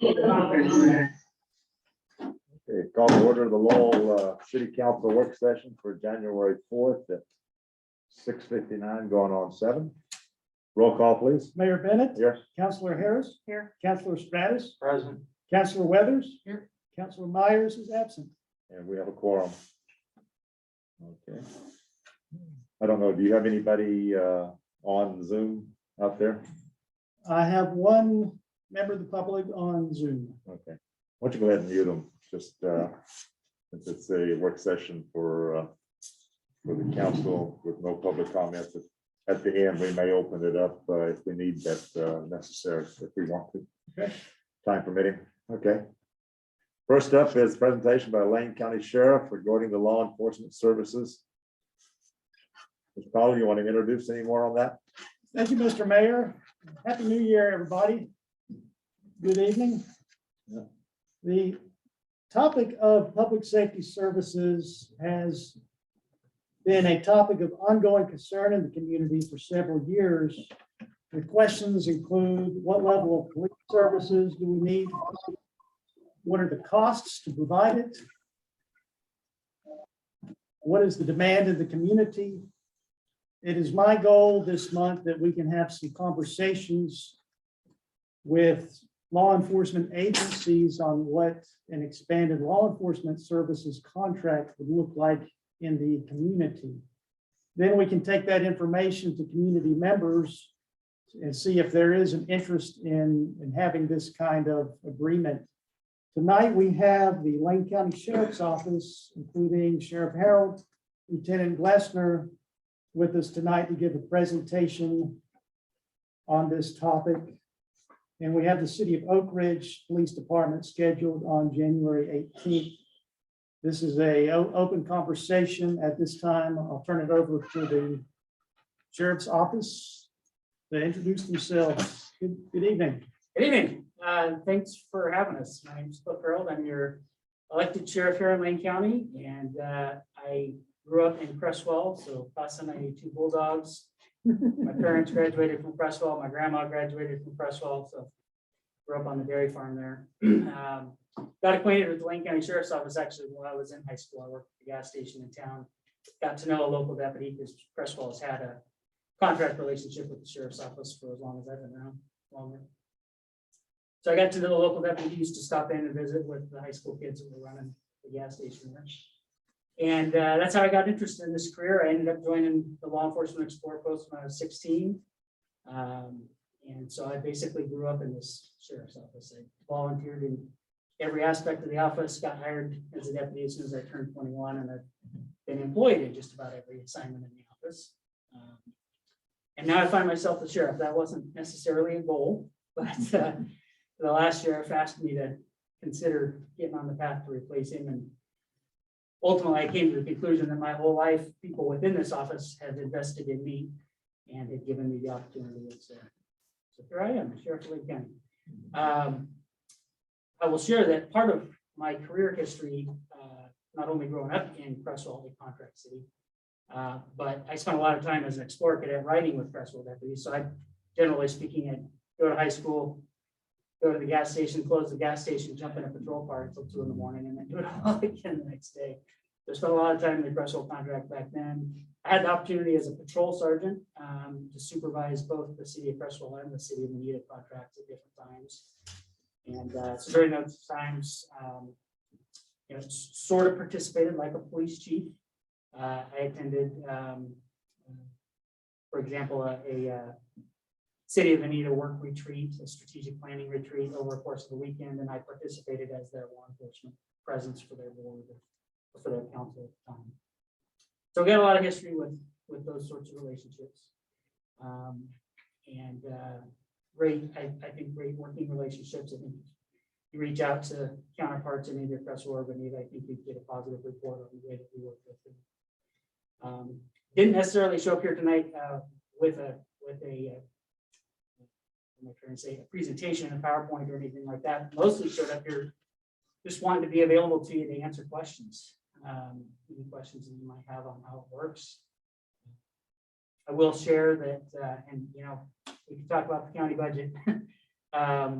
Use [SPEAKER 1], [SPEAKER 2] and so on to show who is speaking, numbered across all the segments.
[SPEAKER 1] Okay, call to order the Lowell City Council work session for January 4th at 6:59, going on 7. Roll call, please.
[SPEAKER 2] Mayor Bennett.
[SPEAKER 1] Here.
[SPEAKER 2] Councilor Harris.
[SPEAKER 3] Here.
[SPEAKER 2] Councilor Stratus.
[SPEAKER 4] Present.
[SPEAKER 2] Councilor Weathers.
[SPEAKER 3] Here.
[SPEAKER 2] Councilor Myers is absent.
[SPEAKER 1] And we have a quorum. Okay. I don't know, do you have anybody on Zoom out there?
[SPEAKER 2] I have one member of the public on Zoom.
[SPEAKER 1] Okay. Why don't you go ahead and mute them, just since it's a work session for the council with no public comments. At the end, we may open it up if we need that necessary, if we want to.
[SPEAKER 2] Okay.
[SPEAKER 1] Time permitting. Okay. First up is presentation by Lane County Sheriff regarding the law enforcement services. Mr. Powell, you want to introduce any more on that?
[SPEAKER 2] Thank you, Mr. Mayor. Happy New Year, everybody. Good evening.
[SPEAKER 1] Yeah.
[SPEAKER 2] The topic of public safety services has been a topic of ongoing concern in the community for several years. The questions include: what level of police services do we need? What are the costs to provide it? What is the demand in the community? It is my goal this month that we can have some conversations with law enforcement agencies on what an expanded law enforcement services contract would look like in the community. Then we can take that information to community members and see if there is an interest in having this kind of agreement. Tonight, we have the Lane County Sheriff's Office, including Sheriff Harold, Lieutenant Glessner, with us tonight to give a presentation on this topic. And we have the City of Oak Ridge Police Department scheduled on January 18th. This is an open conversation at this time. I'll turn it over to the Sheriff's Office to introduce themselves. Good evening.
[SPEAKER 3] Good evening. Thanks for having us. My name is Cliff Harold. I'm your elected sheriff here in Lane County, and I grew up in Cresswell. So plus I need 2 bulldogs. My parents graduated from Cresswell. My grandma graduated from Cresswell. So grew up on the dairy farm there. Got acquainted with the Lane County Sheriff's Office actually when I was in high school. I worked at the gas station in town. Got to know a local deputy because Cresswell has had a contract relationship with the Sheriff's Office for as long as I've been around, longer. So I got to know the local deputy. He used to stop in and visit with the high school kids that were running the gas station there. And that's how I got interested in this career. I ended up joining the Law Enforcement Explorer Post when I was 16. And so I basically grew up in this sheriff's office. I volunteered in every aspect of the office, got hired as a deputy as soon as I turned 21, and I've been employed in just about every assignment in the office. And now I find myself the sheriff. That wasn't necessarily a goal, but the last sheriff asked me to consider getting on the path to replace him. And ultimately, I came to the conclusion that my whole life, people within this office have invested in me and had given me the opportunity. So here I am, Sheriff of Lane County. I will share that part of my career history, not only growing up in Cresswell, a contract city, but I spent a lot of time as an Explorer cadet riding with Cresswell deputies. So I, generally speaking, I'd go to high school, go to the gas station, close the gas station, jump in a patrol car until 2 in the morning, and then do it all again the next day. So I spent a lot of time in the Cresswell contract back then. I had the opportunity as a patrol sergeant to supervise both the city of Cresswell and the city of Manita contracts at different times. And so during those times, sort of participated like a police chief. I attended, for example, a City of Manita work retreat, a strategic planning retreat over the course of the weekend, and I participated as their law enforcement presence for their board, for their council at the time. So we got a lot of history with those sorts of relationships, and great, I think great working relationships. I think you reach out to counterparts in either Cresswell or Manita, I think you get a positive report on the way that we work with them. Didn't necessarily show up here tonight with a I'm not trying to say a presentation, a PowerPoint or anything like that. Mostly showed up here just wanting to be available to you to answer questions. Any questions that you might have on how it works. I will share that, and we can talk about the county budget. Back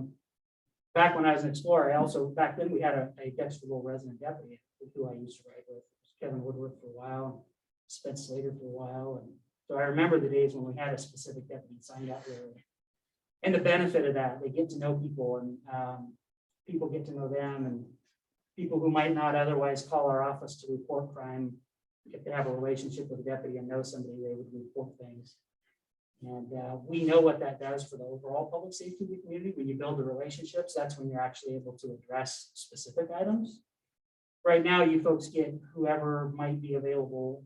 [SPEAKER 3] back when I was an explorer, I also, back then we had a Dexterville resident deputy who I used to write with, Kevin Woodward for a while, Spence Slater for a while. And so I remember the days when we had a specific deputy signed up there. And the benefit of that, they get to know people and people get to know them, and people who might not otherwise call our office to report crime, if they have a relationship with a deputy and know somebody, they would report things. And we know what that does for the overall public safety of the community. When you build the relationships, that's when you're actually able to address specific items. Right now, you folks get whoever might be available.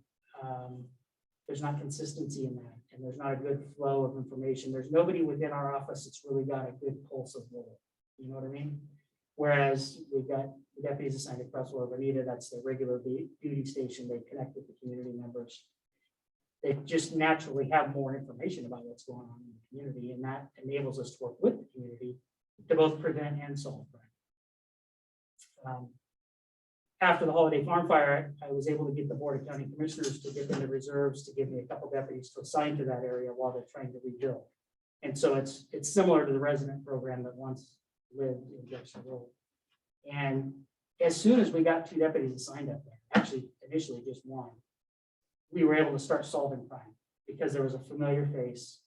[SPEAKER 3] There's not consistency in that, and there's not a good flow of information. There's nobody within our office that's really got a good pulse of Lowell. You know what I mean? Whereas we've got the deputies assigned to Cresswell or Bonita, that's the regular duty station. They connect with the community members. They just naturally have more information about what's going on in the community, and that enables us to work with the community to both prevent and solve crime. After the Holiday Farm Fire, I was able to get the Board of County Commissioners to get into reserves to give me a couple deputies to assign to that area while they're trying to rebuild. And so it's similar to the resident program that once lived in Dexterville. And as soon as we got 2 deputies assigned up there, actually initially just 1, we were able to start solving crime because there was a familiar face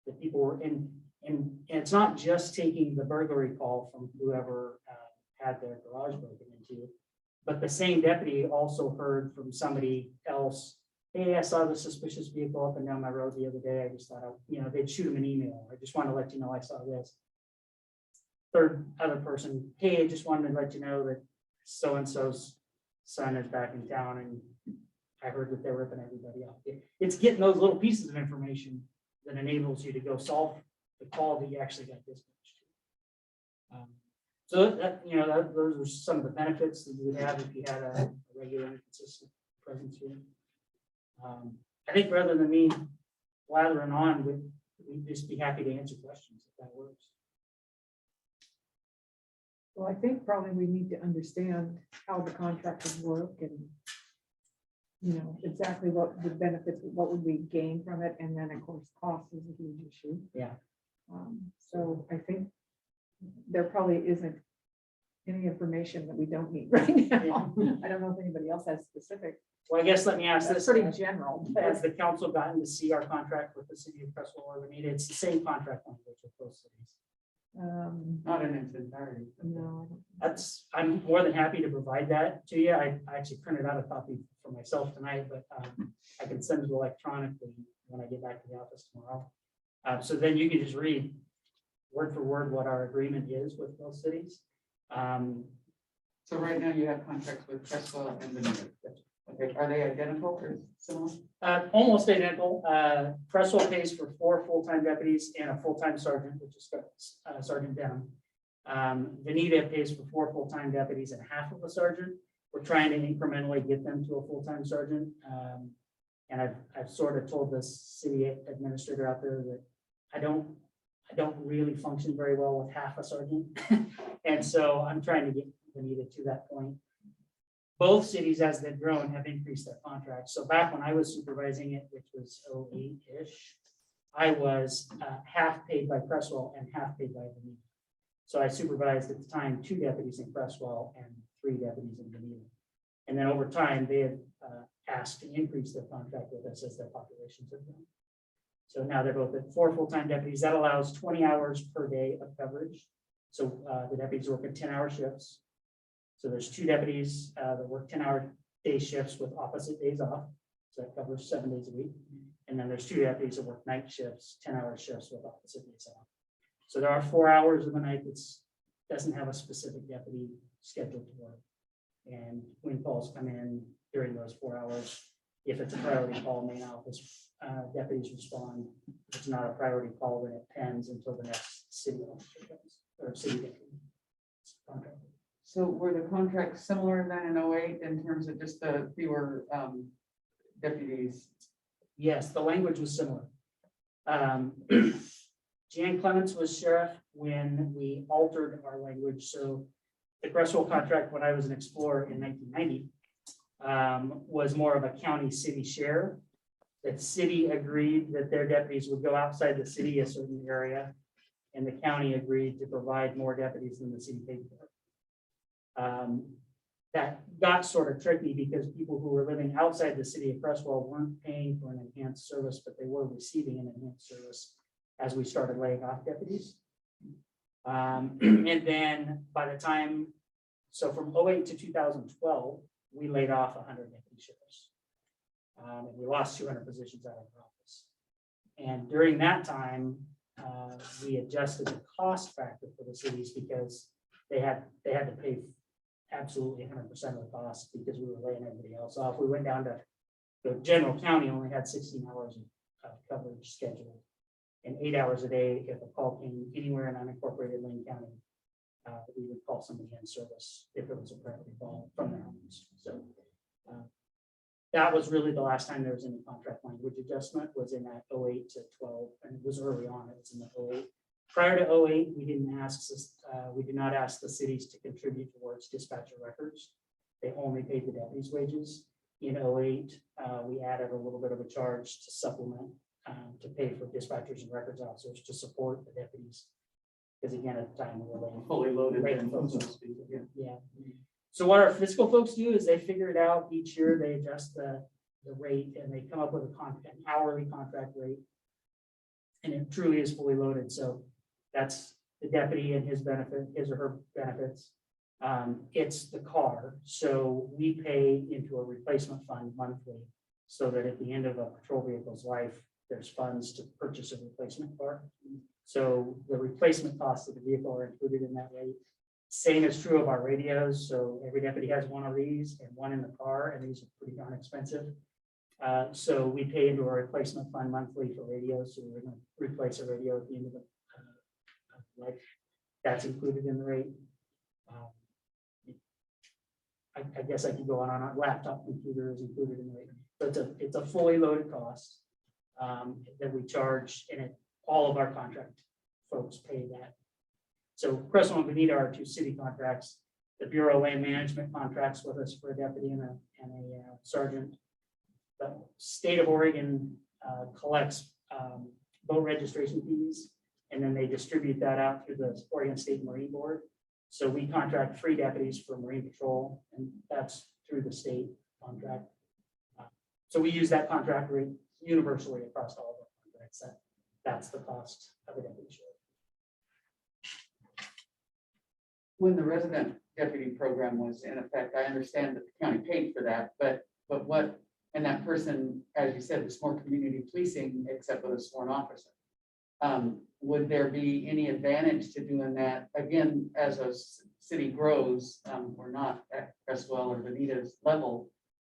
[SPEAKER 3] that people were in. And it's not just taking the burglary call from whoever had their garage broken into, but the same deputy also heard from somebody else, hey, I saw the suspicious vehicle up and down my road the other day. I just thought, they'd shoot him an email. I just want to let you know I saw this. Third other person, hey, I just wanted to let you know that so-and-so's son is back in town and I heard that they're ripping everybody off. It's getting those little pieces of information that enables you to go solve the call that you actually got dispatched to. So that, those are some of the benefits that you would have if you had a regular and consistent presence here. I think rather than me blathering on, we'd just be happy to answer questions if that works.
[SPEAKER 4] Well, I think probably we need to understand how the contract would work and, exactly what the benefits, what would we gain from it? And then of course, cost is a huge issue.
[SPEAKER 3] Yeah.
[SPEAKER 4] So I think there probably isn't any information that we don't need right now. I don't know if anybody else has specific.
[SPEAKER 3] Well, I guess let me ask
[SPEAKER 4] That's
[SPEAKER 3] this.
[SPEAKER 4] pretty general.
[SPEAKER 3] Has the council gotten to see our contract with the city of Cresswell or Bonita? It's the same contract language with both cities.
[SPEAKER 5] Not in its entirety.
[SPEAKER 4] No, I don't think so.
[SPEAKER 3] I'm more than happy to provide that to you. I actually printed out a copy for myself tonight, but I can send it electronically when I get back to the office tomorrow. So then you can just read word for word what our agreement is with both cities.
[SPEAKER 5] So right now you have contracts with Cresswell and Bonita. Okay, are they identical or similar?
[SPEAKER 3] Almost identical. Cresswell pays for 4 full-time deputies and a full-time sergeant, which is Sergeant Denham. Bonita pays for 4 full-time deputies and half of a sergeant. We're trying to incrementally get them to a full-time sergeant. And I've sort of told the city administrator out there that I don't really function very well with half a sergeant. And so I'm trying to get Bonita to that point. Both cities, as they've grown, have increased their contracts. So back when I was supervising it, which was 08-ish, I was half paid by Cresswell and half paid by Bonita. So I supervised at the time 2 deputies in Cresswell and 3 deputies in Bonita. And then over time, they had asked to increase their contract with us as their populations have grown. So now they're both at 4 full-time deputies. That allows 20 hours per day of coverage. So the deputies work at 10-hour shifts. So there's 2 deputies that work 10-hour day shifts with opposite days off. So that covers 7 days a week. And then there's 2 deputies that work night shifts, 10-hour shifts with opposite days off. So there are 4 hours of the night that doesn't have a specific deputy scheduled to work. And when calls come in during those 4 hours, if it's a priority call, main office deputies respond. If it's not a priority call, then it pens until the next city officer comes, or city deputy contract.
[SPEAKER 5] So were the contracts similar then in 08 in terms of just the fewer deputies?
[SPEAKER 3] Yes, the language was similar. Jan Clements was sheriff when we altered our language. So the Cresswell contract, when I was an explorer in 1990, was more of a county city share. The city agreed that their deputies would go outside the city a certain area. and the county agreed to provide more deputies than the city paid for. That got sort of tricky because people who were living outside the city of Crestwell weren't paying for an enhanced service, but they were receiving an enhanced service as we started laying off deputies. And then by the time, so from 08 to 2012, we laid off 100 deputy sheriffs. And we lost 200 positions out of our office. And during that time, we adjusted the cost factor for the cities because they had to pay absolutely 100% of the cost because we were laying everybody else off. We went down to the general county only had 16 hours of coverage scheduled and 8 hours a day. If a call came anywhere in unincorporated Lane County, we would call somebody in service if it was a priority call from their homes. So that was really the last time there was any contract language adjustment was in that 08 to 12, and it was early on. It was in the 08. Prior to 08, we did not ask the cities to contribute towards dispatcher records. They only paid the deputies' wages. In 08, we added a little bit of a charge to supplement to pay for dispatchers and records officers to support the deputies. Because again, at the time we were laying
[SPEAKER 5] Fully loaded.
[SPEAKER 3] Right.
[SPEAKER 5] So to speak. Yeah.
[SPEAKER 3] yeah. So what our fiscal folks do is they figure it out each year. They adjust the rate and they come up with an hourly contract rate. And it truly is fully loaded. So that's the deputy and his benefit, his or her benefits. It's the car. So we pay into a replacement fund monthly so that at the end of a patrol vehicle's life, there's funds to purchase a replacement car. So the replacement costs of the vehicle are included in that rate. Same is true of our radios. So every deputy has one of these and one in the car, and these are pretty darn expensive. So we pay into a replacement fund monthly for radios. So we're going to replace a radio at the end of the life. That's included in the rate. I guess I could go on. Our laptop computer is included in the rate. So it's a fully loaded cost that we charge, and all of our contract folks pay that. So Crestwell and Bonita are two city contracts. The Bureau of Land Management contracts with us for a deputy and a sergeant. The state of Oregon collects boat registration fees, and then they distribute that out through the Oregon State Marine Board. So we contract 3 deputies for Marine Patrol, and that's through the state contract. So we use that contract rate universally across all of our contracts. That's the cost of a deputy sheriff.
[SPEAKER 5] When the resident deputy program was in effect, I understand that the county paid for that, but what, and that person, as you said, was more community policing except with a sworn officer. Would there be any advantage to doing that? Again, as a city grows, we're not at Crestwell or Bonita's level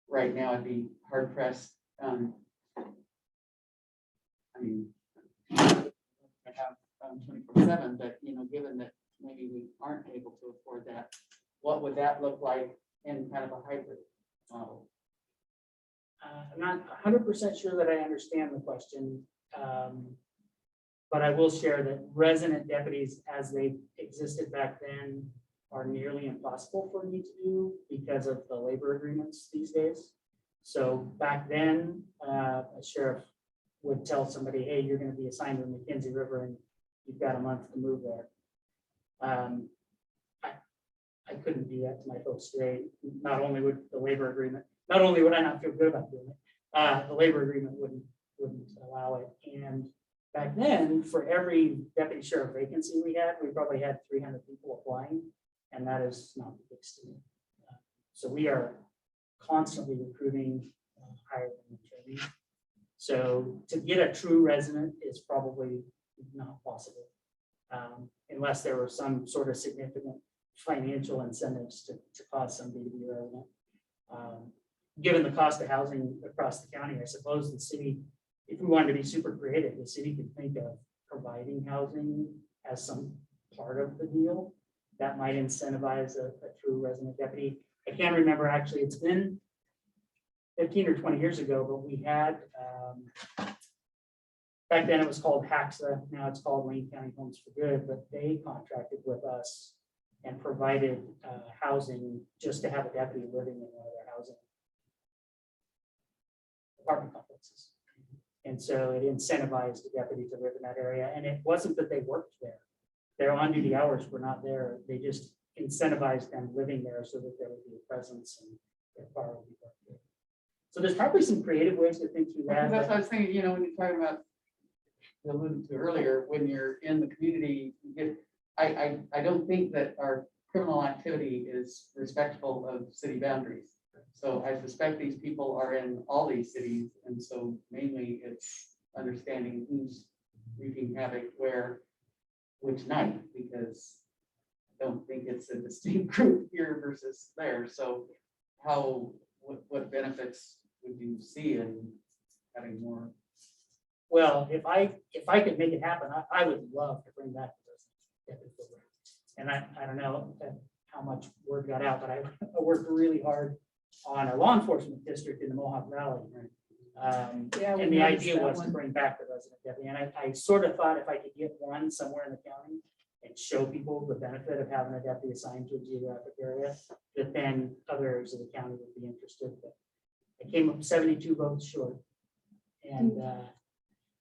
[SPEAKER 5] right now. I'd be hard pressed. I mean, I have 24/7, but given that maybe we aren't able to afford that, what would that look like in kind of a hybrid model?
[SPEAKER 3] I'm not 100% sure that I understand the question, but I will share that resident deputies, as they existed back then, are nearly impossible for me to do because of the labor agreements these days. So back then, a sheriff would tell somebody, hey, you're going to be assigned to the McKenzie River and you've got a month to move there. I couldn't do that to my folks today. Not only would the labor agreement, not only would I not feel good about doing it, the labor agreement wouldn't allow it. And back then, for every deputy sheriff vacancy we probably had 300 people applying, and that is not the case to me. So we are constantly recruiting, hiring, and training. So to get a true resident is probably not possible, unless there were some sort of significant financial incentives to cause somebody to be resident. Given the cost of housing across the county, I suppose the city, if we wanted to be super creative, the city could think of providing housing as some part of the deal that might incentivize a true resident deputy. I can't remember, actually, it's been 15 or 20 years ago, but we had, back then it was called HACSA, now it's called Wayne County Homes for Good, but they contracted with us and provided housing just to have a deputy living in one of their housing apartment complexes. And so it incentivized the deputy to live in that area. And it wasn't that they worked there. Their on-duty hours were not there. They just incentivized them living there so that there would be a presence and their fire would be worked there. So there's probably some creative ways to think through that.
[SPEAKER 5] That's what I was thinking, you know, when you're talking about, you alluded to earlier, when you're in the community, you get, I don't think that our criminal activity is respectful of city boundaries. So I suspect these people are in all these cities, and so mainly it's understanding who's wreaking havoc where, which night, because I don't think it's a distinct group here versus there. So what benefits would you see in having more?
[SPEAKER 3] Well, if I could make it happen, I would love to bring back the deputy program. And I don't know how much word got out, but I worked really hard on a law enforcement district in the Mohawk Valley.
[SPEAKER 4] Yeah, we
[SPEAKER 3] And the
[SPEAKER 4] noticed
[SPEAKER 3] idea
[SPEAKER 4] that
[SPEAKER 3] was to
[SPEAKER 4] one.
[SPEAKER 3] bring back the resident deputy. And I sort of thought if I could get one somewhere in the county and show people the benefit of having a deputy assigned to a geographic area, that then other areas of the county would be interested. But I came up 72 votes short. And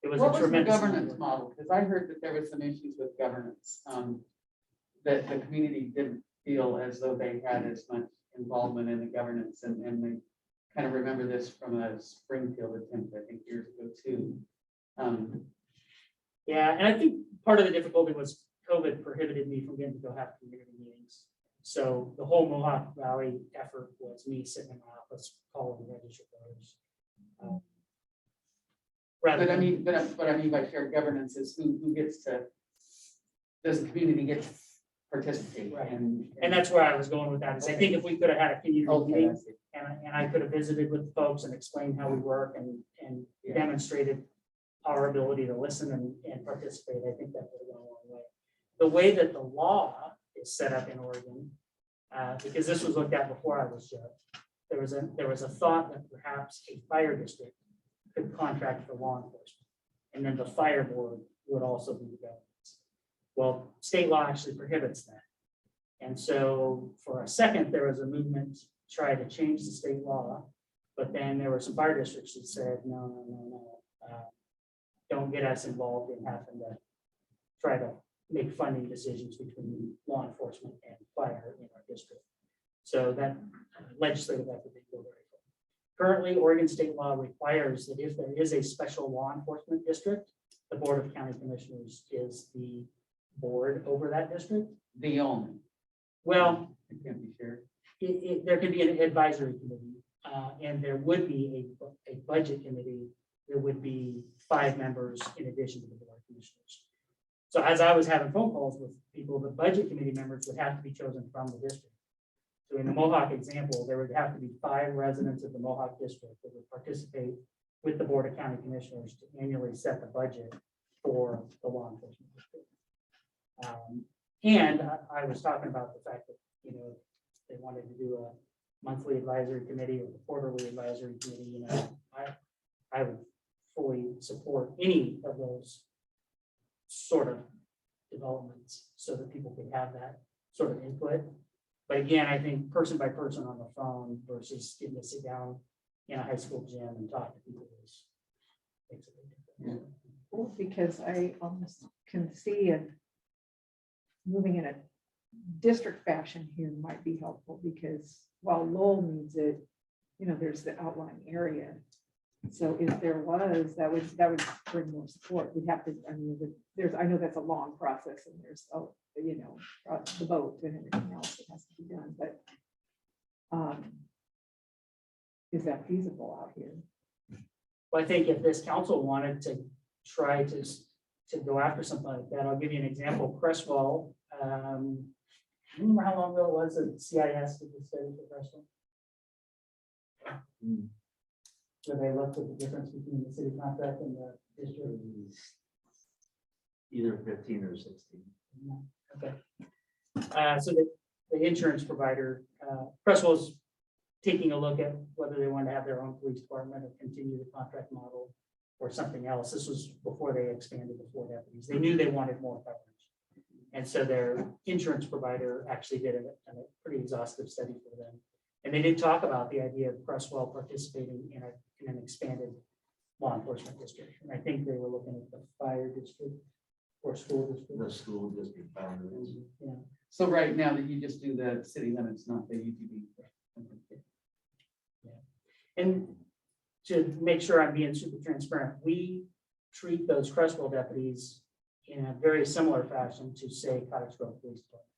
[SPEAKER 3] it was
[SPEAKER 5] What
[SPEAKER 3] a
[SPEAKER 5] was the
[SPEAKER 3] tremendous.
[SPEAKER 5] governance model? Because I heard that there was some issues with governance, that the community didn't feel as though they had as much involvement in the governance, and they kind of remember this from a Springfield attempt, I think, years ago too.
[SPEAKER 3] Yeah, and I think part of the difficulty was COVID prohibited me from getting to go have community meetings. So the whole Mohawk Valley effort was me sitting in my office calling registered voters. Rather
[SPEAKER 5] But I
[SPEAKER 3] than,
[SPEAKER 5] mean, what I mean by shared governance is who gets to, does the community get to participate?
[SPEAKER 3] Right.
[SPEAKER 5] And
[SPEAKER 3] that's where I was going with that, is I think if we could have had a community
[SPEAKER 5] okay,
[SPEAKER 3] meeting
[SPEAKER 5] I see.
[SPEAKER 3] and I could have visited with folks and explained how we work and
[SPEAKER 5] Yeah.
[SPEAKER 3] demonstrated our ability to listen and participate, I think that would have gone a long way. The way that the law is set up in Oregon, because this was looked at before I was judge, there was a thought that perhaps a fire district could contract for law enforcement, and then the fire board would also be the governance. Well, state law actually prohibits that. And so for a second, there was a movement to try to change the state law, but then there were some fire districts that said, no. Don't get us involved in having to try to make funding decisions between law enforcement and fire in our district. So that legislative effort didn't go very far. Currently, Oregon state law requires that if there is a special law enforcement district, the Board of County Commissioners is the board over that district.
[SPEAKER 5] The only,
[SPEAKER 3] Well,
[SPEAKER 5] it can't be shared.
[SPEAKER 3] there could be an advisory committee, and there would be a budget committee. There would be 5 members in addition to the board of commissioners. So as I was having phone calls with people, the budget committee members would have to be chosen from the district. So in the Mohawk example, there would have to be 5 residents of the Mohawk district that would participate with the Board of County Commissioners to annually set the budget for the law enforcement district. And I was talking about the fact that, they wanted to do a monthly advisory committee or the quarterly advisory committee, I would fully support any of those sort of developments so that people could have that sort of input. But again, I think person by person on the phone versus getting to sit down in a high school gym and talk to people is makes a big difference.
[SPEAKER 4] Well, because I almost can see it moving in a district fashion here might be helpful, because while Lowell needs it, there's the outlying area. So if there was, that would bring more support. We'd have to, I know that's a long process, and there's, the boat and everything else that has to be done, but is that feasible out here?
[SPEAKER 3] Well, I think if this council wanted to try to go after something like that, I'll give you an example. Crestwell, remember how long ago it was that CIS did the study for Crestwell? Where they looked at the difference between the city contract and the district.
[SPEAKER 6] Either 15 or 16.
[SPEAKER 3] Okay. So the insurance provider, Crestwell's taking a look at whether they want to have their own police department or continue the contract model or something else. This was before they expanded to 4 deputies. They knew they wanted more coverage. And so their insurance provider actually did a pretty exhaustive study for them. And they did talk about the idea of Crestwell participating in an expanded law enforcement district. And I think they were looking at the fire district or school district.
[SPEAKER 6] The school district boundaries.
[SPEAKER 3] Yeah.
[SPEAKER 5] So right now that you just do the city limits, not the UTV.
[SPEAKER 3] And to make sure I'm being super transparent, we treat those Crestwell deputies in a very similar fashion to, say, Cottage Grove Police Department.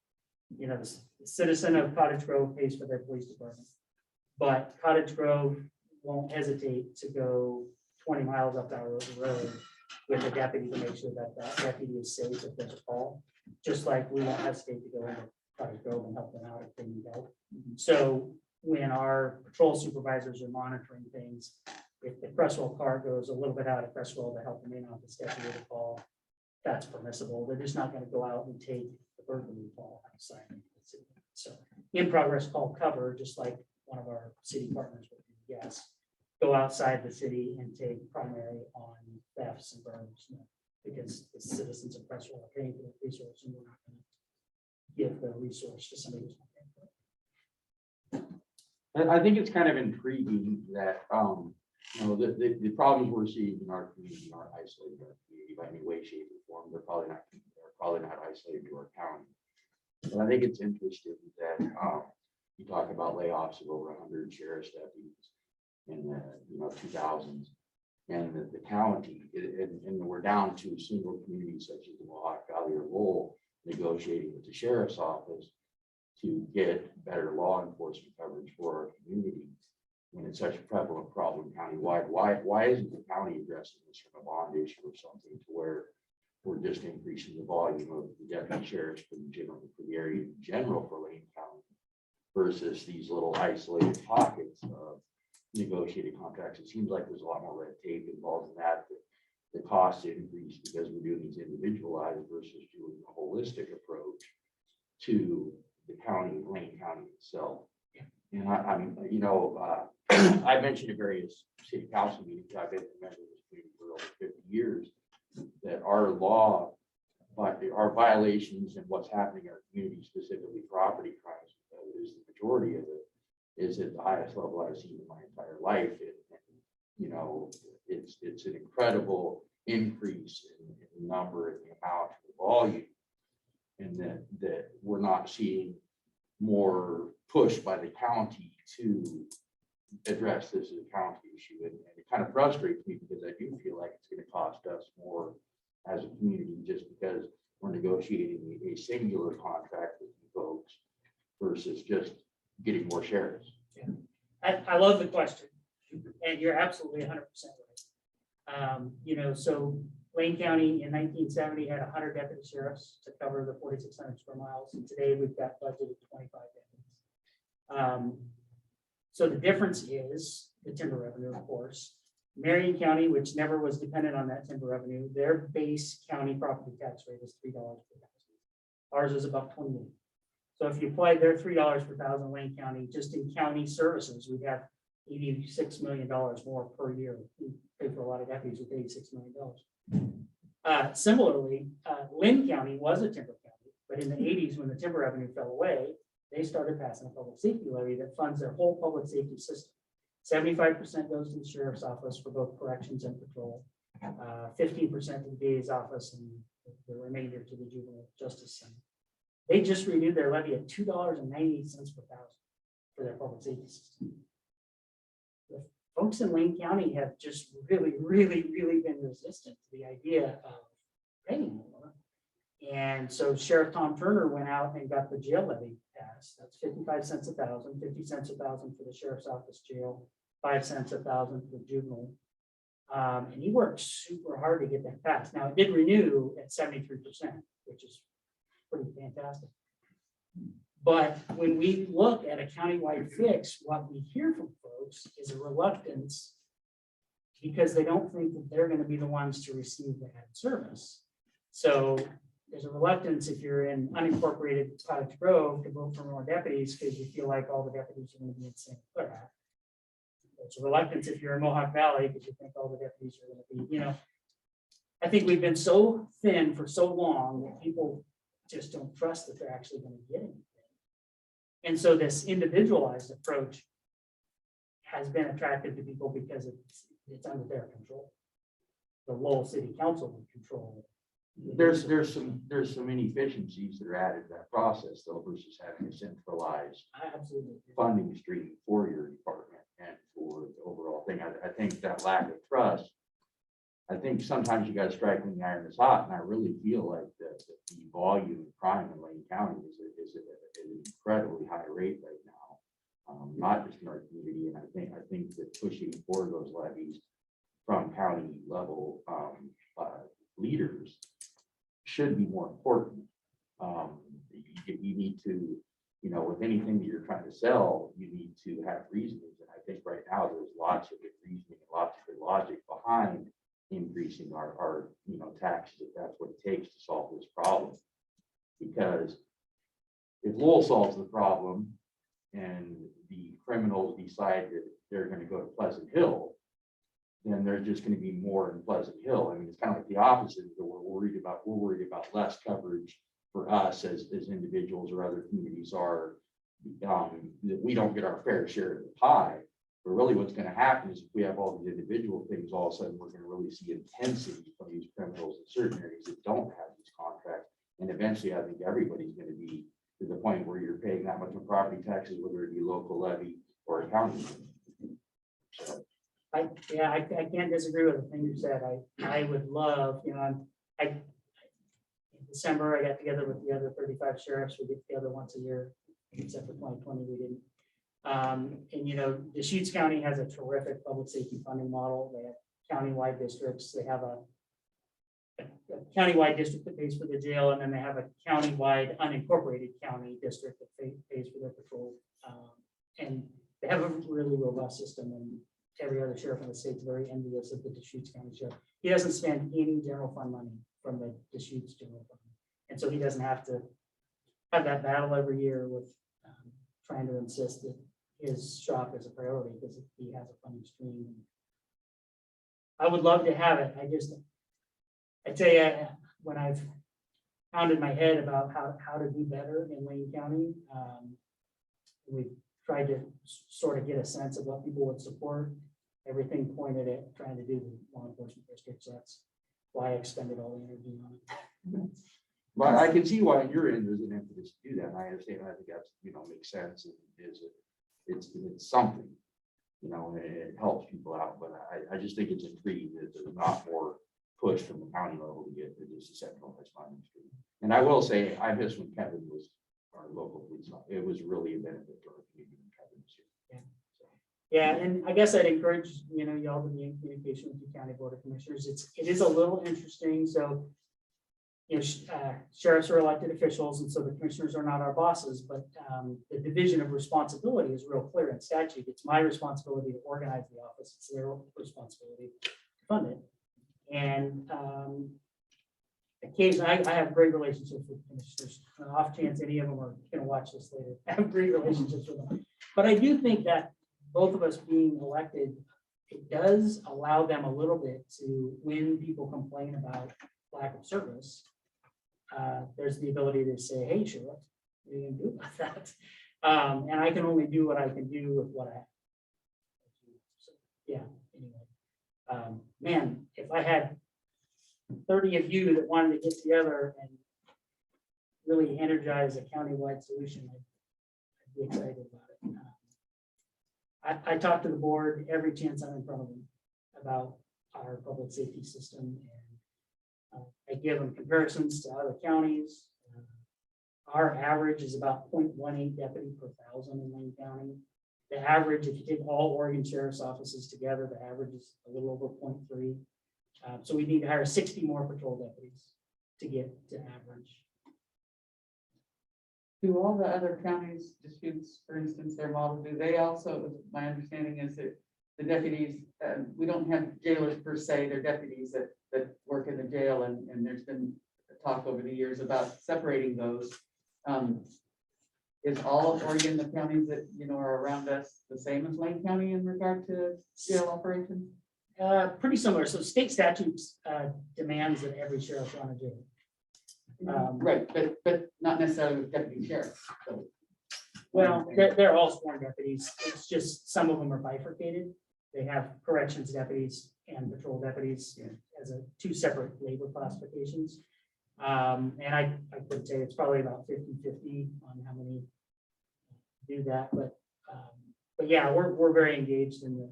[SPEAKER 3] You know, the citizen of Cottage Grove pays for their police department, but Cottage Grove won't hesitate to go 20 miles up that road with a deputy to make sure that that deputy is safe if there's a call, just like we won't hesitate to go into Cottage Grove and help them out if they need help. So when our patrol supervisors are monitoring things, if the Crestwell car goes a little bit out of Crestwell to help the main office deputy with a call, that's permissible. They're just not going to go out and take the burglary call outside. So in progress call cover, just like one of our city partners would do, yes, go outside the city and take primary on thefts and burns, because the citizens of Crestwell are paying for the resource, and we're not going to give the resource to somebody who's not paying for it.
[SPEAKER 6] I think it's kind of intriguing that, you know, the problems we're seeing in our community aren't isolated to our community by any way, shape, or form. They're probably not isolated to our county. But I think it's interesting that you talk about layoffs of over 100 sheriff's deputies in the 2000s, and the county, and we're down to single communities such as the Mohawk Valley or Lowell negotiating with the sheriff's office to get better law enforcement coverage for our community when it's such a prevalent problem countywide. Why isn't the county addressing this from a bond issue or something to where we're just increasing the volume of the deputy sheriffs for the area in general for Lane County versus these little isolated pockets of negotiated contracts? It seems like there's a lot more red tape involved in that. The costs increase because we're doing these individualized versus doing a holistic approach to the county, Lane County itself. And I mean, I mentioned at various city council meetings, I've been a member of this community for over 50 years, that our law, our violations and what's happening in our community, specifically property crimes, is the majority of it, is at the highest level I've seen in my entire life. And it's an incredible increase in the number and the amount and the volume, and that we're not seeing more push by the county to address this as a county issue. And it kind of frustrates me because I do feel like it's going to cost us more as a community just because we're negotiating a singular contract with you folks versus just getting more sheriffs.
[SPEAKER 3] I love the question, and you're absolutely 100% right. So Lane County in 1970 had 100 deputy sheriffs to cover the 4,600 square miles, and today we've got budgeted 25 deputies. So the difference is the timber revenue, of course. Marion County, which never was dependent on that timber revenue, their base county property tax rate is $3 per thousand. Ours is about 28. So if you apply their $3 per thousand, Lane County, just in county services, we'd have $86 million more per year. We pay for a lot of deputies with $86 million. Similarly, Lynn County was a timber county, but in the 80s, when the timber revenue fell away, they started passing a public safety levy that funds their whole public safety system. 75% goes to the sheriff's office for both corrections and patrol, 15% to the DA's office, and the remainder to the juvenile justice center. They just renewed their levy at $2.98 per thousand for their public safety system. The folks in Lane County have just really been resistant to the idea of paying more. And so Sheriff Tom Turner went out and got the jail levy passed. That's 55 cents a thousand, 50 cents a thousand for the sheriff's office jail, 5 cents a thousand for juvenile. And he worked super hard to get that passed. Now it did renew at 73%, which is pretty fantastic. But when we look at a countywide fix, what we hear from folks is a reluctance because they don't think that they're going to be the ones to receive the added service. So there's a reluctance if you're in unincorporated Cottage Grove to vote for more deputies because you feel like all the deputies are going to be in St. Clair. There's a reluctance if you're in Mohawk Valley because you think all the deputies are going to be, I think we've been so thin for so long that people just don't trust that they're actually going to get anything. And so this individualized approach has been attractive to people because it's under their control. The Lowell City Council would control.
[SPEAKER 6] There's some inefficiencies that are added to that process though versus having a centralized
[SPEAKER 3] I absolutely. agree.
[SPEAKER 6] funding stream for your department and for the overall thing. I think that lack of trust, I think sometimes you gotta strike when the iron is hot, and I really feel like the volume of crime in Lane County is at an incredibly high rate right now. Not just in our community, and I think that pushing for those levies from county level leaders should be more important. You need to, with anything that you're trying to sell, you need to have reasonings. And I think right now there's lots of good reasoning and lots of good logic behind increasing our taxes if that's what it takes to solve this problem. Because if Lowell solves the problem and the criminals decide that they're going to go to Pleasant Hill, then there's just going to be more in Pleasant Hill. I mean, it's kind of like the opposite that we're worried about less coverage for us as individuals or other communities are, that we don't get our fair share of the pie. But really what's going to happen is if we have all these individual things, all of a sudden we're going to really see intensity from these criminals in certain areas that don't have these contracts. And eventually I think everybody's going to be to the point where you're paying that much in property taxes, whether it be local levy or a county. So,
[SPEAKER 3] I can't disagree with the thing you said. I would love, in December, I got together with the other 35 sheriffs. We get together once a year, except for 2020, we didn't. And Deschutes County has a terrific public safety funding model. They have countywide districts. They have a countywide district that pays for the jail, and then they have a countywide unincorporated county district that pays for their patrol. And they have a really robust system, and every other sheriff in the state is very envious of the Deschutes County sheriff. He doesn't spend any general fund money from the Deschutes general fund, and so he doesn't have to have that battle every year with trying to insist that his shop is a priority because he has a funding stream. I would love to have it. I tell you, when I've pounded my head about how to do better in Wayne County, we've tried to sort of get a sense of what people would support. Everything pointed at trying to do the law enforcement districts. That's why I expended all the energy on it.
[SPEAKER 6] but I can see why on your end there's an impetus to do that. And I understand. I think that's, makes sense. It's something, and it helps people out. But I just think it's intriguing that there's not more push from the county level to get to just a centralized funding stream. And I will say, I miss when Kevin was our local police officer. It was really a benefit to our community when Kevin was here.
[SPEAKER 3] Yeah, and I guess I'd encourage, y'all to be in communication with the county board of commissioners. It is a little interesting. So, sheriffs are elected officials, and so the commissioners are not our bosses, but the division of responsibility is real clear in statute. It's my responsibility to organize the office. It's their responsibility to fund it. And occasionally, I have great relationships with commissioners. Off chance any of them are going to watch this later, I have great relationships with them. But I do think that both of us being elected, it does allow them a little bit to, when people complain about lack of service, there's the ability to say, hey, Sheriff, what are you going to do about that? And I can only do what I can do with what I have. So, yeah, anyway. Man, if I had 30 of you that wanted to get together and really energize a countywide solution, I'd be excited about it. I talk to the board every chance I'm in front of them about our public safety system, and I give them comparisons to other counties. Our average is about 0.18 deputy per 1,000 in Wayne County. The average, if you take all Oregon sheriff's offices together, the average is a little over 0.3. So we need to hire 60 more patrol deputies to get to average.
[SPEAKER 5] Do all the other counties, Deschutes, for instance, their model, do they also, my understanding is that the deputies, we don't have jailers per se, they're deputies that work in the jail, and there's been talk over the years about separating those. Is all of Oregon, the counties that, are around us, the same as Lane County in regard to jail operations?
[SPEAKER 3] Pretty similar. So state statutes demands that every sheriff run a jail.
[SPEAKER 5] Right, but not necessarily with deputy sheriff. So.
[SPEAKER 3] Well, they're all sworn deputies. It's just some of them are bifurcated. They have corrections deputies and patrol deputies as two separate labor classifications. And I could say it's probably about 50-50 on how many do that, but yeah, we're very engaged in the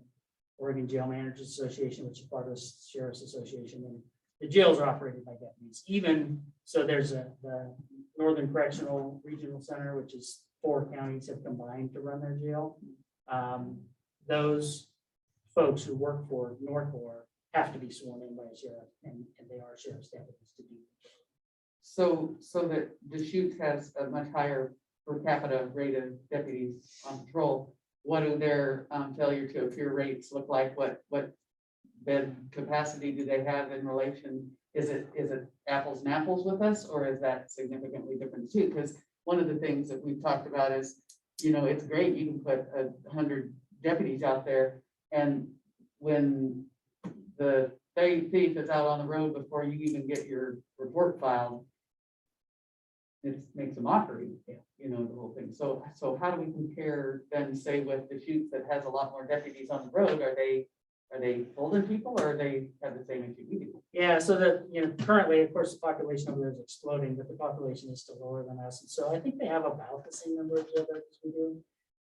[SPEAKER 3] Oregon Jail Managers Association, which is part of the Sheriff's Association, and the jails are operated by deputies. Even so, there's the Northern Correctional Regional Center, which is 4 counties have combined to run their jail. Those folks who work for North Or have to be sworn in by a sheriff, and they are sheriff's deputies to do.
[SPEAKER 5] So that Deschutes has a much higher per capita rate of deputies on patrol. What do their failure to appear rates look like? What bed capacity do they have in relation? Is it apples and apples with us, or is that significantly different too? Because one of the things that we've talked about is, you know, it's great, you can put 100 deputies out there, and when the thief is out on the road before you even get your report filed, it makes a mockery, you know, the whole thing. So how do we compare then, say, with Deschutes that has a lot more deputies on the road? Are they older people, or they have the same issue we do?
[SPEAKER 3] Yeah, so that, you know, currently, of course, the population over there is exploding, but the population is still lower than us. And so I think they have about the same number of jail beds as we do.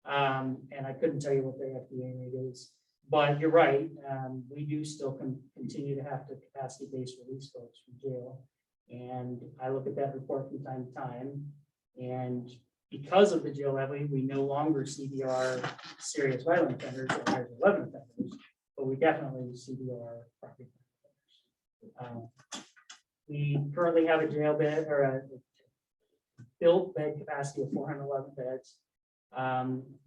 [SPEAKER 3] And I couldn't tell you what their FDA rate is, but you're right. We do still continue to have to capacity-based release folks from jail. And I look at that report from time to time. And because of the jail levy, we no longer CDR serious violent offenders or higher 11 offenders, but we definitely CDR property offenders. We currently have a jail bed or a built bed capacity of 411 beds.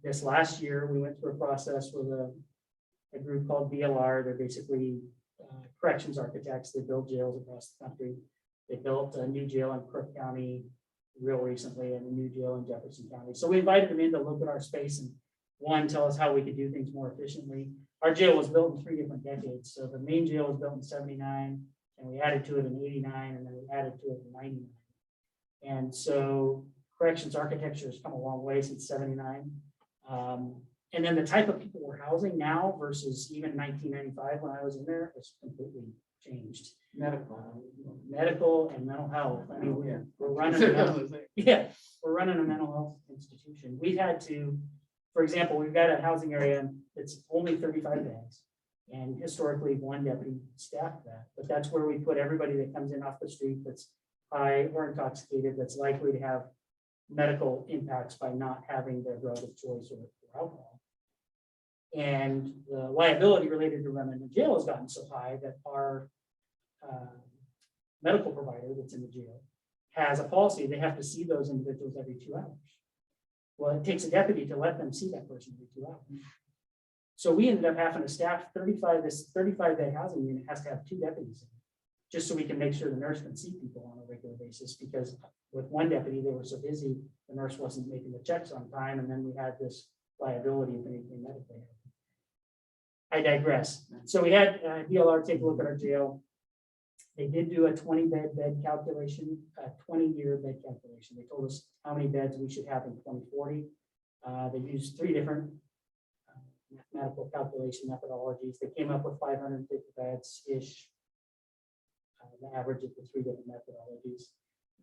[SPEAKER 3] This last year, we went through a process with a group called BLR. They're basically corrections architects. They build jails across the country. They built a new jail in Crook County real recently and a new jail in Jefferson County. So we invited them in to look at our space and tell us how we could do things more efficiently. Our jail was built in 3 different decades. So the main jail was built in 79, and we added to it in 89, and then we added to it in 99. And so corrections architecture has come a long way since 79. And then the type of people we're housing now versus even 1995 when I was in there has completely changed. Medical and mental health. I mean, we're running we're running a mental health institution. We've had to, for example, we've got a housing area that's only 35 beds, and historically 1 deputy staffed that. But that's where we put everybody that comes in off the street that's high or intoxicated, that's likely to have medical impacts by not having their drug of choice or alcohol. And the liability related to running the jail has gotten so high that our medical provider that's in the jail has a policy. They have to see those individuals every 2 hours. Well, it takes a deputy to let them see that person every 2 hours. So we ended up having to staff 35, this 35-bed housing unit has to have 2 deputies in it, just so we can make sure the nurse can see people on a regular basis, because with 1 deputy, they were so busy, the nurse wasn't making the checks on time, and then we had this liability of anything medically. I digress. So we had DLR take a look at our jail. They did do a 20-bed calculation, a 20-year bed calculation. They told us how many beds we should have in 2040. They used 3 different mathematical calculation methodologies. They came up with 550 beds-ish, the average of the 3 different methodologies.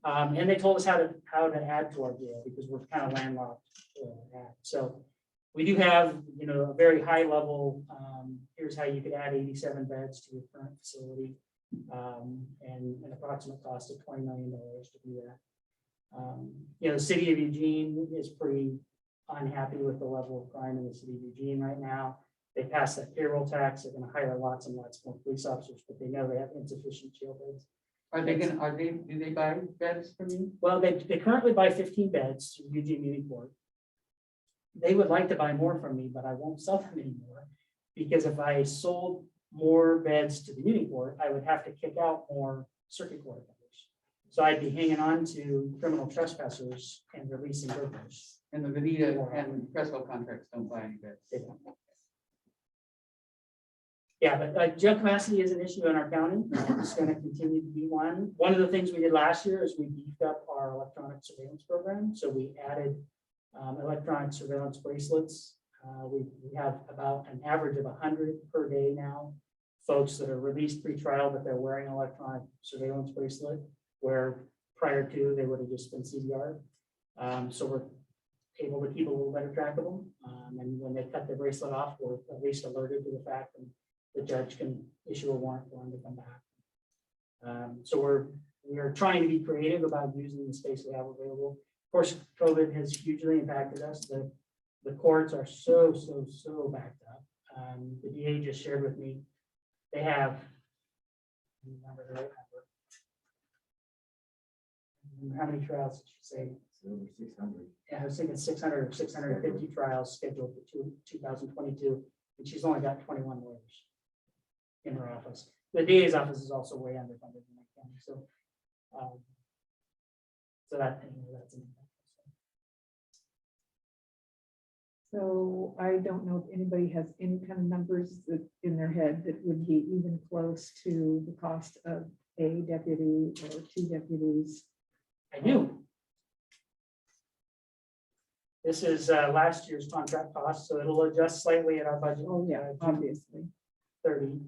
[SPEAKER 3] And they told us how to add to our jail, because we're kind of landlocked. So we do have, you know, a very high level. Here's how you could add 87 beds to your current facility. And an approximate cost of $20 million to do that. You know, the city of Eugene is pretty unhappy with the level of crime in the city of Eugene right now. They passed that payroll tax. They're going to hire lots and lots more police officers, but they know they have insufficient jail beds.
[SPEAKER 5] Do they buy beds from you?
[SPEAKER 3] Well, they currently buy 15 beds through Eugene Muni Court. They would like to buy more from me, but I won't sell them anymore, because if I sold more beds to the Muni Court, I would have to kick out more circuit court offenders. So I'd be hanging on to criminal trespassers and releasing burglars.
[SPEAKER 5] And the Veneta and Creswell contracts don't buy any beds.
[SPEAKER 3] They don't. Yeah, but jail capacity is an issue in our county. It's going to continue to be one. One of the things we did last year is we beefed up our electronic surveillance program. So we added electronic surveillance bracelets We have about an average of 100 per day now. Folks that are released pre-trial, but they're wearing an electronic surveillance bracelet, where prior to they would have just been CDR. So we're able to keep a little better track of them. And when they cut their bracelet off, we're at least alerted to the fact, and the judge can issue a warrant for them to come back. So we are trying to be creative about using the space we have available. Of course, COVID has hugely impacted us. The courts are so backed up. The DA just shared with me, they have, I don't remember the right number. How many trials did you say?
[SPEAKER 6] Over 600.
[SPEAKER 3] Yeah, I was thinking 600 or 650 trials scheduled for 2022, and she's only got 21 lawyers in her office. The DA's office is also way underfunded in that county, so that's an impact.
[SPEAKER 4] So I don't know if anybody has any kind of numbers that in their head that would be even close to the cost of a deputy or 2 deputies.
[SPEAKER 3] I do. This is last year's contract cost, so it'll adjust slightly in our budget.
[SPEAKER 4] Oh, yeah,
[SPEAKER 3] June
[SPEAKER 4] obviously.
[SPEAKER 3] 30.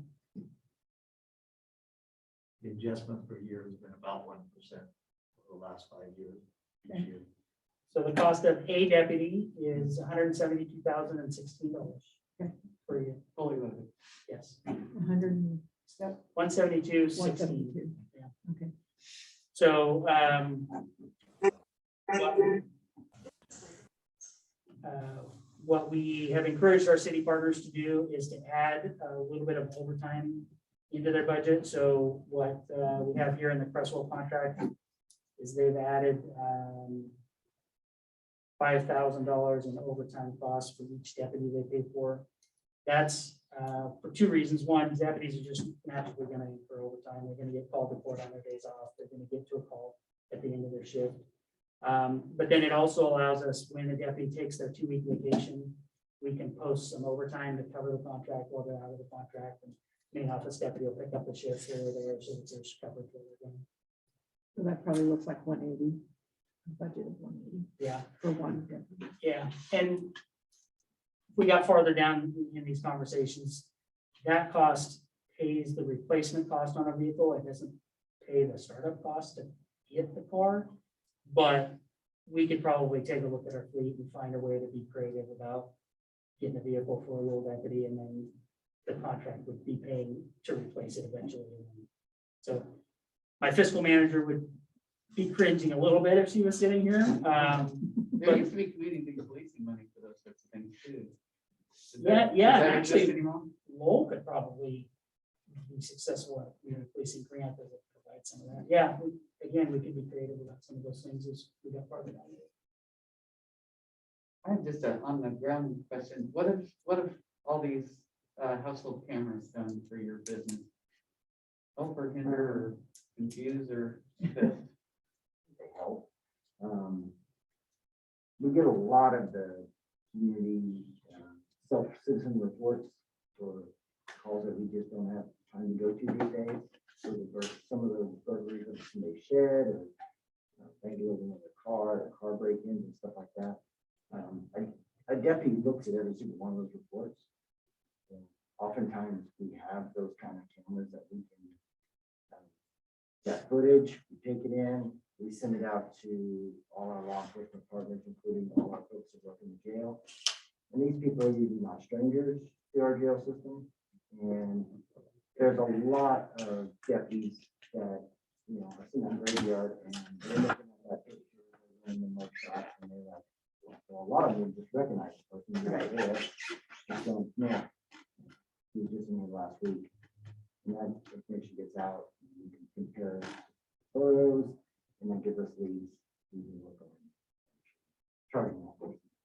[SPEAKER 7] The adjustment per year has been about 1% over the last 5 years. each
[SPEAKER 4] Okay.
[SPEAKER 7] year.
[SPEAKER 3] So the cost of a deputy is $172,016
[SPEAKER 4] Okay.
[SPEAKER 3] per year.
[SPEAKER 5] Fully loaded.
[SPEAKER 3] Yes,
[SPEAKER 4] 100 stuff,
[SPEAKER 3] 172,16.
[SPEAKER 4] 172.
[SPEAKER 3] Yeah.
[SPEAKER 4] Okay.
[SPEAKER 3] So what we have encouraged our city partners to do is to add a little bit of overtime into their budget. So what we have here in the Cresswell contract is they've added $5,000 in overtime costs for each deputy they pay for. That's for 2 reasons. One, deputies are just naturally going to incur overtime. They're going to get called to court on their days off. They're going to get to a call at the end of their shift. But then it also allows us, when the deputy takes their 2-week vacation, we can post some overtime to cover the contract while they're out of the contract. And main office deputy will pick up the shift here or there, so that there's coverage where they're going.
[SPEAKER 4] So that probably looks like 180, a budget of 180
[SPEAKER 3] Yeah.
[SPEAKER 4] for 1 deputy.
[SPEAKER 3] Yeah, and we got farther down in these conversations, that cost pays the replacement cost on a vehicle. It doesn't pay the startup cost to get the car. But we could probably take a look at our fleet and find a way to be creative about getting a vehicle for a little deputy, and then the contract would be paying to replace it eventually. So my fiscal manager would be cringing a little bit if she was sitting here.
[SPEAKER 5] There used to be community policing money for those sorts of things too.
[SPEAKER 3] Yeah,
[SPEAKER 5] Does
[SPEAKER 3] yeah,
[SPEAKER 5] that exist
[SPEAKER 3] actually,
[SPEAKER 5] anymore?
[SPEAKER 3] Lowell could probably be successful at community policing grant that would provide some of that. Yeah, again, we could be creative about some of those things as we got farther down.
[SPEAKER 5] I have just a on the ground question. What if all these household cameras done for your business? Help or hinder or confuse or assist?
[SPEAKER 8] They help. We get a lot of the community self-citizen reports for calls that we just don't have time to go to these days. So some of the burglaries of somebody's shed or vandalism of a car break-ins and stuff like that. A deputy looks at every single one of those reports. And oftentimes we have those kind of cameras that we can that footage, we take it in, we send it out to all our law enforcement partners, including all our folks that work in the jail. And these people are usually not strangers to our jail system. And there's a lot of deputies that, you know, are sitting on graveyard and they're looking at that picture and the mug shots and they're like, well, a lot of them just recognize the person right there. And so, yeah, he was just in here last week. And that information gets out, and you can compare photos and then give us leads. We can work on charging that.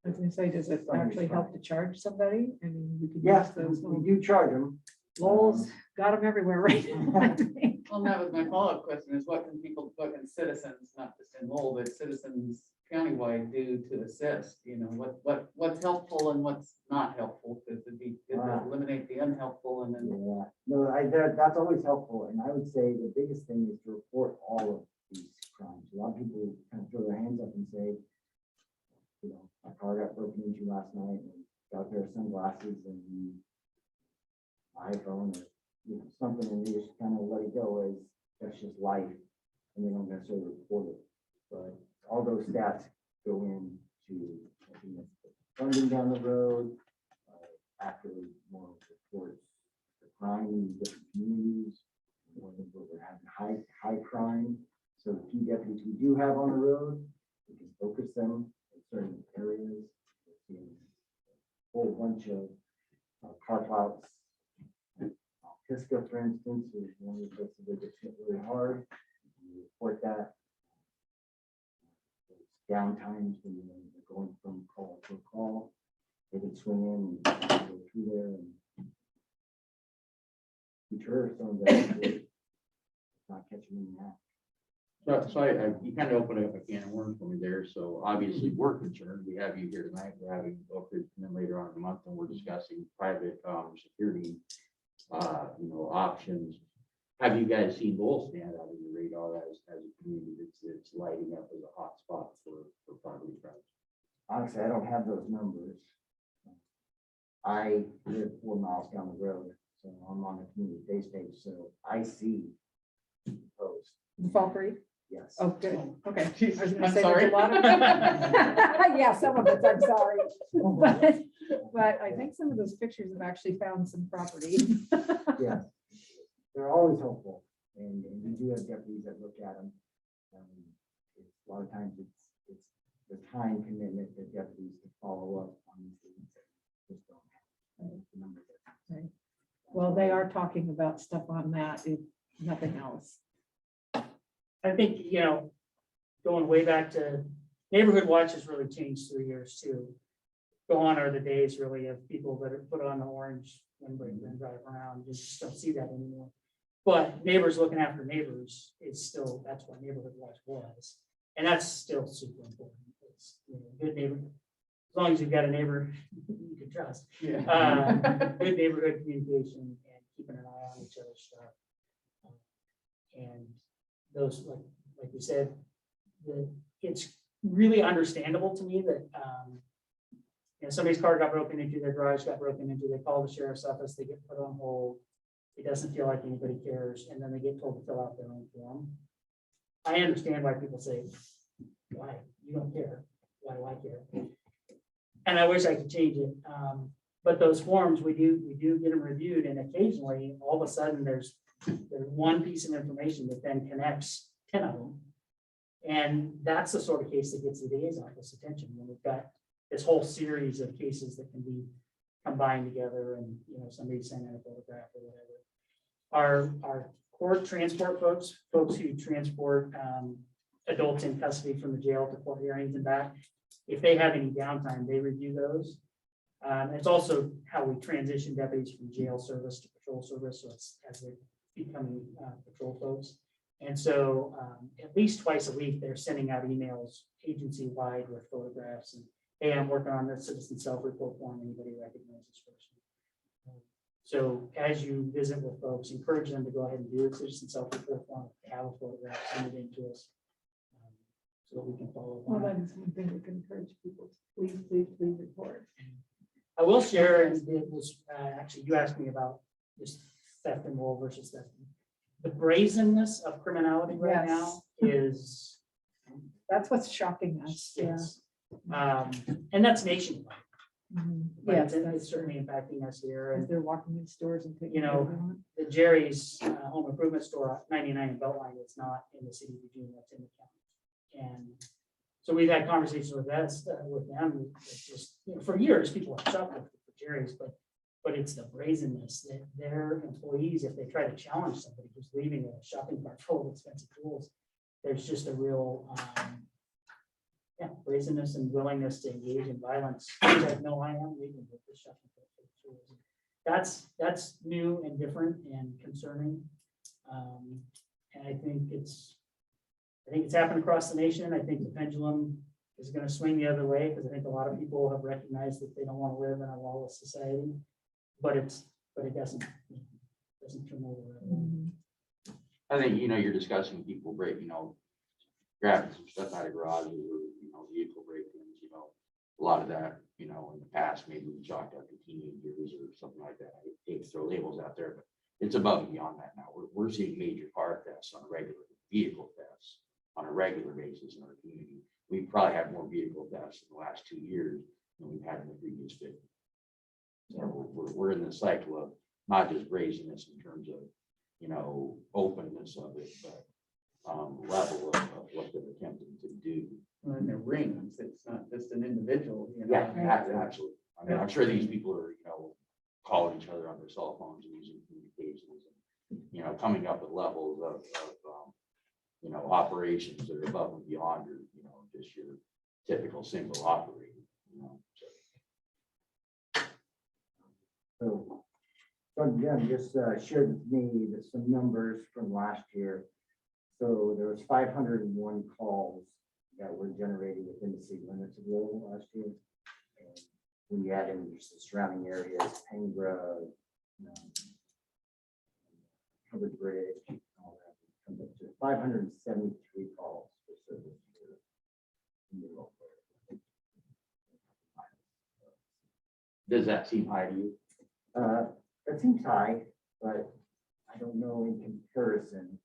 [SPEAKER 4] I was gonna say, does it actually help to charge somebody? I mean, we could
[SPEAKER 8] Yes,
[SPEAKER 4] use those.
[SPEAKER 8] we do charge them.
[SPEAKER 4] Lowell's got them everywhere right now, I think.
[SPEAKER 5] Well, that was my follow-up question is what can citizens, not just in Lowell, but citizens countywide do to assist? You know, what's helpful and what's not helpful? Because it'd be good to eliminate the unhelpful and then.
[SPEAKER 8] Yeah, no, that's always helpful. And I would say the biggest thing is to report all of these crimes. A lot of people kind of throw their hands up and say, you know, my car got broken into last night and got a pair of sunglasses and iPhone or, something, and they just kind of let it go as that's just life, and they don't necessarily report it. But all those stats go into, I think that's the funding down the road, after more reports, the crime in different communities, more than what we're having high crime. So the few deputies we do have on the road, we can focus them in certain areas. A whole bunch of car plots. Pisgah, for instance, is one of the places that gets hit really hard. We report that. Downtimes when they're going from call to call, they can swing in and go through there and deter some of that. Not catching them in that.
[SPEAKER 6] So you kind of opened up a can of worms for me there. So obviously we're concerned. We have you here tonight. We're having Oak Ridge come in later on in the month, and we're discussing private security, options. Have you guys seen Lowell stand out in the radar as a community that's lighting up as a hot spot for property crimes?
[SPEAKER 8] Honestly, I don't have those numbers. I live 4 miles down the road, so I'm on the community face page, so I see posts.
[SPEAKER 4] Fall Creek?
[SPEAKER 8] Yes.
[SPEAKER 4] Oh, good. Okay. I was gonna
[SPEAKER 5] I'm
[SPEAKER 4] say there's
[SPEAKER 5] sorry.
[SPEAKER 4] a lot of- Yeah, some of it, I'm sorry. But I think some of those pictures have actually found some property.
[SPEAKER 8] Yes, they're always helpful, and we do have deputies that look at them. A lot of times it's the time commitment that deputies to follow up on these things that just don't have the numbers.
[SPEAKER 4] Right. Well, they are talking about stuff on that, if nothing else.
[SPEAKER 3] I think, going way back to neighborhood watch has really changed through years too. Gone are the days really of people that are put on the orange windbreaker and drive around. You just don't see that anymore. But neighbors looking after neighbors is still, that's what neighborhood watch was. And that's still super important. It's, good neighbor, as long as you've got a neighbor you can trust.
[SPEAKER 5] Yeah.
[SPEAKER 3] Good neighborhood communication and keeping an eye on each other's stuff. And those, like you said, it's really understandable to me that somebody's car got broken into, their garage got broken into, they call the sheriff's office, they get put on hold. It doesn't feel like anybody cares, and then they get told to fill out their own form. I understand why people say, why? You don't care. Why do I care? And I wish I could change it. But those forms, we do get them reviewed, and occasionally, all of a sudden, there's one piece of information that then connects 10 of them. And that's the sort of case that gets the DA's office attention when we've got this whole series of cases that can be combined together and, somebody sent in a photograph or whatever. Our court transport folks who transport adults in custody from the jail to court hearings and back, if they have any downtime, they review those. It's also how we transition deputies from jail service to patrol service, so it's as they're becoming patrol folks. And so at least twice a week, they're sending out emails agency-wide with photographs and, hey, I'm working on this citizen self-report form, anybody recognize this person? So as you visit with folks, encourage them to go ahead and do a citizen self-report form, have a photograph, send it in to us, so that we can follow up
[SPEAKER 4] Well,
[SPEAKER 3] on it.
[SPEAKER 4] that is one thing we can encourage people to please report.
[SPEAKER 3] I will share, and it was actually, you asked me about this theft and Lowell versus theft. The brazenness of criminality right now is,
[SPEAKER 4] That's what's shocking us. Yeah.
[SPEAKER 3] yes. And that's nationwide, but
[SPEAKER 4] Yes,
[SPEAKER 3] it's
[SPEAKER 4] that's
[SPEAKER 3] certainly impacting us here.
[SPEAKER 4] as
[SPEAKER 3] And
[SPEAKER 4] they're walking in stores and taking.
[SPEAKER 3] You know,
[SPEAKER 4] whatever they want.
[SPEAKER 3] the Jerry's Home Improvement Store, 99 in Beltline, it's not in the city of Eugene, that's in the county. And so we've had conversations with them, it's just, for years, people have shopped for Jerry's, but it's the brazenness that their employees, if they try to challenge somebody who's leaving a shopping cart full of expensive tools, there's just a real brazenness and willingness to engage in violence. Like, no, I am leaving with this shopping cart full of tools. That's new and different and concerning. And I think it's happened across the nation. I think the pendulum is going to swing the other way, because I think a lot of people have recognized that they don't want to live in a lawless society, but it doesn't turn over.
[SPEAKER 6] I think, you're discussing people grabbing some stuff out of garages or, vehicle break-ins, a lot of that you know, in the past, maybe we chalked up to teenagers or something like that. I hate to throw labels out there, but it's above and beyond that now. We're seeing major car thefts on a regular, vehicle thefts on a regular basis in our community. We've probably had more vehicle thefts in the last 2 years than we've had in the previous 50. So we're in the cycle of not just raising this in terms of, you know, openness of it, but level of what they're attempting to do.
[SPEAKER 5] When it rings, it's not just an individual, you know.
[SPEAKER 6] Yeah, absolutely. I mean, I'm sure these people are, you know, calling each other on their cell phones and using communications, and, you know, coming up with levels of you know, operations that are above and beyond your, you know, just your typical single operator, you know.
[SPEAKER 8] So again, just shared with me some numbers from last year. So there was 501 calls that were generated within the city limits of Lowell last year. And when you add in just the surrounding areas, Pengra, Covered Bridge, all that, it comes up to 573 calls for service here in the local area.
[SPEAKER 6] Does that seem high to you?
[SPEAKER 8] That seems high, but I don't know in comparison.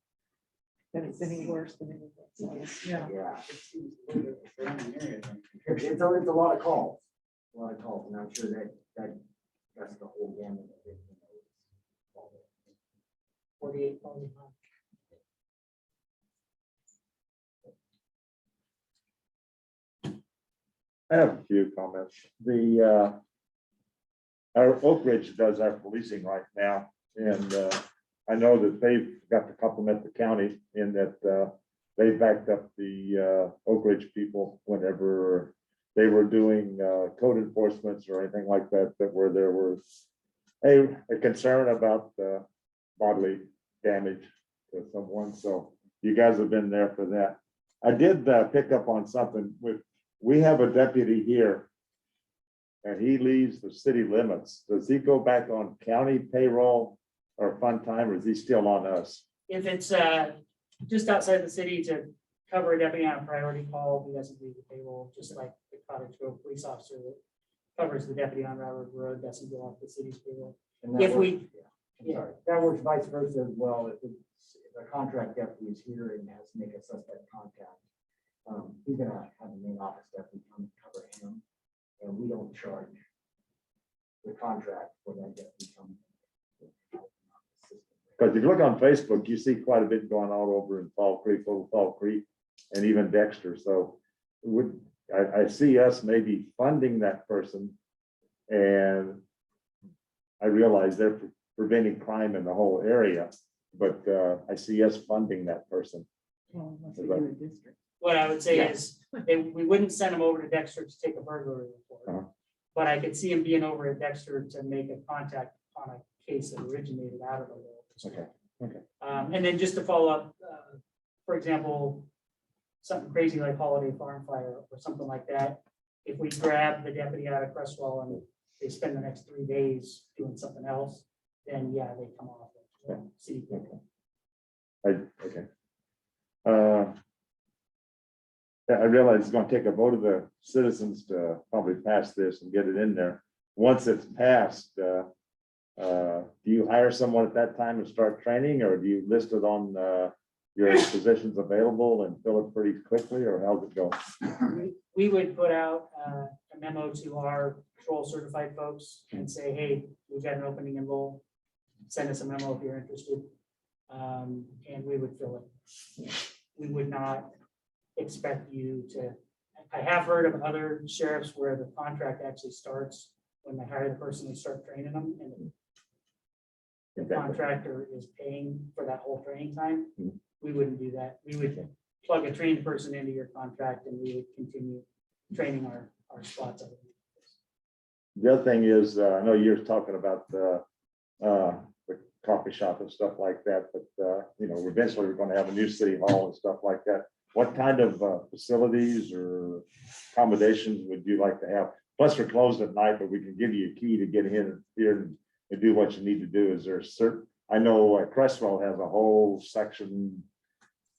[SPEAKER 4] That it's any worse than anything else. Yeah.
[SPEAKER 8] Yeah,
[SPEAKER 5] It seems a little bit surrounding area.
[SPEAKER 8] it's a lot of calls, and I'm sure that's the whole gamut of it.
[SPEAKER 3] 48.
[SPEAKER 1] I have a few comments. Our Oak Ridge does our policing right now, and I know that they've got to compliment the county in that they backed up the Oak Ridge people whenever they were doing code enforcements or anything like that, where there was a concern about bodily damage to someone. So you guys have been there for that. I did pick up on something we have a deputy here and he leaves the city limits. Does he go back on county payroll or fund time, or is he still on us?
[SPEAKER 3] If it's just outside the city to cover a deputy on a priority call, he doesn't leave the payroll, just like the Cottage Grove police officer that covers the deputy on Railroad Road, doesn't go off the city's payroll.
[SPEAKER 8] And that
[SPEAKER 3] If we-
[SPEAKER 8] works- I'm sorry, that works vice versa as well. If a contract deputy is here and has to make a suspect contact, he's gonna have the main office deputy come cover him, and we don't charge the contract for that deputy coming.
[SPEAKER 1] Because if you look on Facebook, you see quite a bit going on over in Fall Creek, Little Fall Creek, and even Dexter. So I see us maybe funding that person. And I realize they're preventing crime in the whole area, but I see us funding that person.
[SPEAKER 4] Well, unless we do a district.
[SPEAKER 3] What I would say
[SPEAKER 1] Yeah.
[SPEAKER 3] is, we wouldn't send him over to Dexter to take a burglary report.
[SPEAKER 1] Uh-huh.
[SPEAKER 3] But I could see him being over at Dexter to make a contact on a case that originated out of the Lowell.
[SPEAKER 1] Okay.
[SPEAKER 3] And then just to follow up, for example, something crazy like Holiday Farm Fire or something like that. If we grab the deputy out of Crestwell and they spend the next 3 days doing something else, then yeah, they come off. City payroll.
[SPEAKER 1] Okay. Yeah, I realize it's gonna take a vote of the citizens to probably pass this and get it in there. Once it's passed, do you hire someone at that time and start training, or do you list it on your positions available and fill it pretty quickly, or how's it go?
[SPEAKER 3] We would put out a memo to our patrol certified folks and say, hey, we've got an opening in Lowell. Send us a memo if you're interested. And we would fill it. We would not expect you to, I have heard of other sheriffs where the contract actually starts when they hire the person, they start training them, and the contractor is paying for that whole training time.
[SPEAKER 1] Mhm.
[SPEAKER 3] We wouldn't do that. We would plug a trained person into your contract and we would continue training our spots.
[SPEAKER 1] The other thing is, I know you're talking about the coffee shop and stuff like that, but you know, eventually we're gonna have a new city hall and stuff like that. What kind of facilities or accommodations would you like to have? Plus, we're closed at night, but we can give you a key to get in here and do what you need to do. Is there certain, I know Crestwell has a whole section,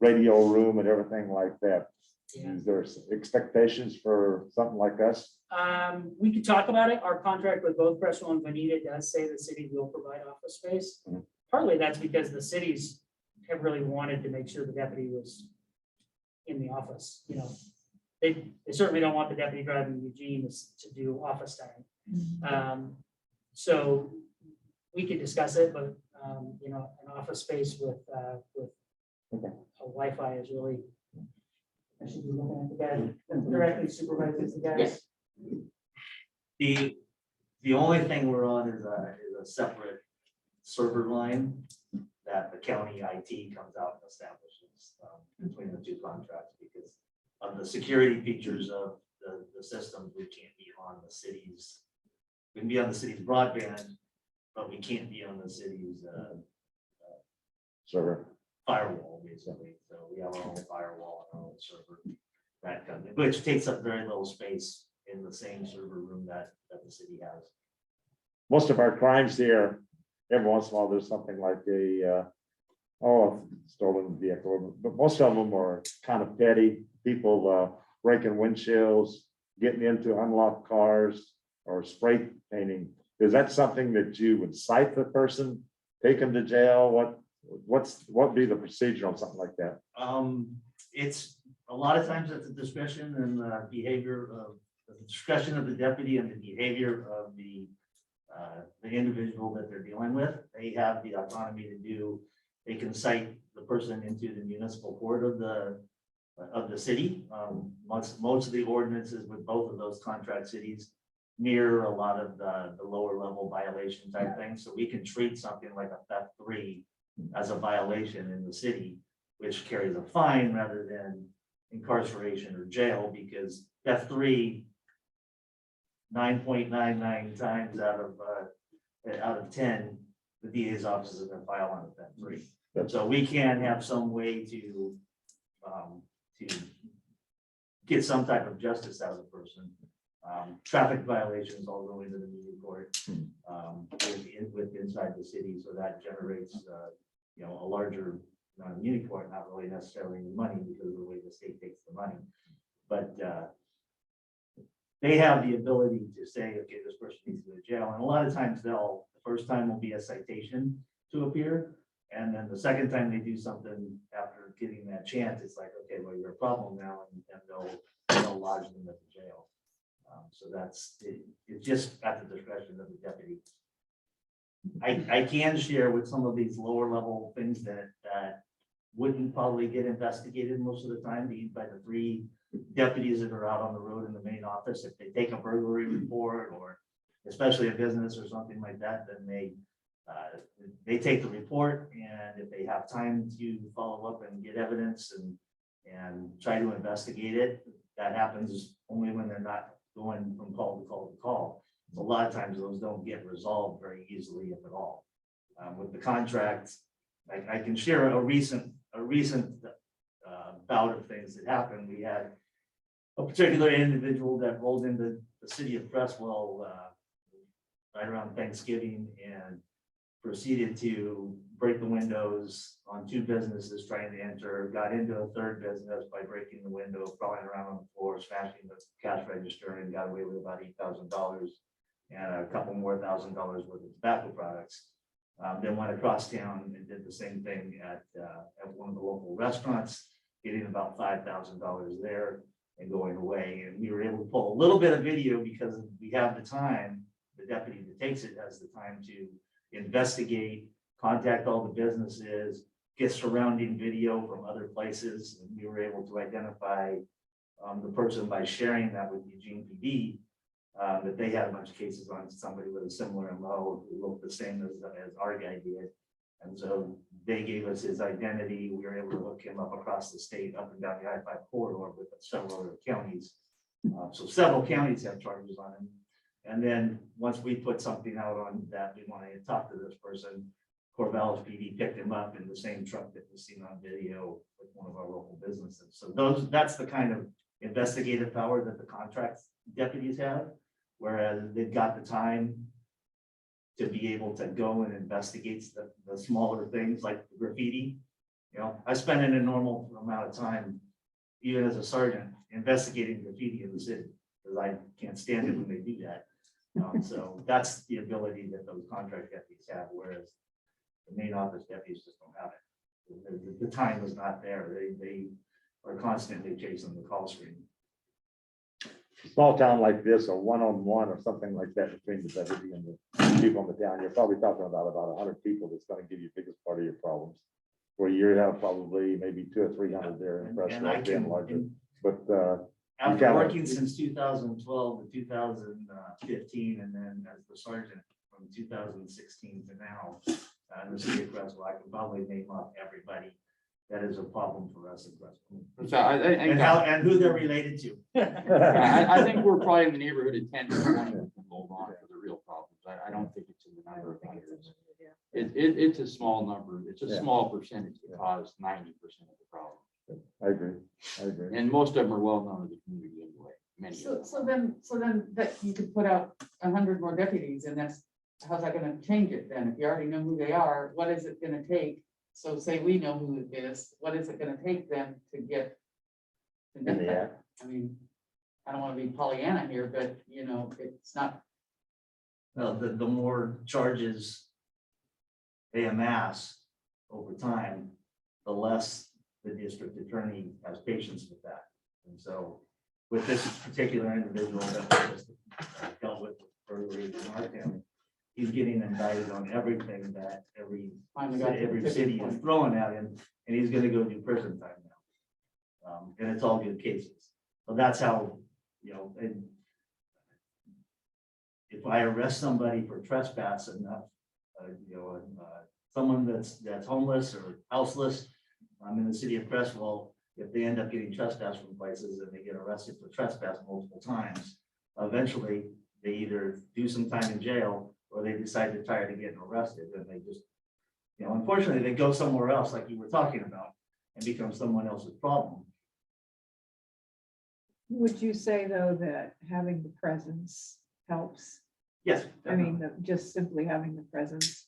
[SPEAKER 1] radio room and everything like that.
[SPEAKER 3] Yeah.
[SPEAKER 1] Is there expectations for something like us?
[SPEAKER 3] We could talk about it. Our contract with both Crestwell and Bonita does say the city will provide office space. Partly that's because the cities have really wanted to make sure the deputy was in the office, you know. They certainly don't want the deputy driving Eugene to do office time. So we could discuss it, but, you know, an office space with
[SPEAKER 1] Okay.
[SPEAKER 3] a Wi-Fi is really. I should be looking at the guy that directly supervises the guys.
[SPEAKER 7] The only thing we're on is a separate server line that the county IT comes out and establishes between the two contracts, because of the security features of the systems, we can't be on the city's, we can be on the city's broadband, but we can't be on the city's
[SPEAKER 1] Server.
[SPEAKER 7] firewall, basically. So we have our own firewall and our own server that comes, which takes up very little space in the same server room that the city has.
[SPEAKER 1] Most of our crimes here, every once in a while, there's something like a, stolen vehicle, but most of them are kind of petty. People breaking windshields, getting into unlocked cars, or spray painting. Is that something that you would cite the person, take them to jail? What'd be the procedure on something like that?
[SPEAKER 7] It's a lot of times at the discretion and behavior of the discretion of the deputy and the behavior of the individual that they're dealing with. They have the autonomy to do, they can cite the person into the municipal court of the city. Most of the ordinances with both of those contract cities mirror a lot of the lower level violation type things. So we can treat something like a theft 3 as a violation in the city, which carries a fine rather than incarceration or jail, because theft 3, 9.99 times out of 10, the DA's office is going to file on a theft 3. So we can have some way to get some type of justice out of the person. Traffic violations all go into the media court with inside the city, so that generates a larger amount of media court, not really necessarily any money because of the way the state takes the money, but they have the ability to say, okay, this person needs to go to jail, and a lot of times the first time will be a citation to appear, and then the second time they do something after getting that chance, it's like, okay, well, you're a problem now, and they'll lodge them at the jail. So it's just at the discretion of the deputy. I can share with some of these lower level things that wouldn't probably get investigated most of the time by the 3 deputies that are out on the road in the main office. If they take a burglary report, or especially a business or something like that, then they take the report, and if they have time to follow up and get evidence and try to investigate it, that happens only when they're not going from call to call to call. A lot of times those don't get resolved very easily, if at all. With the contracts, I can share a recent bout of things that happened. We had a particular individual that rolled into the city of Crestwell right around Thanksgiving and proceeded to break the windows on 2 businesses trying to enter, got into a 3rd business by breaking the window, crawling around on the floor, smashing the cash register, and got away with about $8,000 and a couple more $1,000 worth of tobacco products. Then went across town and did the same thing at one of the local restaurants, getting about $5,000 there and going away. And we were able to pull a little bit of video because we have the time. The deputy that takes it has the time to investigate, contact all the businesses, get surrounding video from other places. And we were able to identify the person by sharing that with Eugene PD, that they had a bunch of cases on somebody with a similar MO who looked the same as our guy did. And so they gave us his identity. We were able to look him up across the state, up and down the I-5 corridor with several other counties. So several counties have charges on him. And then once we put something out on that, we wanted to talk to this person. Corvallis PD picked him up in the same truck that was seen on video with one of our local businesses. So that's the kind of investigative power that the contract deputies have, whereas they've got the time to be able to go and investigate the smaller things like the graffiti. I spend an enormous amount of time, even as a sergeant, investigating graffiti in the city. because I can't stand it when they do that. So that's the ability that those contract deputies have, whereas the main office deputies just don't have it. The time was not there. They are constantly chasing the call screen.
[SPEAKER 1] Small town like this, or one-on-one or something like that between the deputy and the people in the town, you're probably talking about 100 people that's gonna give you the biggest part of your problems. Where you have probably maybe 200 or 300 there in
[SPEAKER 7] And
[SPEAKER 1] Preston,
[SPEAKER 7] I
[SPEAKER 1] being
[SPEAKER 7] can,
[SPEAKER 1] larger,
[SPEAKER 7] and
[SPEAKER 1] but,
[SPEAKER 7] after
[SPEAKER 1] kinda-
[SPEAKER 7] working since 2012 to 2015, and then as the sergeant from 2016 to now, in the city of Creswell, I can probably name off everybody that is a problem for us in Creswell.
[SPEAKER 6] So I
[SPEAKER 7] And how, and who they're related to.
[SPEAKER 6] I think we're probably in the neighborhood of 10 to 20 we can hold on for the real problems. I don't think it's in the
[SPEAKER 4] I
[SPEAKER 6] number
[SPEAKER 4] don't
[SPEAKER 6] of
[SPEAKER 4] think it's
[SPEAKER 6] hundreds.
[SPEAKER 4] a limited,
[SPEAKER 6] It's a small number. It's a
[SPEAKER 1] Yeah.
[SPEAKER 6] small percentage
[SPEAKER 1] Yeah.
[SPEAKER 6] that cause 90% of the problem.
[SPEAKER 1] I agree.
[SPEAKER 6] And most of them are well known to the community anyway, many of
[SPEAKER 5] So,
[SPEAKER 6] them.
[SPEAKER 5] so then that you could put out 100 more deputies and that's, how's that gonna change it then? If you already know who they are, what is it gonna take? So say we know who it is, what is it gonna take then to get? To
[SPEAKER 1] In
[SPEAKER 5] net
[SPEAKER 1] the
[SPEAKER 5] that?
[SPEAKER 1] act.
[SPEAKER 5] I mean, I don't wanna be Pollyanna here, but you know, it's not,
[SPEAKER 7] Well, the more charges they amass over time, the less the district attorney has patience with that. And so with this particular individual that we just dealt with earlier in our county, he's getting indicted on everything that
[SPEAKER 5] finally got to the
[SPEAKER 7] every
[SPEAKER 5] tipping
[SPEAKER 7] city is
[SPEAKER 5] point.
[SPEAKER 7] throwing at him, and he's gonna go do prison time now. And it's all good cases. So that's how, and if I arrest somebody for trespassing, someone that's homeless or houseless, I'm in the city of Crestwell, if they end up getting trespassed from places and they get arrested for trespass multiple times, eventually they either do some time in jail or they decide they're tired of getting arrested and they just, unfortunately, they go somewhere else like you were talking about and become someone else's problem.
[SPEAKER 4] would you say though that having the presence helps?
[SPEAKER 7] Yes.
[SPEAKER 4] I mean, just simply having the presence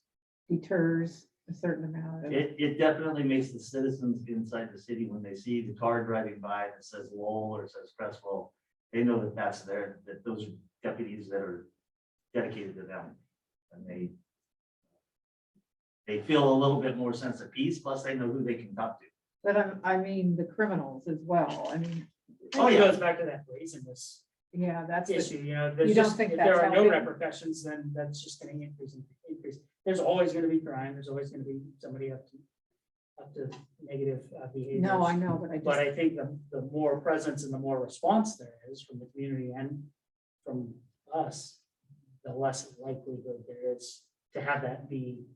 [SPEAKER 4] deters a certain amount of.
[SPEAKER 7] It definitely makes the citizens inside the city, when they see the car driving by that says Lowell or says Crestwell, they know that that's there, that those are deputies that are dedicated to them. And they feel a little bit more sense of peace, plus they know who they can talk to.
[SPEAKER 4] But I mean, the criminals as well. I mean,
[SPEAKER 3] Oh, it goes back to that brazenness
[SPEAKER 4] yeah, that's the-
[SPEAKER 3] issue,
[SPEAKER 4] You
[SPEAKER 3] there's
[SPEAKER 4] don't
[SPEAKER 3] just,
[SPEAKER 4] think
[SPEAKER 3] if
[SPEAKER 4] that's
[SPEAKER 3] there are no
[SPEAKER 4] helping?
[SPEAKER 3] repercussions, then that's just gonna increase and increase. There's always gonna be crime, there's always gonna be somebody up to negative behaviors.
[SPEAKER 4] no, I know, but I
[SPEAKER 3] But
[SPEAKER 4] just,
[SPEAKER 3] I think the more presence and the more response there is from the community and from us, the less likelihood there is to have that be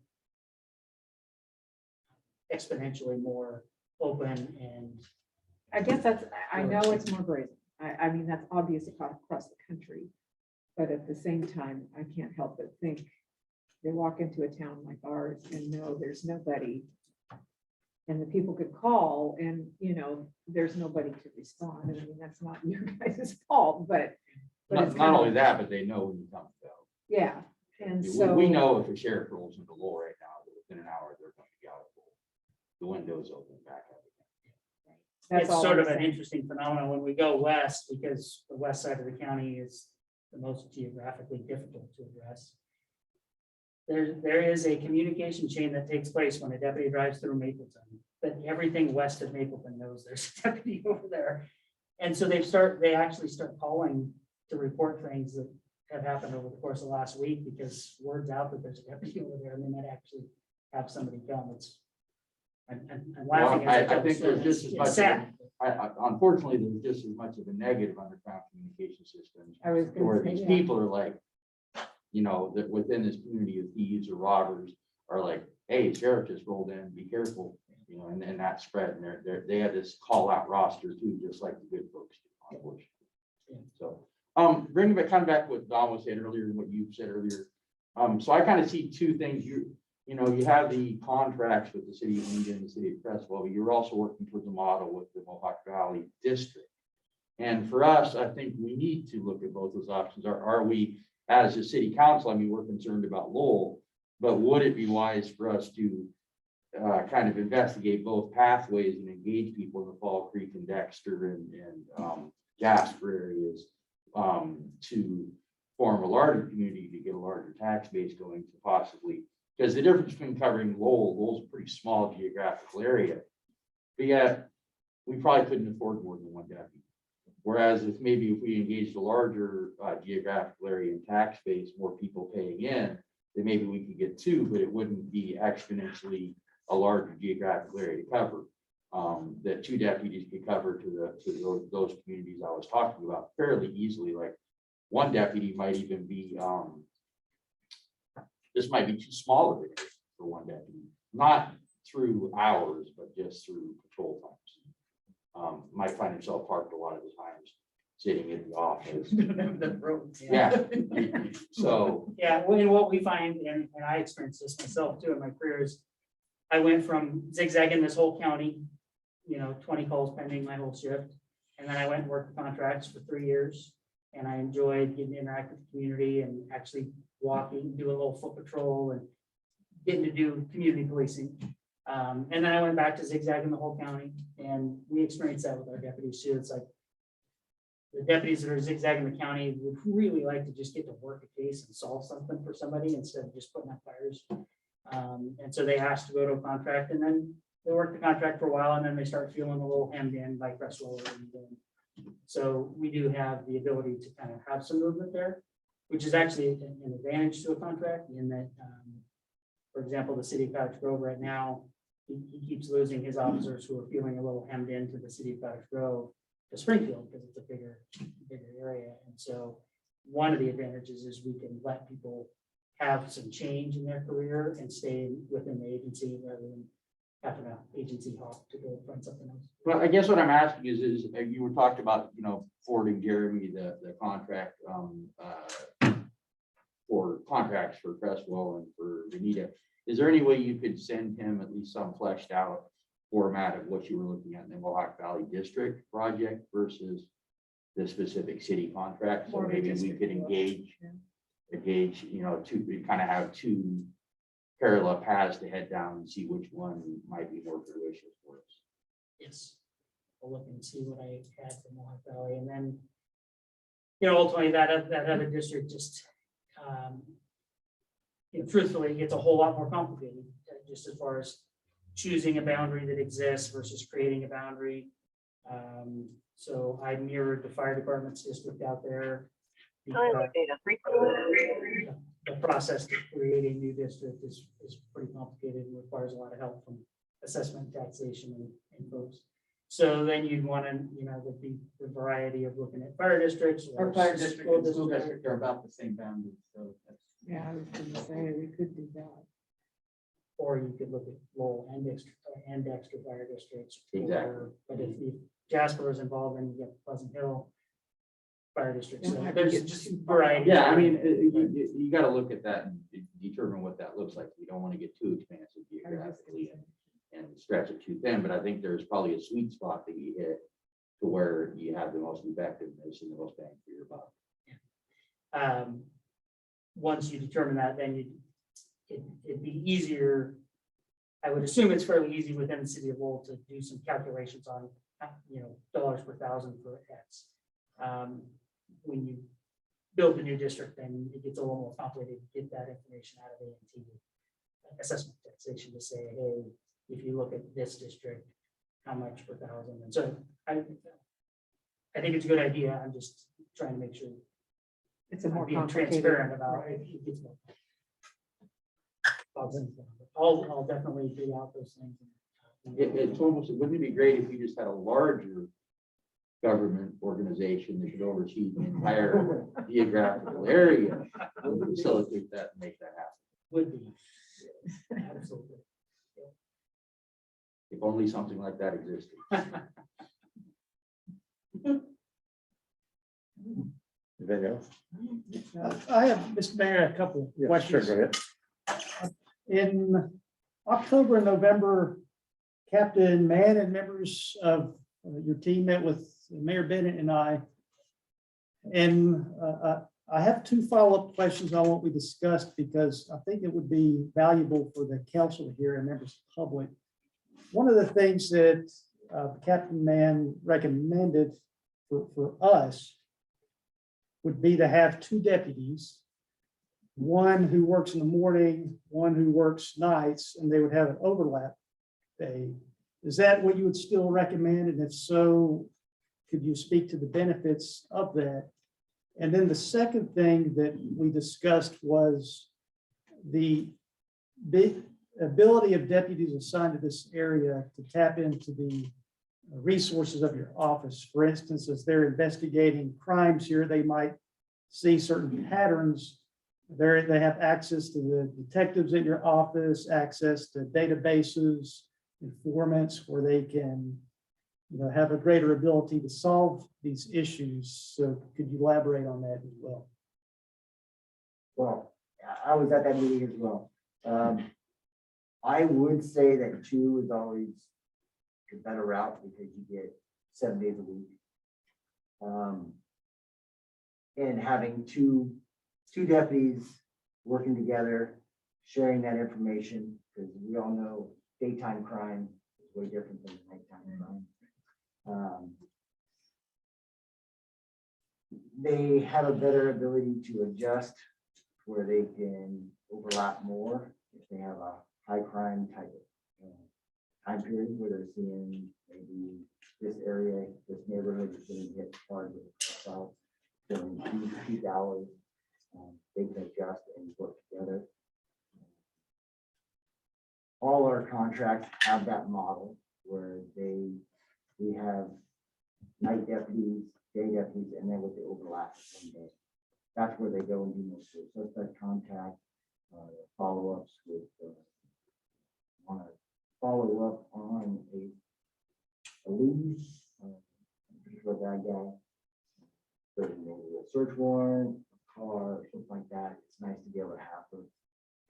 [SPEAKER 3] exponentially more open and
[SPEAKER 4] I guess that's, I know it's more brazen. I mean, that's obvious across the country. But at the same time, I can't help but think they walk into a town like ours and know there's nobody. And the people could call and, there's nobody to respond. And I mean, that's not your guys' fault, but. it's
[SPEAKER 6] Not
[SPEAKER 4] kind of-
[SPEAKER 6] only that, but they know when you come to go.
[SPEAKER 4] Yeah, and
[SPEAKER 6] We-
[SPEAKER 4] so.
[SPEAKER 6] We know if a sheriff rolls into Lowell right now, that within an hour, they're going to be out of Lowell. The window's open back up again.
[SPEAKER 4] That's
[SPEAKER 3] it's
[SPEAKER 4] all
[SPEAKER 3] sort
[SPEAKER 4] I'm
[SPEAKER 3] of an
[SPEAKER 4] saying.
[SPEAKER 3] interesting phenomenon when we go west, because the west side of the county is the most geographically difficult to address. There is a communication chain that takes place when a deputy drives through Mapleton, but everything west of Mapleton knows there's a deputy over there. And so they actually start calling to report things that have happened over the course of last week, because word's out that there's a deputy over there, and they might actually have somebody come. I'm laughing.
[SPEAKER 6] Well,
[SPEAKER 3] as
[SPEAKER 6] I
[SPEAKER 3] tell the
[SPEAKER 6] think there's
[SPEAKER 3] story.
[SPEAKER 6] just as
[SPEAKER 3] It's
[SPEAKER 6] much of
[SPEAKER 3] sad.
[SPEAKER 6] Unfortunately, there's just as much of a negative underground communication systems.
[SPEAKER 4] I was gonna
[SPEAKER 6] Where
[SPEAKER 4] say,
[SPEAKER 6] these
[SPEAKER 4] yeah.
[SPEAKER 6] people are like, that within this community of thieves or robbers are like, hey, sheriff just rolled in, be careful, and then that spread, and they have this call out roster too, just like the good folks do, unfortunately. So, bringing back, kind of back to what Don was saying earlier and what you said earlier. So I kind of see two things. You have the contracts with the city of Lincoln and the city of Crestwell. You're also working towards a model with the Mohawk Valley District. And for us, I think we need to look at both those options. Are we, as a city council, I mean, we're concerned about Lowell, but would it be wise for us to kind of investigate both pathways and engage people in the Fall Creek and Dexter and Jasper areas to form a larger community to get a larger tax base going to possibly, because the difference between covering Lowell's a pretty small geographical area. But yet, we probably couldn't afford more than one deputy. Whereas if we engaged a larger geographical area and tax base, more people paying in, then maybe we could get two, but it wouldn't be exponentially a larger geographical area to cover. That two deputies could cover to those communities I was talking about fairly easily. Like one deputy might even be, this might be too small of a day for one deputy, not through hours, but just through patrol times. Might find himself parked a lot of the times sitting in the office.
[SPEAKER 3] The roads,
[SPEAKER 6] Yeah. So,
[SPEAKER 3] Yeah, well, and what we find, and I experienced this myself too in my career, is I went from zigzagging this whole county, 20 calls pending my whole shift. And then I went and worked contracts for 3 years. And I enjoyed getting to interact with the community and actually walking, do a little foot patrol and getting to do community policing. And then I went back to zigzagging the whole county, and we experienced that with our deputies too. It's like the deputies that are zigzagging the county would really like to just get to work a case and solve something for somebody instead of just putting out fires. And so they asked to go to a contract, and then they work the contract for a while, and then they start feeling a little hemmed in by Crestwell. So we do have the ability to kind of have some movement there, which is actually an advantage to a contract in that, for example, the city of Cottage Grove right now, he keeps losing his officers who are feeling a little hemmed into the city of Cottage Grove to Springfield because it's a bigger area. And so one of the advantages is we can let people have some change in their career and stay within the agency rather than having an agency hop to go find something else.
[SPEAKER 6] well, I guess what I'm asking is you were talked about, forwarding Jeremy the contract for contracts for Crestwell and for Renita. Is there any way you could send him at least some fleshed out format of what you were looking at in the Mohawk Valley District project versus the specific city contract? So
[SPEAKER 4] More of a
[SPEAKER 6] maybe we
[SPEAKER 4] district
[SPEAKER 6] could
[SPEAKER 4] look,
[SPEAKER 6] engage,
[SPEAKER 4] yeah.
[SPEAKER 6] we kind of have two parallel paths to head down and see which one might be more fruition for us.
[SPEAKER 3] Yes. I'll look and see what I had from Mohawk Valley, and then, ultimately that other district just, truthfully, gets a whole lot more complicated, just as far as choosing a boundary that exists versus creating a boundary. So I mirrored the fire department's district out there. The process to create a new district is pretty complicated and requires a lot of help from assessment, taxation, and folks. So then you'd want to, the variety of looking at fire districts.
[SPEAKER 5] Our fire district and school district are about the same boundaries, so that's.
[SPEAKER 4] Yeah, I was gonna say, we could do that.
[SPEAKER 3] Or you could look at Lowell and Dexter fire districts.
[SPEAKER 6] Exactly.
[SPEAKER 3] But if Jasper is involved, then you get Pleasant Hill fire district. So
[SPEAKER 4] Don't have to
[SPEAKER 3] there's
[SPEAKER 4] get
[SPEAKER 3] just
[SPEAKER 4] too
[SPEAKER 3] variety.
[SPEAKER 6] Yeah, I mean, you got to look at that and determine what that looks like. You don't want to get too expansive geographically and stretch it too thin, but I think there's probably a sweet spot that you hit to where you have the most effectiveness and the most bang for your buck.
[SPEAKER 3] Once you determine that, then it'd be easier. I would assume it's fairly easy within the city of Lowell to do some calculations on, dollars per thousand for X. When you build the new district, then it gets a little more complicated to get that information out of A&T assessment taxation to say, hey, if you look at this district, how much per thousand? And so I think it's a good idea. I'm just trying to make sure
[SPEAKER 4] It's a more
[SPEAKER 3] being
[SPEAKER 4] complicated.
[SPEAKER 3] transparent about
[SPEAKER 4] right.
[SPEAKER 3] it. Gets more. I'll definitely dig out those things.
[SPEAKER 6] It's almost, wouldn't it be great if we just had a larger government organization that could oversee the entire geographical area and facilitate that and make that happen?
[SPEAKER 3] Would be. Absolutely.
[SPEAKER 6] If only something like that existed.
[SPEAKER 1] Anything else?
[SPEAKER 2] I have, Mr. Mayor, a couple of
[SPEAKER 1] Yeah, sure,
[SPEAKER 2] questions.
[SPEAKER 1] go ahead.
[SPEAKER 2] In October and November, Captain Mann and members of your team met with Mayor Bennett and I. And I have two follow-up questions on what we discussed because I think it would be valuable for the council to hear and members of the public. One of the things that Captain Mann recommended for us would be to have two deputies, one who works in the morning, one who works nights, and they would have an overlap day. Is that what you would still recommend? And if so, could you speak to the benefits of that? And then the second thing that we discussed was the big ability of deputies assigned to this area to tap into the resources of your office. For instance, as they're investigating crimes here, they might see certain patterns. They have access to the detectives at your office, access to databases, informants, where they can, have a greater ability to solve these issues. So could you elaborate on that as well?
[SPEAKER 8] Well, I was at that meeting as well. I would say that 2 is always a better route because you get 7 days a week. And having two deputies working together, sharing that information, because we all know daytime crime is way different than nighttime crime. They have a better ability to adjust where they can overlap more if they have a high crime type of time period where they're seeing maybe this area, this neighborhood is getting hit hard with assault during peak hours. They can adjust and work together. All our contracts have that model where we have night deputies, day deputies, and then with the overlap one day. That's where they go and do most of it. Suspect contact, follow-ups with, want to follow up on a lead, particular bad guy. So maybe a search warrant, a car, something like that. It's nice to be able to have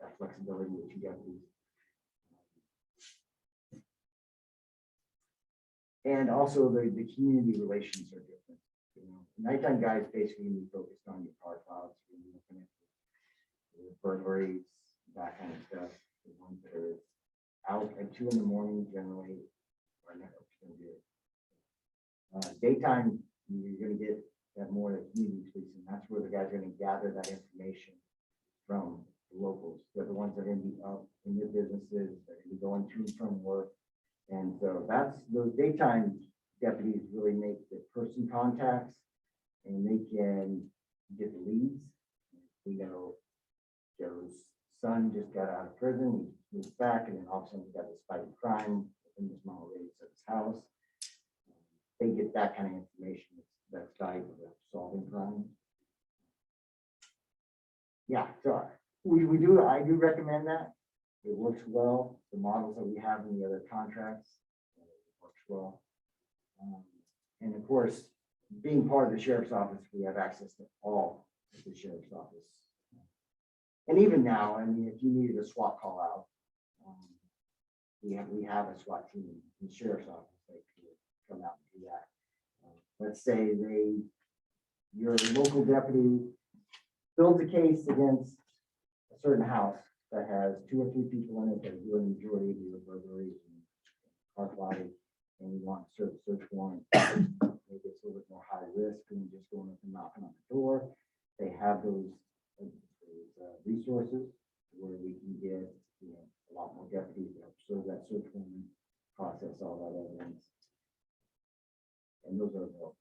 [SPEAKER 8] that flexibility with 2 deputies. And also the community relations are different. Nighttime guys basically be focused on your car files, looking at the burglaries, that kind of stuff. The ones that are out at 2 in the morning generally are never going to do it. Daytime, you're going to get that more community policing. That's where the guys are going to gather that information from the locals. They're the ones that are going to be up in their businesses, they're going to be going to and from work. And so those daytime deputies really make the person contacts and they can get the leads. We know Joe's son just got out of prison, he moved back, and then all of a sudden we got this spike in crime within this small radius of his house. They get that kind of information that's valuable to solving crime. Yeah, so I do recommend that. It works well. The models that we have in the other contracts, it works well. And of course, being part of the sheriff's office, we have access to all of the sheriff's office. And even now, I mean, if you needed a SWAT call out, we have a SWAT team in the sheriff's office that could come out and do that. Let's say your local deputy builds a case against a certain house that has 2 or 3 people in it that are doing the majority of the burglaries and car flight, and you want to serve a search warrant. Maybe it's a little bit more high risk than just going up and knocking on the door. They have those resources where we can get a lot more deputies to help serve that search warrant, process all that evidence, and those are available.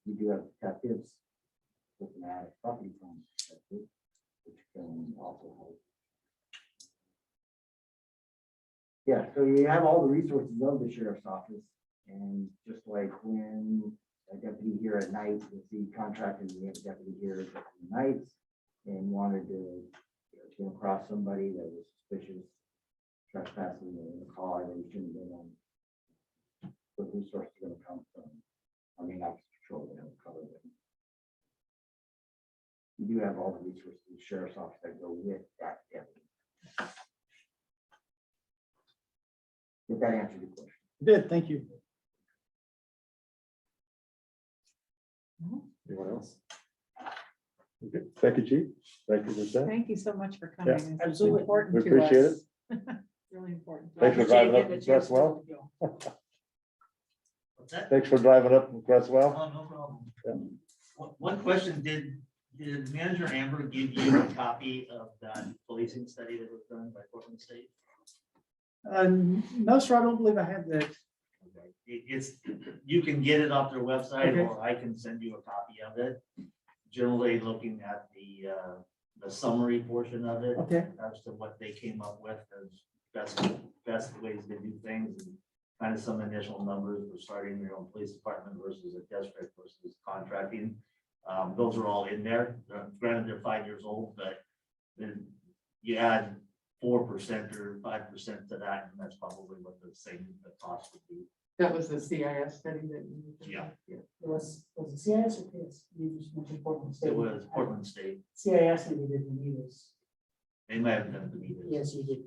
[SPEAKER 8] We do have detectives looking at property crime detectives, which can also help. Yeah, so you have all the resources of the sheriff's office, and just like when a deputy here at night was the contractor, we have a deputy here at nights and wanted to came across somebody that was suspicious, trespassing in the car that he shouldn't have been on. The resources are going to come from our main office patrol to help cover them. You do have all the resources of the sheriff's office that go with that deputy. Did that answer your question?
[SPEAKER 2] Good, thank you.
[SPEAKER 1] Anyone else? Okay, thank you, Chief. Thank you for that.
[SPEAKER 4] Thank you so much for coming.
[SPEAKER 1] Yeah,
[SPEAKER 4] It's
[SPEAKER 3] absolutely.
[SPEAKER 4] important
[SPEAKER 1] We
[SPEAKER 4] to
[SPEAKER 1] appreciate
[SPEAKER 4] us. Really important.
[SPEAKER 1] Thanks for
[SPEAKER 3] Appreciate
[SPEAKER 1] driving up
[SPEAKER 3] getting
[SPEAKER 1] from
[SPEAKER 3] the chance to
[SPEAKER 1] Crestwell.
[SPEAKER 3] go.
[SPEAKER 7] What's that?
[SPEAKER 1] Thanks for driving up from Crestwell.
[SPEAKER 7] Oh, no problem. One question, did Manager Amber give you a copy of that policing study that was done by Portland State?
[SPEAKER 2] No, sir, I don't believe I have that.
[SPEAKER 7] Okay. It's, you can get it off their website,
[SPEAKER 2] Okay.
[SPEAKER 7] or I can send you a copy of it. Generally looking at the summary portion of it,
[SPEAKER 2] Okay,
[SPEAKER 7] as to what they came up with as best ways to do things, and kind of some initial numbers for starting your own police department versus a district versus contracting. Those are all in there. Granted, they're 5 years old, but then you add 4% or 5% to that, and that's probably what the cost would be.
[SPEAKER 5] That was the CIS study that.
[SPEAKER 7] Yeah.
[SPEAKER 3] It was it CIS or PS? You just mentioned Portland State.
[SPEAKER 7] It was Portland State.
[SPEAKER 3] CIS and we did the meters.
[SPEAKER 7] They might have done the meters.
[SPEAKER 3] Yes, you did.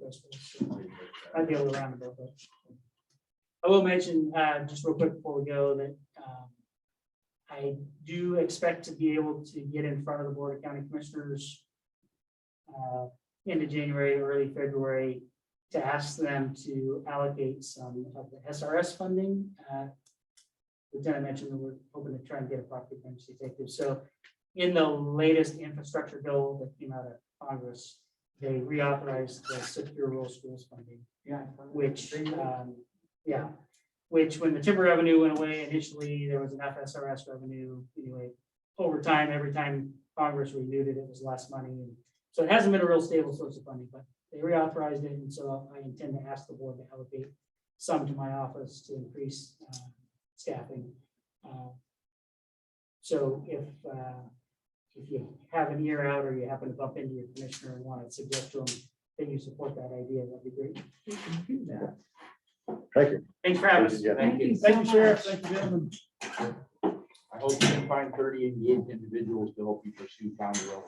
[SPEAKER 3] I'd be able to round about that. I will mention, just real quick before we go, that I do expect to be able to get in front of the Board of County Commissioners into January, early February, to ask them to allocate some of the SRS funding. Lieutenant mentioned that we're hoping to try and get a property damage detective. So in the latest infrastructure bill that came out of Congress, they reauthorized the secure rural schools funding,
[SPEAKER 5] Yeah.
[SPEAKER 3] which, which when the timber revenue went away initially, there was enough SRS revenue. Anyway, over time, every time Congress renewed it, it was less money. And so it hasn't been a real stable source of funding, but they reauthorized it. And so I intend to ask the board to allocate some to my office to increase staffing. So if you have an ear out or you happen to bump into your commissioner and want to suggest to them that you support that idea, that'd be great.
[SPEAKER 4] We can do that.
[SPEAKER 1] Thank you.
[SPEAKER 3] Thanks for having us.
[SPEAKER 1] Yeah.
[SPEAKER 5] Thank you.
[SPEAKER 2] thank you,
[SPEAKER 4] so
[SPEAKER 2] Sheriff.
[SPEAKER 4] much.
[SPEAKER 2] Thank you, gentlemen.
[SPEAKER 6] I hope you can find 30 engaged individuals to help you pursue county level.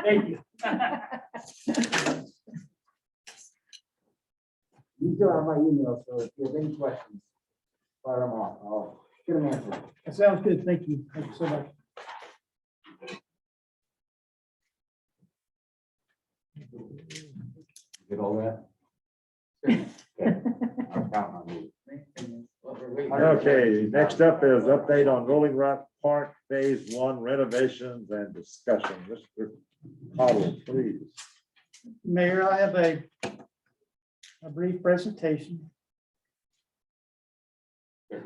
[SPEAKER 3] Thank you.
[SPEAKER 8] You still have my email, so if you have any questions, fire them off. I'll get them answered.
[SPEAKER 2] That sounds good. Thank you. Thank you so much.
[SPEAKER 6] Get all that? I'm counting on you.
[SPEAKER 1] Okay, next up is update on Rolling Rock Park Phase 1 renovations and discussion. Mr. Cottle, please.
[SPEAKER 2] Mayor, I have a brief presentation.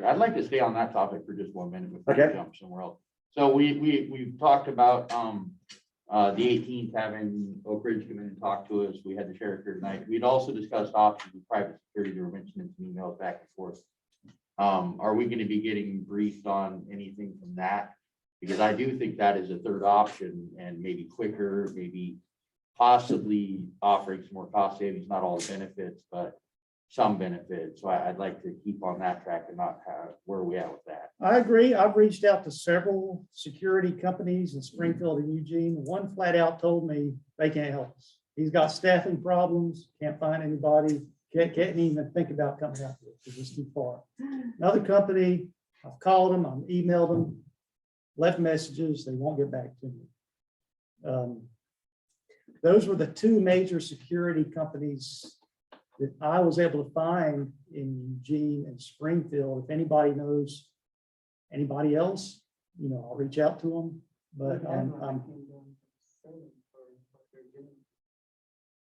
[SPEAKER 6] I'd like to stay on that topic for just 1 minute before we
[SPEAKER 1] Okay.
[SPEAKER 6] jump somewhere else. So we've talked about the 18th having Oak Ridge come in and talk to us. We had the sheriff here tonight. We'd also discussed options with private security. They were mentioning some emails back and forth. Are we going to be getting briefed on anything from that? Because I do think that is a third option and maybe quicker, maybe possibly offering some more cost savings, not all the benefits, but some benefits. So I'd like to keep on that track and not have, where are we at with that?
[SPEAKER 2] I agree. I've reached out to several security companies in Springfield and Eugene. One flat out told me they can't help us. He's got staffing problems, can't find anybody, can't even think about coming out here because it's too far. Another company, I've called them, I've emailed them, left messages, they won't get back to me. Those were the two major security companies that I was able to find in Eugene and Springfield. If anybody knows anybody else, I'll reach out to them, but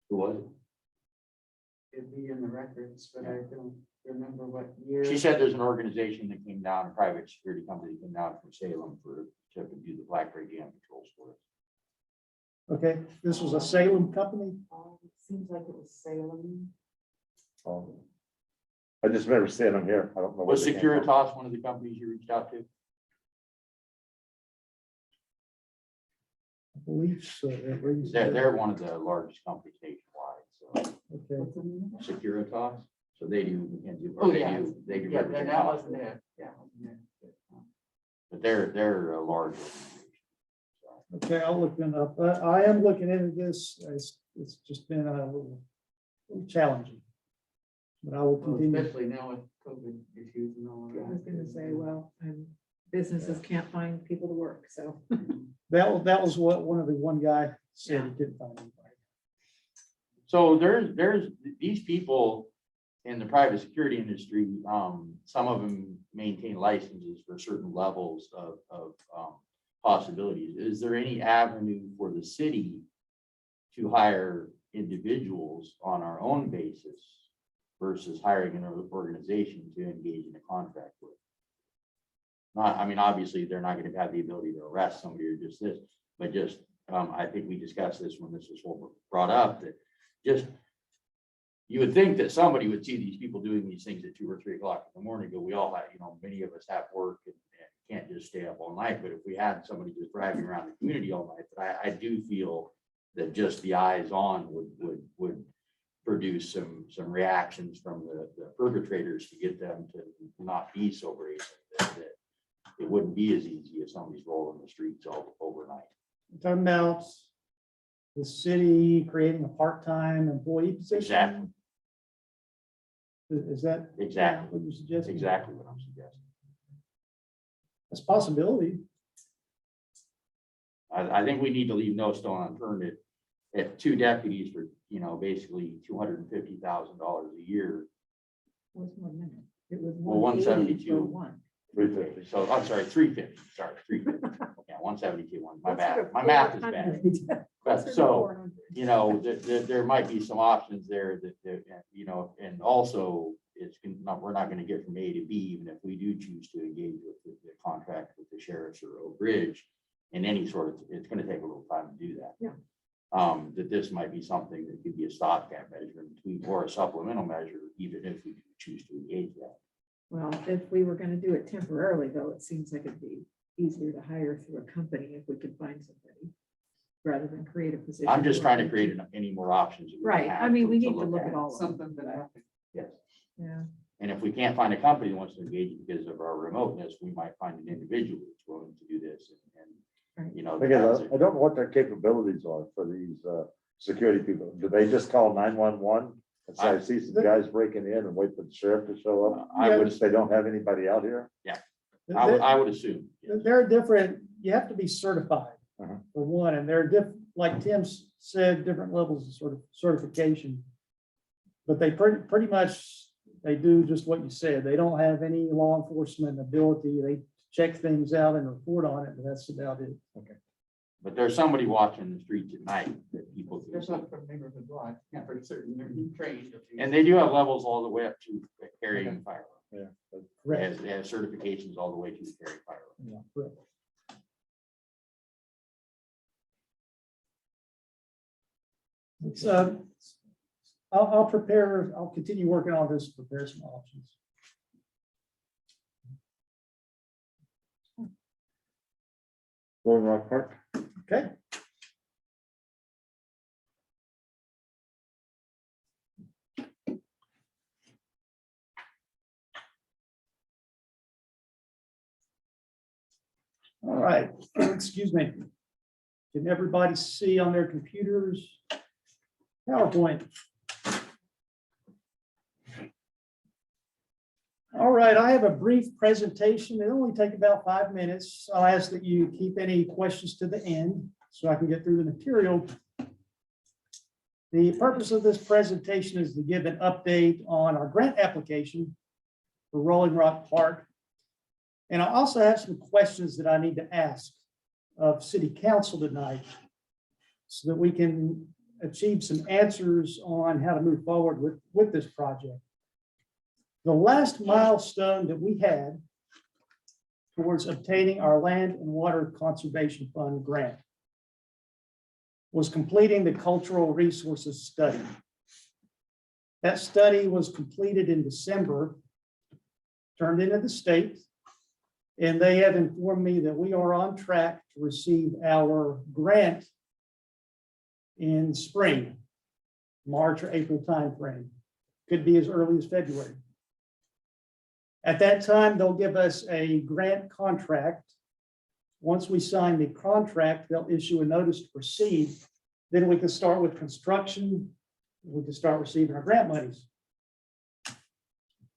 [SPEAKER 6] Who was it?
[SPEAKER 5] It'd be in the records, but I don't remember what year.
[SPEAKER 6] She said there's an organization that came down, a private security company came down from Salem to do the Black Ray Jam patrols for us.
[SPEAKER 2] okay, this was a Salem company.
[SPEAKER 5] Seems like it was Salem.
[SPEAKER 1] I just remember seeing them here. I don't know. where
[SPEAKER 6] Was
[SPEAKER 1] they came from.
[SPEAKER 6] Securitas one of the companies you reached out to?
[SPEAKER 2] I believe so. That rings-
[SPEAKER 6] They're one of the largest companies nationwide,
[SPEAKER 2] Okay,
[SPEAKER 5] What's the name of
[SPEAKER 6] so
[SPEAKER 5] it?
[SPEAKER 6] Securitas, so they do McKinsey.
[SPEAKER 5] Oh,
[SPEAKER 6] or they
[SPEAKER 5] yeah.
[SPEAKER 6] do- They do.
[SPEAKER 5] Yeah,
[SPEAKER 6] everything
[SPEAKER 5] then that
[SPEAKER 6] else.
[SPEAKER 5] wasn't it. Yeah. wasn't it.
[SPEAKER 6] But they're a large organization. So,
[SPEAKER 2] okay, I'll look them up. I am looking into this. It's just been a little challenging. But I will
[SPEAKER 5] Well,
[SPEAKER 2] continue.
[SPEAKER 5] especially now with COVID issues and all
[SPEAKER 4] I was
[SPEAKER 5] that.
[SPEAKER 4] gonna say, well, and businesses can't find people to work, so.
[SPEAKER 2] That was what one guy said, he couldn't find anybody.
[SPEAKER 6] So there's these people in the private security industry, some of them maintain licenses for certain levels of possibilities. Is there any avenue for the city to hire individuals on our own basis versus hiring an organization to engage in a contract with? Not, I mean, obviously, they're not going to have the ability to arrest somebody or just this, but just, I think we discussed this when this was brought up, that just, you would think that somebody would see these people doing these things at 2 or 3 o'clock in the morning, but we all have, many of us have work and can't just stay up all night. But if we had somebody just driving around the community all night, but I do feel that just the eyes on would produce some reactions from the perpetrators to get them to not be so brazen, that it wouldn't be as easy if somebody's rolling the streets all overnight.
[SPEAKER 2] Talking about the city creating a part-time employee position?
[SPEAKER 6] Exactly.
[SPEAKER 2] Is that
[SPEAKER 6] Exactly.
[SPEAKER 2] what you're suggesting?
[SPEAKER 6] Exactly what I'm suggesting.
[SPEAKER 2] That's a possibility.
[SPEAKER 6] I think we need to leave no stone unturned if 2 deputies for, basically $250,000 a year.
[SPEAKER 4] It was 1 minute. It was
[SPEAKER 6] Well,
[SPEAKER 4] 180 for
[SPEAKER 6] 172.
[SPEAKER 4] one.
[SPEAKER 1] 350.
[SPEAKER 6] So I'm sorry, 350, sorry, 350. Yeah, 172, my
[SPEAKER 4] That's
[SPEAKER 6] bad.
[SPEAKER 4] sort
[SPEAKER 6] My
[SPEAKER 4] of
[SPEAKER 6] math is
[SPEAKER 4] 400.
[SPEAKER 6] bad. But
[SPEAKER 4] Sort of
[SPEAKER 6] so,
[SPEAKER 4] 400.
[SPEAKER 6] there might be some options there and also we're not going to get from A to B, even if we do choose to engage with the contract with the sheriffs or Oak Ridge in any sort of, it's going to take a little time to do that.
[SPEAKER 4] Yeah.
[SPEAKER 6] That this might be something that could be a stopgap measure in between or a supplemental measure, even if we do choose to engage that.
[SPEAKER 4] Well, if we were gonna do it temporarily, though, it seems like it'd be easier to hire through a company if we could find somebody rather than create a position.
[SPEAKER 6] I'm just trying to
[SPEAKER 4] where-
[SPEAKER 6] create any more options. that we
[SPEAKER 4] Right,
[SPEAKER 6] have
[SPEAKER 4] I mean, we need to
[SPEAKER 6] look
[SPEAKER 4] look
[SPEAKER 6] at.
[SPEAKER 4] at all of them.
[SPEAKER 5] Something that happened.
[SPEAKER 6] Yes.
[SPEAKER 4] Yeah,
[SPEAKER 6] And if we can't find a company that wants to engage because of our remoteness, we might find an individual that's willing to do this
[SPEAKER 4] Right.
[SPEAKER 1] Again, I don't know what their capabilities are for these security people. Do they just call 911? And say, I see some guys breaking in and wait for the sheriff to show up.
[SPEAKER 6] I would,
[SPEAKER 1] If they don't have anybody out here.
[SPEAKER 6] I would assume. yes.
[SPEAKER 2] They're different, you have to be certified
[SPEAKER 1] Uh-huh.
[SPEAKER 2] for one, and they're different, like Tim said, different levels of sort of certification. But they pretty much, they do just what you said. They don't have any law enforcement ability. They check things out and report on it, but that's about it.
[SPEAKER 6] But there's somebody watching the streets at night that people can
[SPEAKER 5] There's
[SPEAKER 6] see.
[SPEAKER 5] not from neighborhood watch, yeah, for certain, they're trained.
[SPEAKER 6] And they do have levels all the way up to carrying a firearm.
[SPEAKER 1] Yeah.
[SPEAKER 6] They
[SPEAKER 2] Correct.
[SPEAKER 6] have certifications all the way to carry firearm.
[SPEAKER 2] Yeah, correct. It's, I'll continue working on this, prepare some options.
[SPEAKER 1] Rolling Rock Park.
[SPEAKER 2] Okay. All right, excuse me. Can everybody see on their computers? PowerPoint. All right, I have a brief presentation. It'll only take about 5 minutes. I'll ask that you keep any questions to the end so I can get through the material. The purpose of this presentation is to give an update on our grant application for Rolling Rock Park. And I also have some questions that I need to ask of City Council tonight so that we can achieve some answers on how to move forward with this project. The last milestone that we had towards obtaining our Land and Water Conservation Fund grant was completing the cultural resources study. That study was completed in December, turned into the state, and they have informed me that we are on track to receive our grant in spring, March or April timeframe. Could be as early as February. At that time, they'll give us a grant contract. Once we sign the contract, they'll issue a notice to proceed. Then we can start with construction. We can start receiving our grant monies.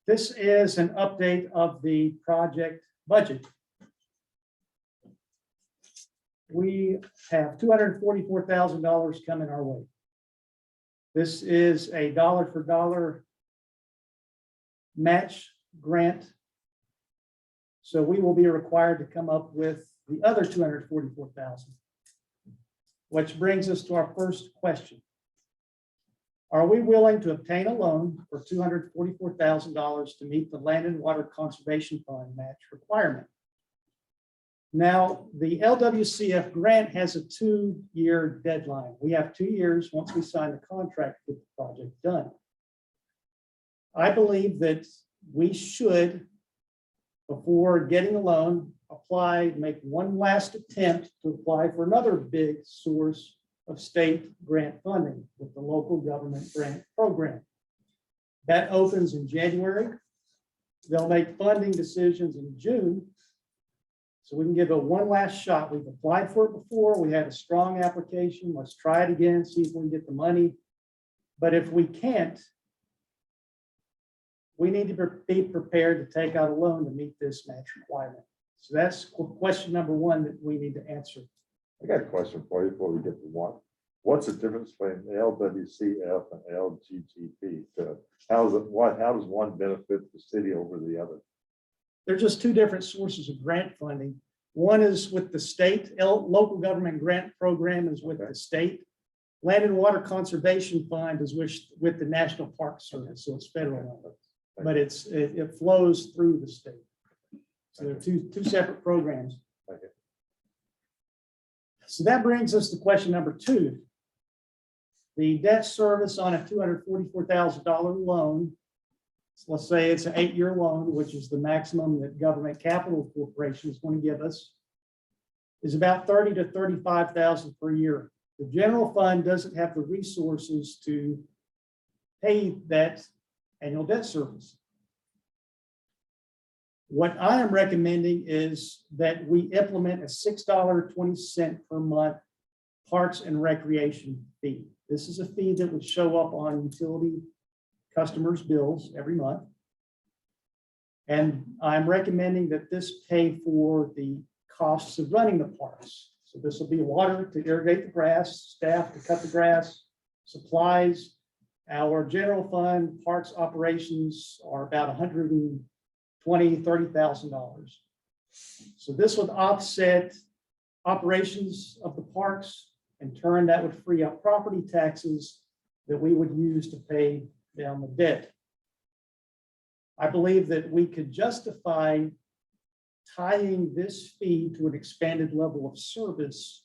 [SPEAKER 2] This is an update of the project budget. We have $244,000 coming our way. This is a dollar for dollar match grant. So we will be required to come up with the other 244,000. Which brings us to our first question. Are we willing to obtain a loan for $244,000 to meet the Land and Water Conservation Fund match requirement? Now, the LWCF grant has a 2-year deadline. We have 2 years once we sign the contract to get the project done. I believe that we should, before getting a loan, make one last attempt to apply for another big source of state grant funding with the local government grant program. That opens in January. They'll make funding decisions in June. So we can give it one last shot. We've applied for it before. We had a strong application. Let's try it again, see if we can get the money. But if we can't, we need to be prepared to take out a loan to meet this match requirement. So that's question number one that we need to answer.
[SPEAKER 1] I got a question for you before we get to one. What's the difference between LWCF and LGGP? How does one benefit the city over the other?
[SPEAKER 2] They're just two different sources of grant funding. One is with the state, local government grant program is with the state. Land and Water Conservation Fund is with the National Park Service, so it's federal, but it flows through the state. So they're two separate programs.
[SPEAKER 1] Okay.
[SPEAKER 2] So that brings us to question number two. The debt service on a $244,000 loan, so let's say it's an 8-year loan, which is the maximum that Government Capital Corporation is going to give us, is about $30,000 to $35,000 per year. The general fund doesn't have the resources to pay that annual debt service. What I am recommending is that we implement a $6.20 per month parks and recreation fee. This is a fee that would show up on utility customers' bills every month. And I'm recommending that this pay for the costs of running the parks. So this will be water to irrigate the grass, staff to cut the grass, supplies. Our general fund parks operations are about $130,000. So this would offset operations of the parks. In turn, that would free up property taxes that we would use to pay down the debt. I believe that we could justify tying this fee to an expanded level of service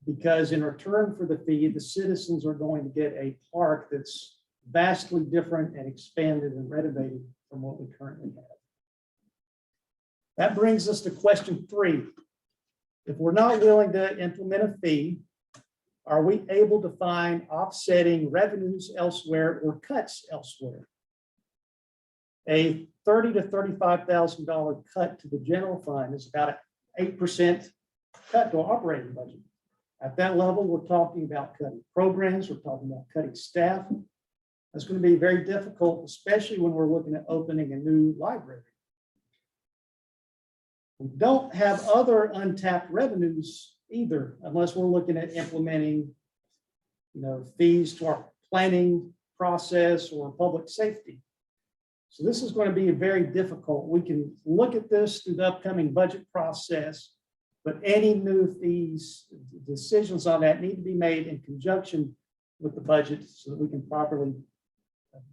[SPEAKER 2] because in return for the fee, the citizens are going to get a park that's vastly different and expanded and renovated from what we currently have. That brings us to question 3. If we're not willing to implement a fee, are we able to find offsetting revenues elsewhere or cuts elsewhere? A $30,000 to $35,000 cut to the general fund is about an 8% cut to our operating budget. At that level, we're talking about cutting programs, we're talking about cutting staff. That's going to be very difficult, especially when we're looking at opening a new library. We don't have other untapped revenues either, unless we're looking at implementing, fees to our planning process or public safety. So this is going to be very difficult. We can look at this through the upcoming budget process, but any new fees, decisions on that need to be made in conjunction with the budget so that we can properly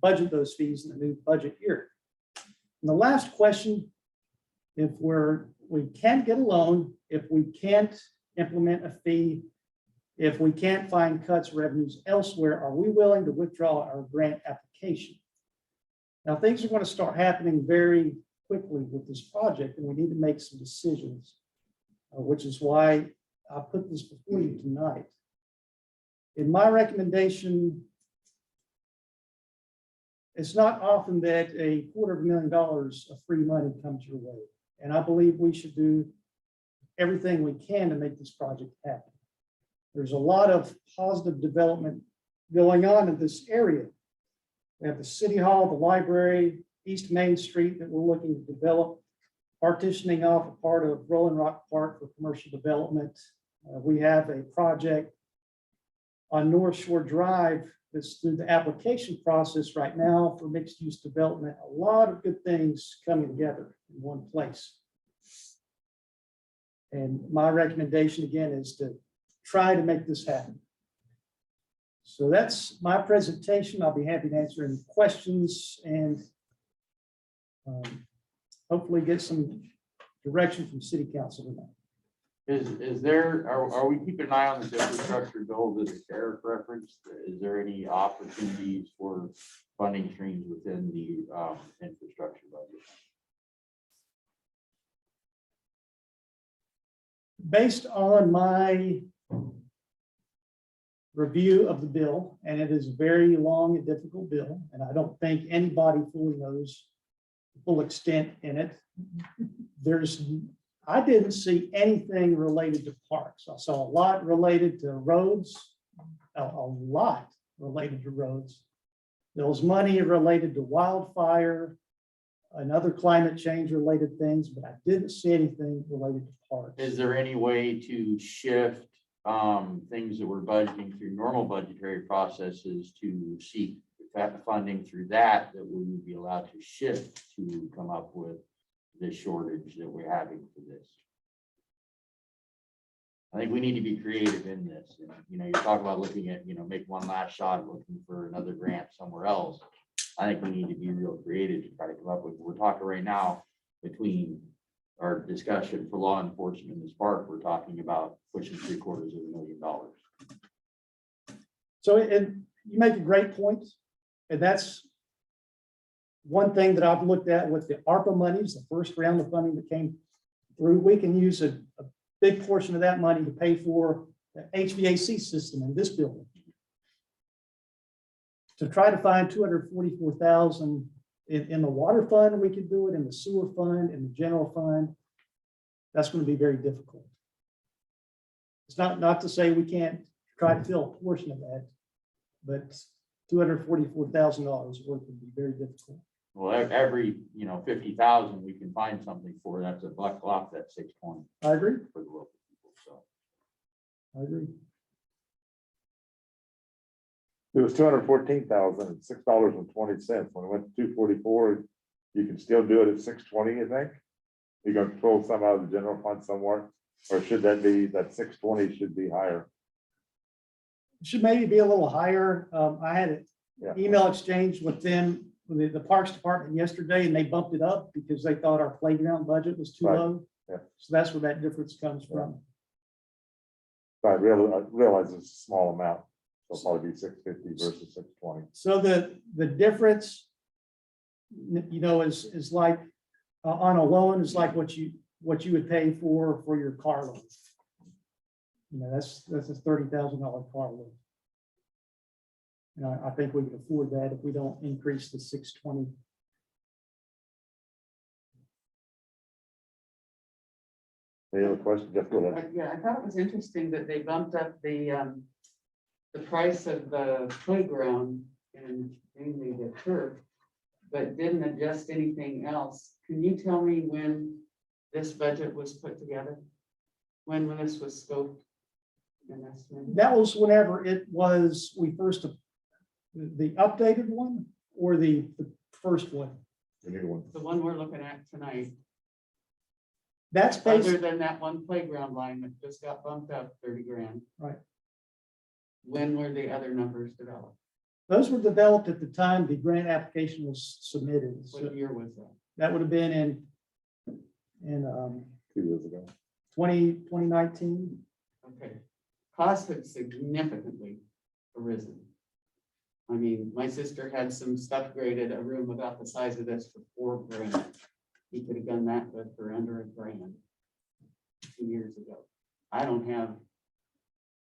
[SPEAKER 2] budget those fees in the new budget year. And the last question, if we can't get a loan, if we can't implement a fee, if we can't find cuts revenues elsewhere, are we willing to withdraw our grant application? Now, things are going to start happening very quickly with this project, and we need to make some decisions, which is why I put this before you tonight. In my recommendation, it's not often that $250,000 of free money comes your way. And I believe we should do everything we can to make this project happen. There's a lot of positive development going on in this area. We have the City Hall, the library, East Main Street that we're looking to develop, partitioning off a part of Rolling Rock Park for commercial development. We have a project on North Shore Drive, that's through the application process right now for mixed-use development. A lot of good things coming together in one place. And my recommendation again is to try to make this happen. So that's my presentation. I'll be happy to answer any questions and hopefully get some direction from city council tonight.
[SPEAKER 6] Is there, are we keeping an eye on this infrastructure bill that Eric referenced? Is there any opportunities for funding streams within the infrastructure budget?
[SPEAKER 2] Based on my review of the bill, and it is a very long and difficult bill, and I don't think anybody fully knows the full extent in it. I didn't see anything related to parks. I saw a lot related to roads, a lot related to roads. There was money related to wildfire and other climate change related things, but I didn't see anything related to parks.
[SPEAKER 6] Is there any way to shift things that we're budgeting through normal budgetary processes to seek that funding through that we would be allowed to shift to come up with the shortage that we're having for this? I think we need to be creative in this. And, you know, you talk about looking at, make one last shot at looking for another grant somewhere else. I think we need to be real creative to try to come up with, we're talking right now between our discussion for law enforcement in this park, we're talking about pushing $750,000.
[SPEAKER 2] So, and you make a great point, and that's one thing that I've looked at with the ARPA monies, the first round of funding that came through. We can use a big portion of that money to pay for the HVAC system in this building. To try to find $244,000 in the water fund, we could do it in the sewer fund, in the general fund. That's going to be very difficult. It's not to say we can't try to fill a portion of that, but $244,000 worth would be very difficult.
[SPEAKER 6] Well, every, 50,000, we can find something for, that's a buck off that 620
[SPEAKER 2] I agree.
[SPEAKER 6] for the local people, so.
[SPEAKER 2] I agree.
[SPEAKER 1] It was $214,000 and $6.20. When it went to $244, you can still do it at $620, you think? You're gonna pull some out of the general fund somewhere, or should that be, that $620 should be higher?
[SPEAKER 2] It should maybe be a little higher. I had an
[SPEAKER 1] Yeah.
[SPEAKER 2] email exchange with them, with the Parks Department yesterday, and they bumped it up because they thought our playground budget was too
[SPEAKER 1] Right.
[SPEAKER 2] low.
[SPEAKER 1] Yeah.
[SPEAKER 2] So that's where that difference comes from.
[SPEAKER 1] I realize it's a small amount, so it'll probably be $650 versus $620.
[SPEAKER 2] So the difference, is like on a loan is like what you would pay for your car loan. That's a $30,000 car loan. I think we can afford that if we don't increase the $620.
[SPEAKER 1] Any other questions? Jeff, go ahead.
[SPEAKER 5] Yeah, I thought it was interesting that they bumped up the price of the playground and mainly the turf, but didn't adjust anything else. Can you tell me when this budget was put together? When this was scoped and estimated?
[SPEAKER 2] That was whenever we first, the updated one or the first one.
[SPEAKER 1] The new one.
[SPEAKER 5] The one we're looking at tonight,
[SPEAKER 2] That's
[SPEAKER 5] other
[SPEAKER 2] based,
[SPEAKER 5] than that one playground line that just got bumped up 30 grand.
[SPEAKER 2] Right.
[SPEAKER 5] When were the other numbers developed?
[SPEAKER 2] those were developed at the time the grant application was submitted. So
[SPEAKER 5] What year was that?
[SPEAKER 2] that would have been in
[SPEAKER 1] 2 years ago.
[SPEAKER 2] 2019.
[SPEAKER 5] Okay, costs have significantly arisen. I mean, my sister had some stuff graded, a room about the size of this for $4 grand. He could have done that, but for under $1 grand 2 years ago. I don't have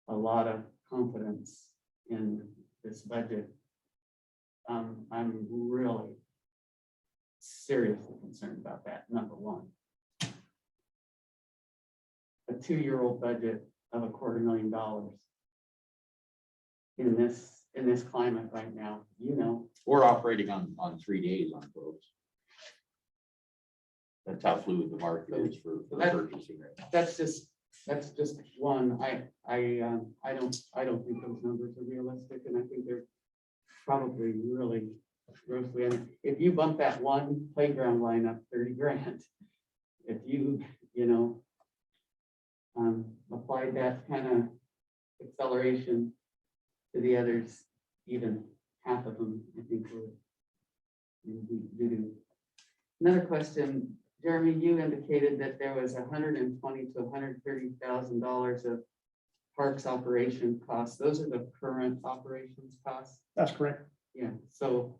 [SPEAKER 5] a lot of confidence in this budget. I'm really seriously concerned about that, number one. A 2-year-old budget of $250,000 in this climate right now,
[SPEAKER 6] We're operating on 3 days on quotes. That's how fluid the market is for
[SPEAKER 5] That-
[SPEAKER 6] purchasing right now.
[SPEAKER 5] that's just That's just one. I don't think those numbers are realistic, and I think they're probably really grossly. And if you bump that one playground line up 30 grand, if you, applied that kind of acceleration to the others, even half of them, I think would do. Another question, Jeremy, you indicated that there was $120,000 to $130,000 of parks operation costs. Those are the current operations costs.
[SPEAKER 2] That's correct.
[SPEAKER 5] Yeah, so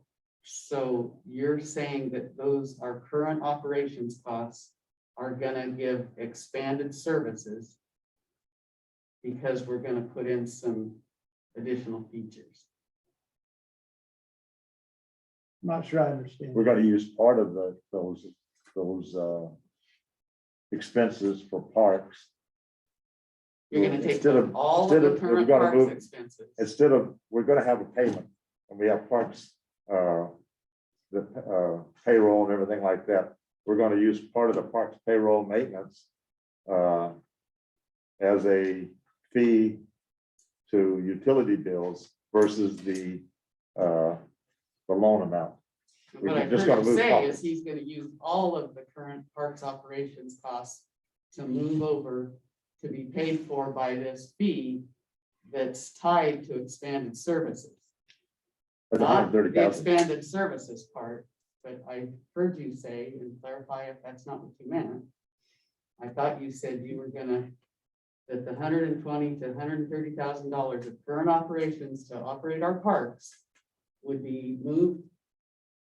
[SPEAKER 5] you're saying that those are current operations costs are gonna give expanded services because we're gonna put in some additional features.
[SPEAKER 2] I'm not sure I understand.
[SPEAKER 1] We're gonna use part of those expenses for parks.
[SPEAKER 5] You're gonna take
[SPEAKER 1] Instead of-
[SPEAKER 5] all of
[SPEAKER 1] instead
[SPEAKER 5] the
[SPEAKER 1] of- we're
[SPEAKER 5] current
[SPEAKER 1] gonna
[SPEAKER 5] parks
[SPEAKER 1] move-
[SPEAKER 5] expenses.
[SPEAKER 1] Instead of, we're gonna have a payment, and we have parks, the payroll and everything like that. We're gonna use part of the parks payroll maintenance as a fee to utility bills versus the loan amount. we
[SPEAKER 5] What I
[SPEAKER 1] just
[SPEAKER 5] heard
[SPEAKER 1] gotta
[SPEAKER 5] him
[SPEAKER 1] move
[SPEAKER 5] say
[SPEAKER 1] pockets.
[SPEAKER 5] is he's gonna use all of the current parks operations costs to move over to be paid for by this fee that's tied to expanded services.
[SPEAKER 1] That's
[SPEAKER 5] Not the
[SPEAKER 1] 130,000.
[SPEAKER 5] expanded services part, but I heard you say, and clarify if that's not what you meant. I thought you said you were gonna, that the $120,000 to $130,000 of current operations to operate our parks would be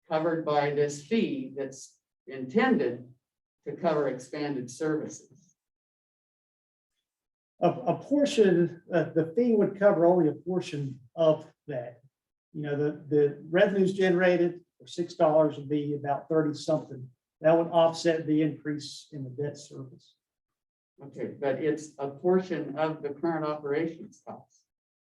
[SPEAKER 5] covered by this fee that's intended to cover expanded services.
[SPEAKER 2] A portion, the fee would cover only a portion of that. The revenues generated for $6 would be about 30 something. That would offset the increase in the debt service.
[SPEAKER 5] Okay, but it's a portion of the current operations costs.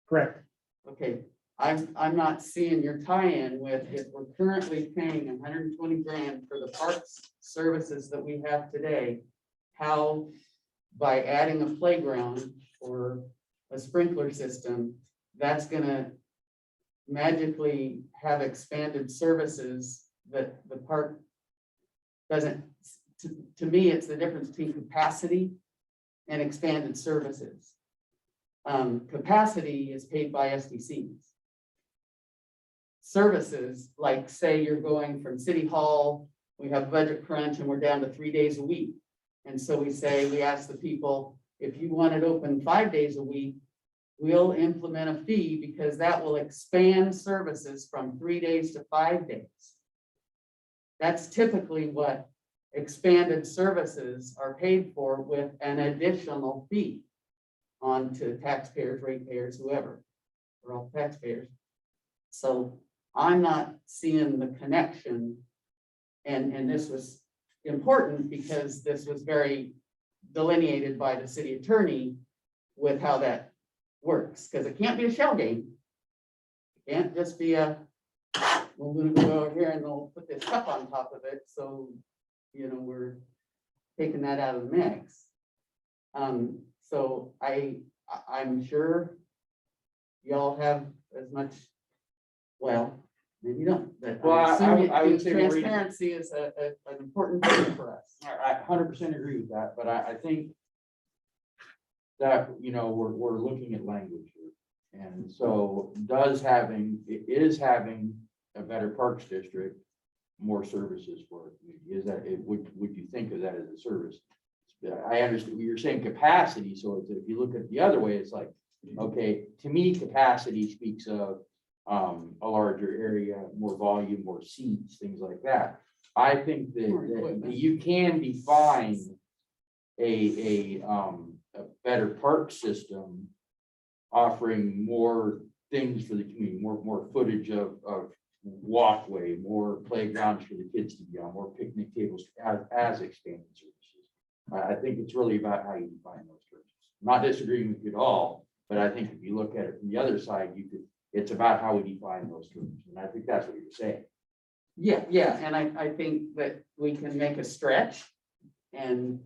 [SPEAKER 2] Correct.
[SPEAKER 5] Okay, I'm not seeing your tie-in with if we're currently paying 120 grand for the parks services that we have today, how by adding a playground or a sprinkler system, that's gonna magically have expanded services that the park doesn't. To me, it's the difference between capacity and expanded services. Capacity is paid by SDCs. Services, like say you're going from City Hall, we have budget crunch and we're down to 3 days a week. And so we ask the people, if you want it open 5 days a week, we'll implement a fee because that will expand services from 3 days to 5 days. That's typically what expanded services are paid for with an additional fee onto taxpayers, ratepayers, whoever. We're all taxpayers. So I'm not seeing the connection. And this was important because this was very delineated by the city attorney with how that works, because it can't be a shell game. It can't just be we're gonna go over here and they'll put this cup on top of it, so we're taking that out of the mix. So I'm sure y'all have as much, well, maybe you don't, but
[SPEAKER 6] Well, I would say Maureen-
[SPEAKER 5] transparency is an important thing for us.
[SPEAKER 6] I 100% agree with that, but I think that, we're looking at language here. And so is having a better parks district more services for it? Would you think of that as a service? I understand you're saying capacity. So if you look at the other way, it's like, okay, to me, capacity speaks of a larger area, more volume, more seats, things like that. I think that you can define a better park system offering more things for the community, more footage of walkway, more playgrounds for the kids to be on, more picnic tables as expanded services. I think it's really about how you define those terms. Not disagreeing with you at all, but I think if you look at it from the other side, it's about how we define those terms. And I think that's what you're saying.
[SPEAKER 5] Yeah, and I think that we can make a stretch and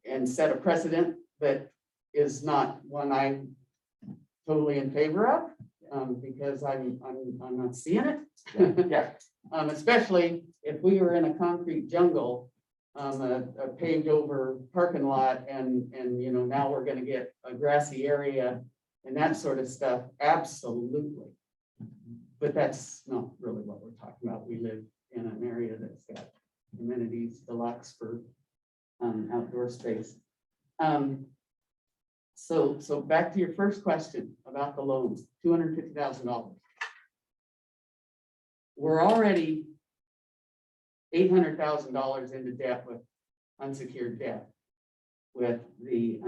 [SPEAKER 5] and set a precedent that is not one I'm totally in favor of, because I'm not seeing it.
[SPEAKER 6] Yeah,
[SPEAKER 5] Especially if we were in a concrete jungle, a paved over parking lot and, you know, now we're gonna get a grassy area and that sort of stuff, absolutely. But that's not really what we're talking about. We live in an area that's got amenities deluxe for outdoor space. So back to your first question about the loans, $250,000. We're already $800,000 into debt with unsecured debt with the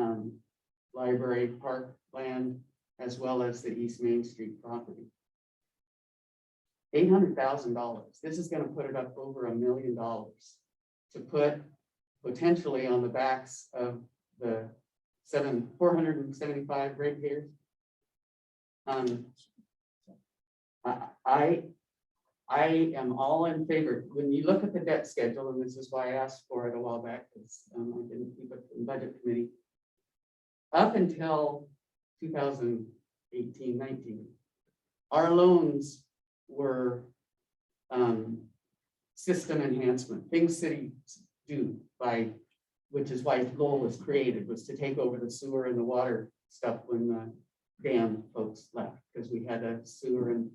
[SPEAKER 5] library park land as well as the East Main Street property. $800,000. This is going to put it up over $1 million to put potentially on the backs of the 475 ratepayers. I am all in favor. When you look at the debt schedule, and this is why I asked for it a while back, because I didn't keep it in budget committee. Up until 2018, 19, our loans were system enhancement, things cities do by, which is why Lowell was created, was to take over the sewer and the water stuff when the dam folks left, because we had a sewer and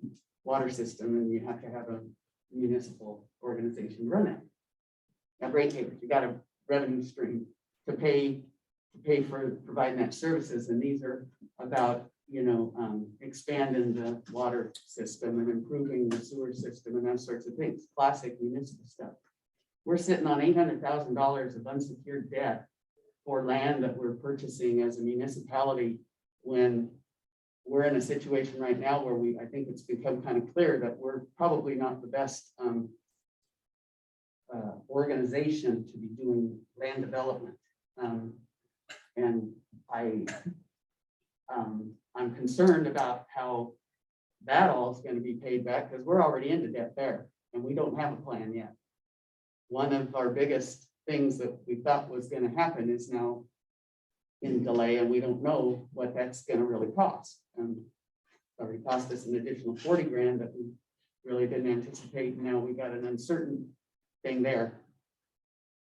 [SPEAKER 5] water system and you have to have a municipal organization run it. Now, ratepayers, you got a revenue stream to pay for providing that services, and these are about, you know, expanding the water system and improving the sewer system and that sorts of things, classic municipal stuff. We're sitting on $800,000 of unsecured debt for land that we're purchasing as a municipality when we're in a situation right now where I think it's become kind of clear that we're probably not the best organization to be doing land development. And I'm concerned about how that all is going to be paid back, because we're already into debt there and we don't have a plan yet. One of our biggest things that we thought was going to happen is now in delay, and we don't know what that's going to really cost. And it already cost us an additional 40 grand that we really didn't anticipate. Now we got an uncertain thing there.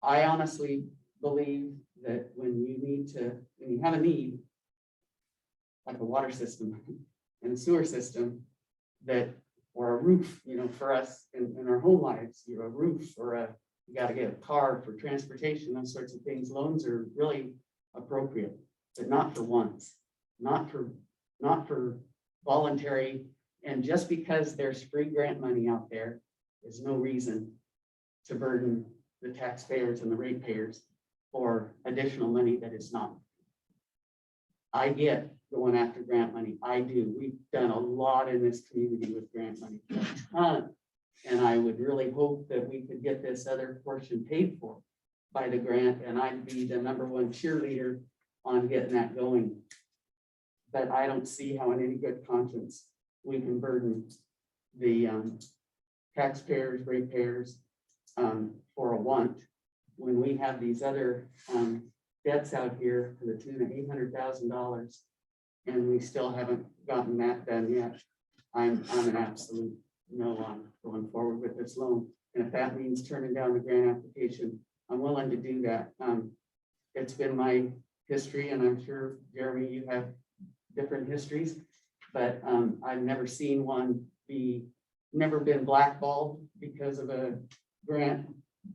[SPEAKER 5] I honestly believe that when you have a need, like a water system and a sewer system, or a roof, you know, for us in our home lives, you know, a roof or you got to get a car for transportation, those sorts of things. Loans are really appropriate, but not for once, not for voluntary. And just because there's free grant money out there is no reason to burden the taxpayers and the ratepayers for additional money that is not. I get going after grant money. I do. We've done a lot in this community with grant money, a ton. And I would really hope that we could get this other portion paid for by the grant, and I'd be the #1 cheerleader on getting that going. But I don't see how in any good conscience we can burden the taxpayers, ratepayers for a want when we have these other debts out here to the tune of $800,000, and we still haven't gotten that done yet. I'm an absolute no on going forward with this loan. And if that means turning down the grant application, I'm willing to do that. It's been my history, and I'm sure, Jeremy, you have different histories, but I've never seen one never been blackballed because of a grant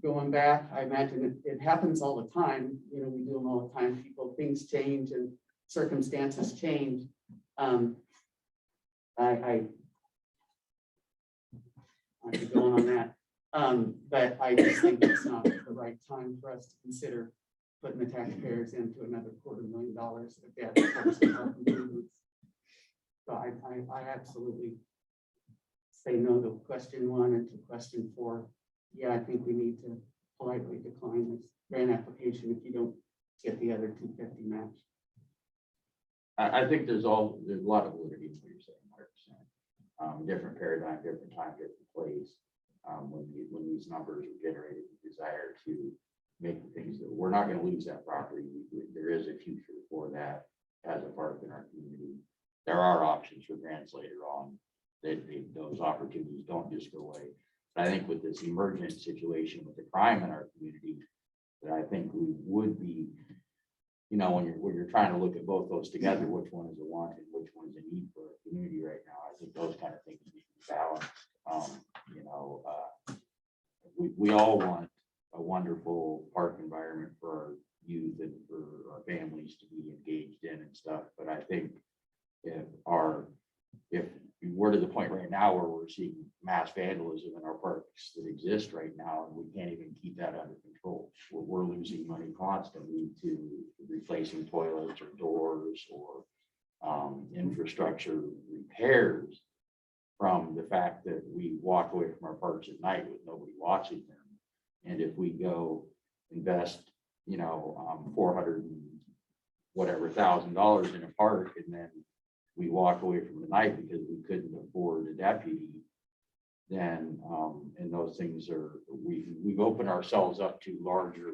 [SPEAKER 5] going back. I imagine it happens all the time. You know, we do them all the time. Things change and circumstances change. I could go on that. But I just think it's not the right time for us to consider putting the taxpayers into another $250,000 of debt. So I absolutely say no to question 1 and to question 4. Yeah, I think we need to politely decline this grant application if you don't get the other 250 matched.
[SPEAKER 6] I think there's a lot of validity in what you're saying, 100%. Different paradigm, different time, different place. When these numbers are generated, the desire to make the things that, we're not gonna lose that property. There is a future for that as a park in our community. There are options for grants later on, that those opportunities don't just go away. But I think with this emergent situation with the crime in our community, that I think we would be, you know, when you're trying to look at both those together, which one is a want and which one is a need for our community right now, I think those kind of things need to be balanced. You know, we all want a wonderful park environment for our youth and for our families to be engaged in and stuff, but I think if we're to the point right now where we're seeing mass vandalism in our parks that exist right now, and we can't even keep that under control. We're losing money constantly to replacing toilets or doors or infrastructure repairs from the fact that we walk away from our parks at night with nobody watching them. And if we go invest, you know, 400 and whatever $1,000 in a park, and then we walk away from the night because we couldn't afford a deputy, then and those things are, we've opened ourselves up to larger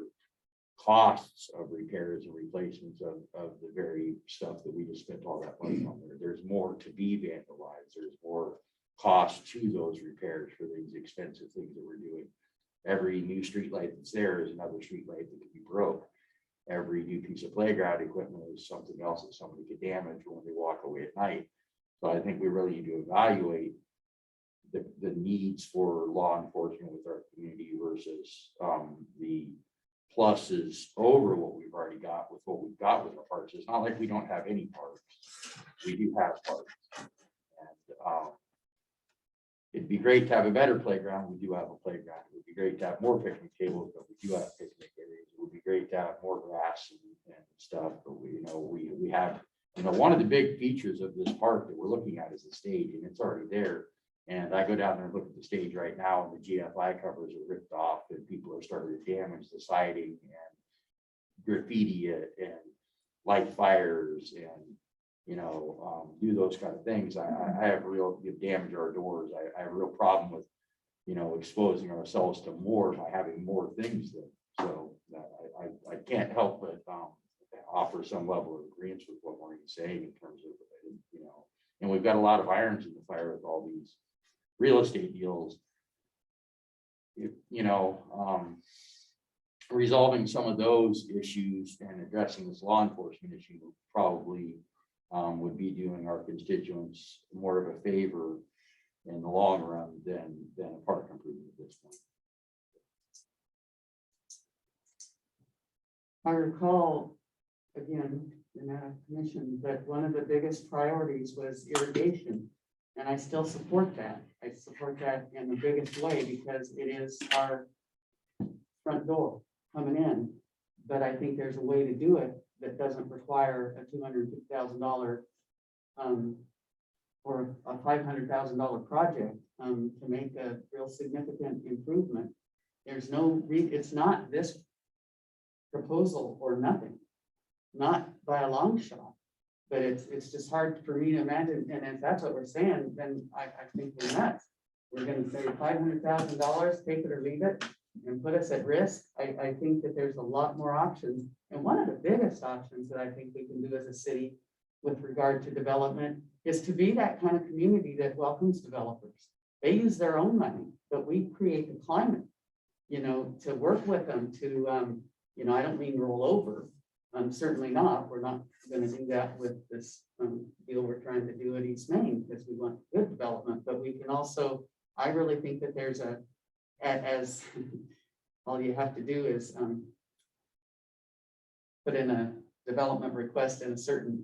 [SPEAKER 6] costs of repairs and replacements of the very stuff that we just spent all that money on there. There's more to be vandalized. There's more cost to those repairs for these expensive things that we're doing. Every new street light that's there is another street light that could be broke. Every new piece of playground equipment is something else that somebody could damage when they walk away at night. So I think we really need to evaluate the needs for law enforcement with our community versus the pluses over what we've already got with what we've got with our parks. It's not like we don't have any parks. We do have parks. And it'd be great to have a better playground. We do have a playground. It would be great to have more picnic tables, but we do have picnic areas. It would be great to have more grass and stuff, but we have, one of the big features of this park that we're looking at is the stage, and it's already there. And I go down there and look at the stage right now, and the GFI covers are ripped off, and people are starting to damage the siding and graffiti it and light fires and do those kind of things. I have real damage our doors. I have a real problem with, exposing ourselves to more by having more things there. So I can't help but offer some level of agreement with what Maureen's saying in terms of, and we've got a lot of irons in the fire with all these real estate deals. Resolving some of those issues and addressing this law enforcement issue probably would be doing our constituents more of a favor in the long run than a park improvement at this point.
[SPEAKER 5] I recall, again, in that commission, that one of the biggest priorities was irrigation. And I still support that. I support that in the biggest way because it is our front door coming in. But I think there's a way to do it that doesn't require a $250,000 or a $500,000 project to make a real significant improvement. There's no, it's not this proposal or nothing, not by a long shot. But it's just hard for me to imagine, and if that's what we're saying, then I think we're nuts. We're gonna say $500,000, take it or leave it, and put us at risk. I think that there's a lot more options. And one of the biggest options that I think we can do as a city with regard to development is to be that kind of community that welcomes developers. They use their own money, but we create the climate, to work with them to, I don't mean roll over. Certainly not. We're not going to do that with this deal we're trying to do at East Main because we want good development. But we can also, I really think that there's as all you have to do is put in a development request in a certain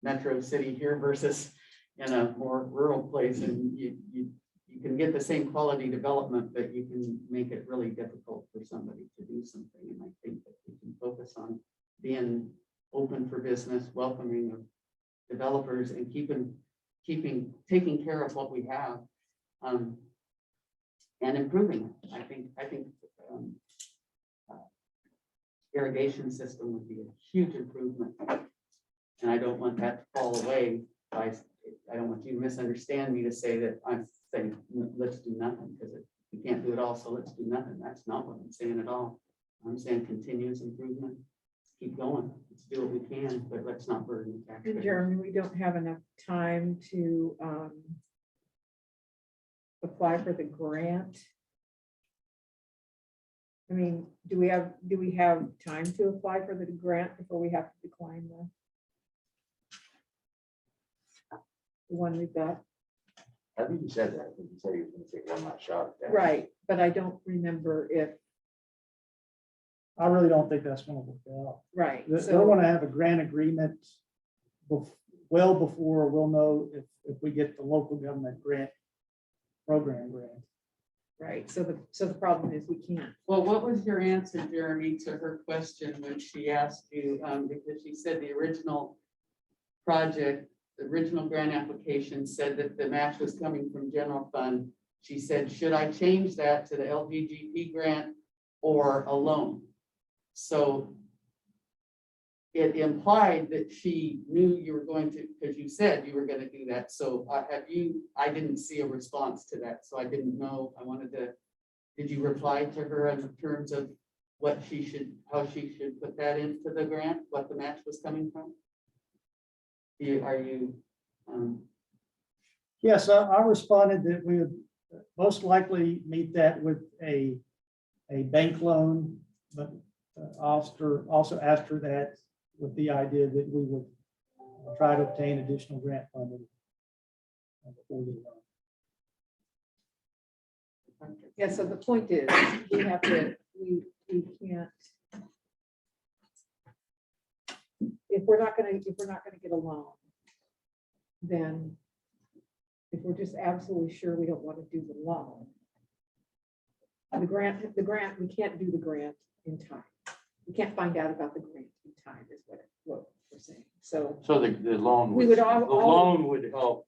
[SPEAKER 5] metro city here versus in a more rural place, and you can get the same quality development, but you can make it really difficult for somebody to do something. And I think that we can focus on being open for business, welcoming of developers, and taking care of what we have, and improving it. I think irrigation system would be a huge improvement, and I don't want that to fall away. I don't want you to misunderstand me to say that I'm saying let's do nothing, because we can't do it all, so let's do nothing. That's not what I'm saying at all. I'm saying continuous improvement, keep going, let's do what we can, but let's not burden the
[SPEAKER 4] And
[SPEAKER 5] taxpayers.
[SPEAKER 4] Jeremy, we don't have enough time to apply for the grant. I mean, do we have time to apply for the grant before we have to decline the one we've got?
[SPEAKER 6] I think you said that. I think you said you were gonna take one last shot at that.
[SPEAKER 4] Right, but I don't remember if,
[SPEAKER 2] I really don't think that's gonna work out.
[SPEAKER 4] right,
[SPEAKER 2] They're
[SPEAKER 4] so,
[SPEAKER 2] gonna have a grant agreement well before we'll know if we get the local government program grant.
[SPEAKER 4] right, so the problem is we can't.
[SPEAKER 5] Well, what was your answer, Jeremy, to her question when she asked you, because she said the original project, the original grant application said that the match was coming from general fund. She said, should I change that to the LGGP grant or a loan? So it implied that she knew you were going to, because you said you were going to do that. So I didn't see a response to that, so I didn't know. I wanted to, did you reply to her in terms of what she should, how she should put that into the grant, what the match was coming from? Are you,
[SPEAKER 2] Yes, I responded that we would most likely meet that with a bank loan, but also after that with the idea that we would try to obtain additional grant funding before the loan.
[SPEAKER 4] Yeah, so the point is, we have to, we can't. If we're not gonna get a loan, then if we're just absolutely sure we don't want to do the loan, the grant, we can't do the grant in time. We can't find out about the grant in time is what we're saying. So
[SPEAKER 6] So the loan,
[SPEAKER 4] We
[SPEAKER 6] would
[SPEAKER 4] would
[SPEAKER 6] the
[SPEAKER 4] all-
[SPEAKER 6] loan would help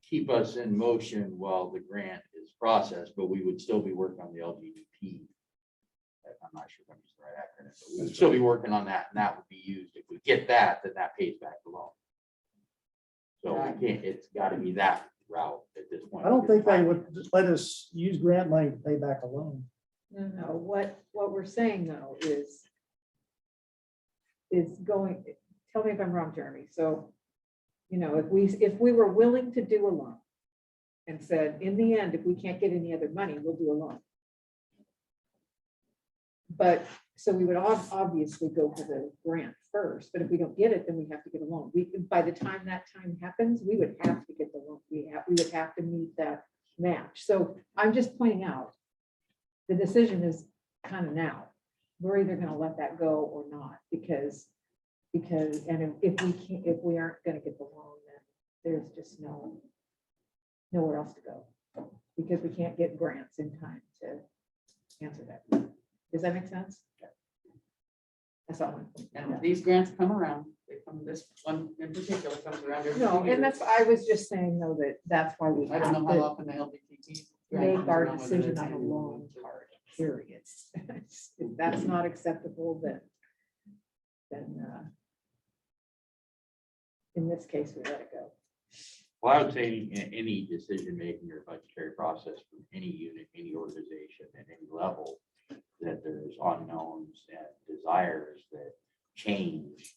[SPEAKER 6] keep us in motion while the grant is processed, but we would still be working on the LGDP. I'm not sure if I'm using the right acronym, but we would still be working on that, and that would be used. If we get that, then that pays back the loan. So we can't, it's gotta be that route at this point.
[SPEAKER 2] I don't think they would just let us use grant money to pay back a loan.
[SPEAKER 4] no, what we're saying though is going, tell me if I'm wrong, Jeremy. So, you know, if we were willing to do a loan and said, in the end, if we can't get any other money, we'll do a loan. But, so we would obviously go for the grant first, but if we don't get it, then we have to get a loan. By the time that time happens, we would have to get the loan. We would have to meet that match. So I'm just pointing out, the decision is kind of now. We're either gonna let that go or not, because, and if we aren't gonna get the loan, then there's just nowhere else to go. Because we can't get grants in time to answer that. Does that make sense? That's all.
[SPEAKER 5] and these grants come around, they come, this one in particular comes around every 2
[SPEAKER 4] No,
[SPEAKER 5] years.
[SPEAKER 4] and I was just saying though, that's why we
[SPEAKER 5] I
[SPEAKER 4] have
[SPEAKER 5] don't know how
[SPEAKER 4] to
[SPEAKER 5] often the LGTP. grant
[SPEAKER 4] make
[SPEAKER 5] comes
[SPEAKER 4] our
[SPEAKER 5] around, whether
[SPEAKER 4] decision
[SPEAKER 5] it's
[SPEAKER 4] on a
[SPEAKER 5] annual
[SPEAKER 4] loan
[SPEAKER 5] or-
[SPEAKER 4] part, period. If that's not acceptable, then in this case, we let it go.
[SPEAKER 6] Well, I would say any decision making or budgetary process from any unit, any organization at any level, that there's unknowns and desires that change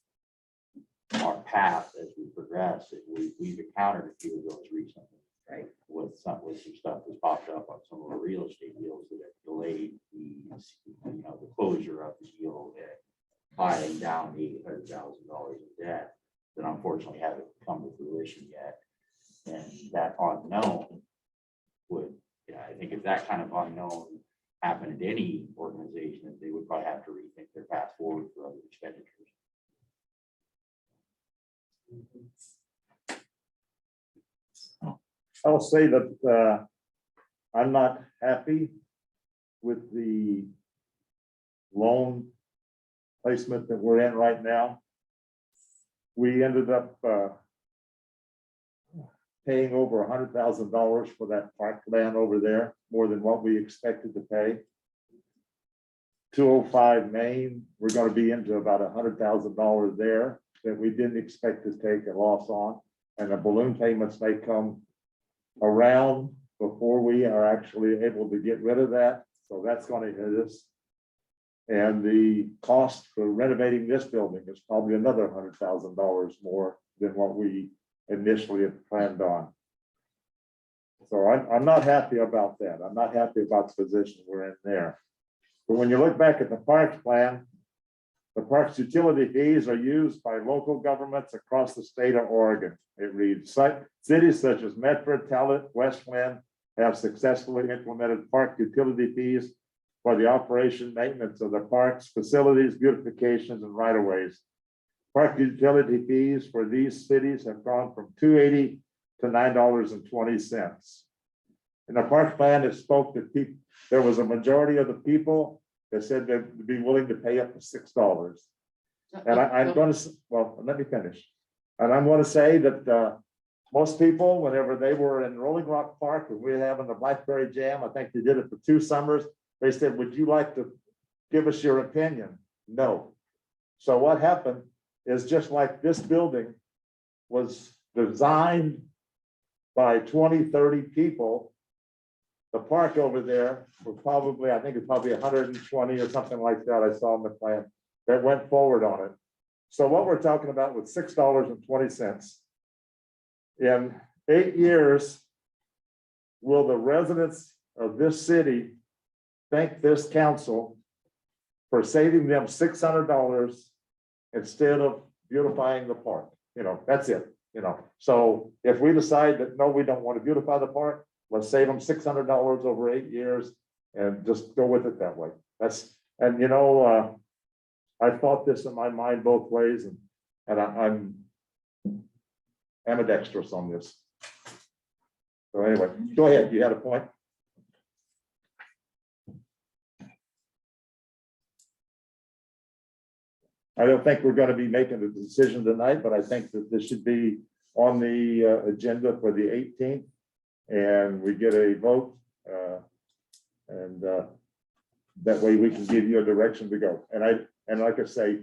[SPEAKER 6] our path as we progress. We've encountered a few of those recently.
[SPEAKER 4] Right.
[SPEAKER 6] With some stuff that's popped up on some of our real estate deals that have delayed the closure of the deal and buying down $800,000 in debt that unfortunately haven't come to fruition yet. And that unknown would, I think if that kind of unknown happened in any organization, they would probably have to rethink their path forward for other expenditures.
[SPEAKER 1] I'll say that I'm not happy with the loan placement that we're in right now. We ended up paying over $100,000 for that park land over there, more than what we expected to pay. 205 Main, we're going to be into about $100,000 there that we didn't expect to take a loss on, and the balloon payments may come around before we are actually able to get rid of that. So that's gonna hit us. And the cost for renovating this building is probably another $100,000 more than what we initially had planned on. So I'm not happy about that. I'm not happy about the position we're in there. But when you look back at the parks plan, the parks utility fees are used by local governments across the state of Oregon. It reads, cities such as Medford, Talbot, West Wind have successfully implemented park utility fees for the operation, maintenance of the parks, facilities, beautifications, and right-of-ways. Park utility fees for these cities have gone from $2.80 to $9.20. In the park plan, it spoke that people, there was a majority of the people that said they'd be willing to pay up to $6. And I'm going to, well, let me finish. And I'm going to say that most people, whenever they were in Rolling Rock Park, when we were having the Blackberry Jam, I think they did it for 2 summers. They said, would you like to give us your opinion? No. So what happened is just like this building was designed by 20, 30 people, the park over there was probably, I think it's probably 120 or something like that I saw in the plan that went forward on it. So what we're talking about with $6.20, in 8 years, will the residents of this city thank this council for saving them $600 instead of beautifying the park? You know, that's it, you know. So if we decide that, no, we don't want to beautify the park, let's save them $600 over 8 years and just go with it that way. That's, and you know, I thought this in my mind both ways, and I'm ambidextrous on this. So anyway, go ahead, you had a point. I don't think we're going to be making a decision tonight, but I think that this should be on the agenda for the 18th, and we get a vote, and that way we can give you a direction to go. And like I say,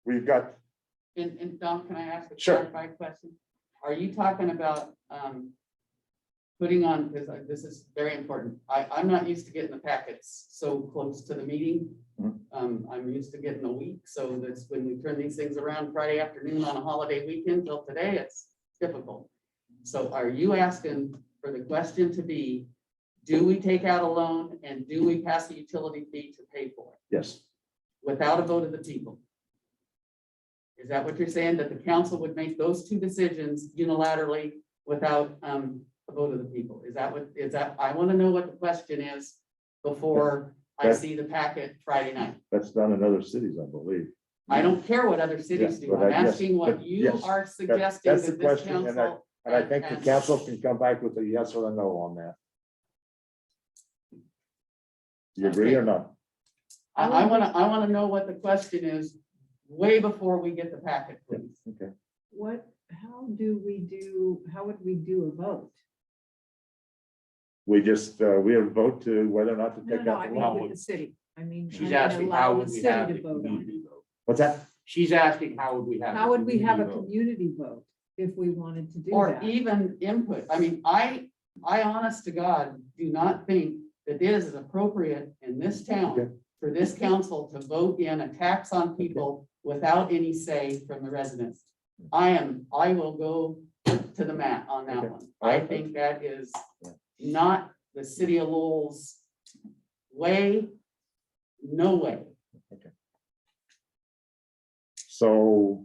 [SPEAKER 1] we've got.
[SPEAKER 5] And Don, can I ask a
[SPEAKER 1] Sure.
[SPEAKER 5] clarifying question? Are you talking about putting on, because this is very important. I'm not used to getting the packets so close to the meeting. I'm used to getting a week, so that's when we turn these things around Friday afternoon on a holiday weekend till today, it's difficult. So are you asking for the question to be, do we take out a loan and do we pass a utility fee to pay for it
[SPEAKER 1] Yes.
[SPEAKER 5] without a vote of the people? Is that what you're saying, that the council would make those 2 decisions unilaterally without a vote of the people? Is that, I want to know what the question is before I see the packet Friday night.
[SPEAKER 1] That's done in other cities, I believe.
[SPEAKER 5] I don't care what other cities
[SPEAKER 1] Yeah,
[SPEAKER 5] do.
[SPEAKER 1] but
[SPEAKER 5] I'm
[SPEAKER 1] yes,
[SPEAKER 5] asking what
[SPEAKER 1] but
[SPEAKER 5] you
[SPEAKER 1] yes,
[SPEAKER 5] are suggesting
[SPEAKER 1] that's the
[SPEAKER 5] that this
[SPEAKER 1] question, and
[SPEAKER 5] council.
[SPEAKER 1] And I think the council can come back with a yes or a no on that. You agree or not?
[SPEAKER 5] I want to know what the question is way before we get the packet, please.
[SPEAKER 1] Okay.
[SPEAKER 4] How would we do a vote?
[SPEAKER 1] We just, we have a vote to whether or not to
[SPEAKER 4] No,
[SPEAKER 1] take
[SPEAKER 4] no,
[SPEAKER 1] out
[SPEAKER 4] I
[SPEAKER 1] the
[SPEAKER 4] mean
[SPEAKER 1] loan.
[SPEAKER 4] with the city. I mean.
[SPEAKER 6] She's
[SPEAKER 4] and
[SPEAKER 6] asking,
[SPEAKER 4] allow
[SPEAKER 6] how
[SPEAKER 4] the
[SPEAKER 6] would we
[SPEAKER 4] city
[SPEAKER 6] have
[SPEAKER 4] to
[SPEAKER 6] the
[SPEAKER 4] vote on
[SPEAKER 6] community
[SPEAKER 4] it.
[SPEAKER 6] vote?
[SPEAKER 1] What's that?
[SPEAKER 6] She's asking, how would we have?
[SPEAKER 4] How
[SPEAKER 6] the
[SPEAKER 4] would we have a
[SPEAKER 6] community vote?
[SPEAKER 4] community vote if we wanted to do
[SPEAKER 5] Or
[SPEAKER 4] that?
[SPEAKER 5] even input. I mean, I honest to God, do not think that it is appropriate in this
[SPEAKER 1] Okay.
[SPEAKER 5] town for this council to vote in a tax on people without any say from the residents. I will go to the mat on that
[SPEAKER 1] Okay.
[SPEAKER 5] one. I think that is not the city of Lowell's way, no way.
[SPEAKER 1] So,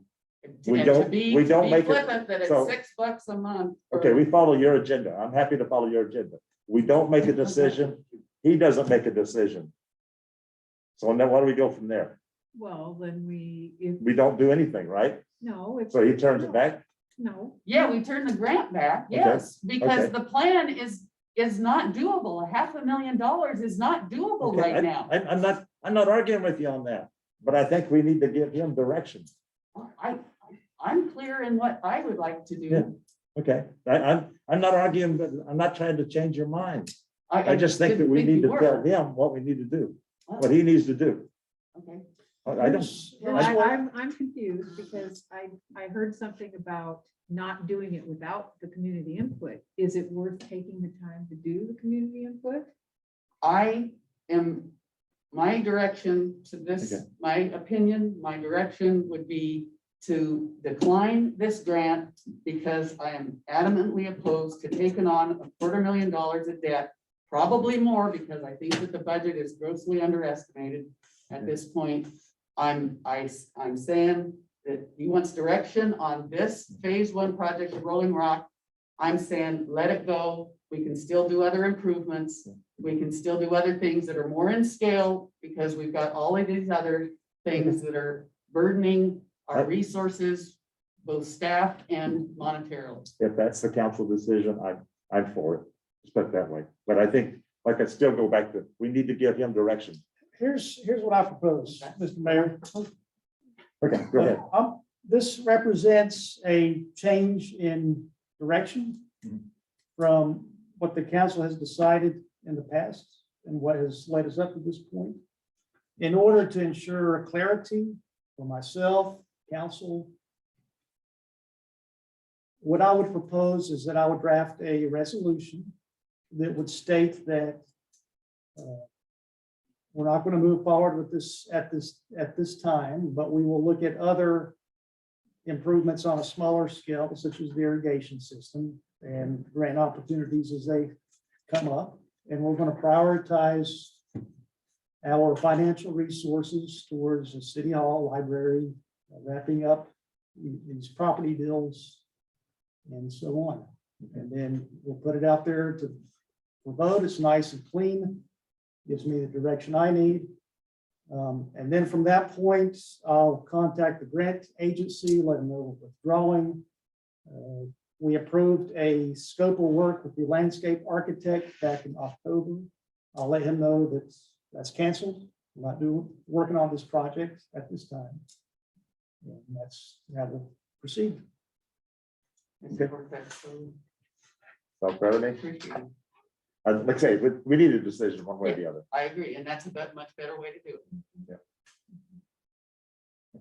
[SPEAKER 1] We
[SPEAKER 5] And
[SPEAKER 1] don't-
[SPEAKER 5] to be
[SPEAKER 1] we don't make it-
[SPEAKER 5] flippant that it's
[SPEAKER 1] so-
[SPEAKER 5] $6 a month. for-
[SPEAKER 1] okay, we follow your agenda. I'm happy to follow your agenda. We don't make a decision. He doesn't make a decision. So then where do we go from there?
[SPEAKER 4] Well, then we,
[SPEAKER 1] We don't do anything, right?
[SPEAKER 4] no, if.
[SPEAKER 1] So he turns it back?
[SPEAKER 4] No,
[SPEAKER 5] Yeah, we turn the grant back,
[SPEAKER 1] Okay,
[SPEAKER 5] yes, because
[SPEAKER 1] okay.
[SPEAKER 5] the plan is not doable. $500,000 is not doable
[SPEAKER 1] Okay,
[SPEAKER 5] right now.
[SPEAKER 1] I'm not arguing with you on that, but I think we need to give him direction.
[SPEAKER 5] I'm clear in what I would like to
[SPEAKER 1] Yeah.
[SPEAKER 5] do.
[SPEAKER 1] Okay, I'm not arguing, but I'm not trying to change your mind. I just think that
[SPEAKER 5] didn't
[SPEAKER 1] we need
[SPEAKER 5] you
[SPEAKER 1] to tell
[SPEAKER 5] were.
[SPEAKER 1] him what we need to do,
[SPEAKER 5] Oh,
[SPEAKER 1] what he needs to do.
[SPEAKER 5] Okay.
[SPEAKER 1] I don't,
[SPEAKER 4] well, I'm confused because I heard something about not doing it without the community input. Is it worth taking the time to do the community input?
[SPEAKER 5] I am, my direction to this,
[SPEAKER 1] Okay.
[SPEAKER 5] my opinion, my direction would be to decline this grant because I am adamantly opposed to taking on $250,000 of debt, probably more because I think that the budget is grossly underestimated at this point. I'm saying that he wants direction on this phase one project of Rolling Rock. I'm saying, let it go. We can still do other improvements. We can still do other things that are more in scale because we've got all of these other things that are burdening our resources, both staff and monetarily.
[SPEAKER 1] If that's the council decision, I'm for it. Let's put it that way. But I think, like, I still go back to, we need to give him direction.
[SPEAKER 2] Here's what I propose, Mr. Mayor.
[SPEAKER 1] Okay, go ahead.
[SPEAKER 2] This represents a change in direction
[SPEAKER 1] Mhm.
[SPEAKER 2] from what the council has decided in the past and what has led us up to this point. In order to ensure clarity for myself, council, what I would propose is that I would draft a resolution that would state that we're not going to move forward with this at this time, but we will look at other improvements on a smaller scale, such as the irrigation system and grant opportunities as they come up. And we're going to prioritize our financial resources towards the city hall, library, wrapping up these property deals and so on. And then we'll put it out there for vote. It's nice and clean, gives me the direction I need. And then from that point, I'll contact the grant agency, let them know we're withdrawing. We approved a scope of work with the landscape architect back in October. I'll let him know that that's canceled. We're not working on this project at this time. And that's how we'll proceed.
[SPEAKER 1] Self-reading.
[SPEAKER 5] Appreciate it.
[SPEAKER 1] Like I say, we need a decision one way or the other.
[SPEAKER 5] I agree, and that's a much better way to do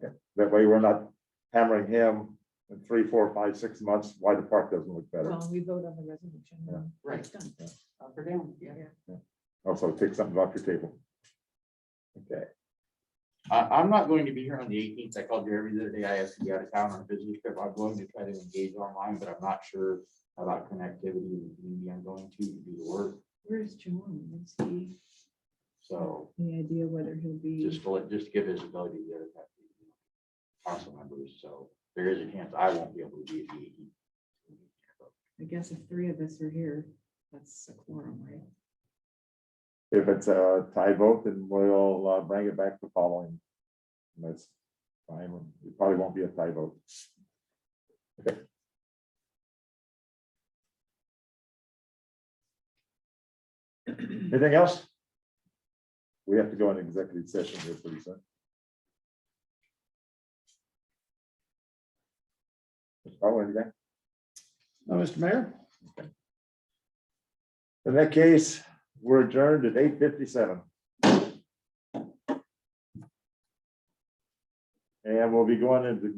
[SPEAKER 5] it.
[SPEAKER 1] That way we're not hammering him in 3, 4, 5, 6 months, why the park doesn't look better.
[SPEAKER 4] Well, we vote on the resolution.
[SPEAKER 1] Yeah.
[SPEAKER 5] Right.
[SPEAKER 4] It's done.
[SPEAKER 5] Up or down, yeah.
[SPEAKER 1] Also, take something off your table. Okay,
[SPEAKER 6] I'm not going to be here on the 18th. I called you every other day. I asked to be out of town on a business trip. I'm going to try to engage online, but I'm not sure about connectivity in the community I'm going to do the work.
[SPEAKER 4] Where's John? Is he,
[SPEAKER 6] So
[SPEAKER 4] any idea whether he'll be?
[SPEAKER 6] just to give visibility to the other council members. So there is a chance I won't be able to be at the 18th.
[SPEAKER 4] I guess if 3 of us are here, that's a quorum, right?
[SPEAKER 1] if it's a tie vote, then we'll bring it back the following. That's fine. It probably won't be a tie vote. Okay. Anything else? We have to go into executive session here pretty soon. Oh, anything?
[SPEAKER 2] No, Mr. Mayor?
[SPEAKER 1] In that case, we're adjourned at 8:57. And we'll be going into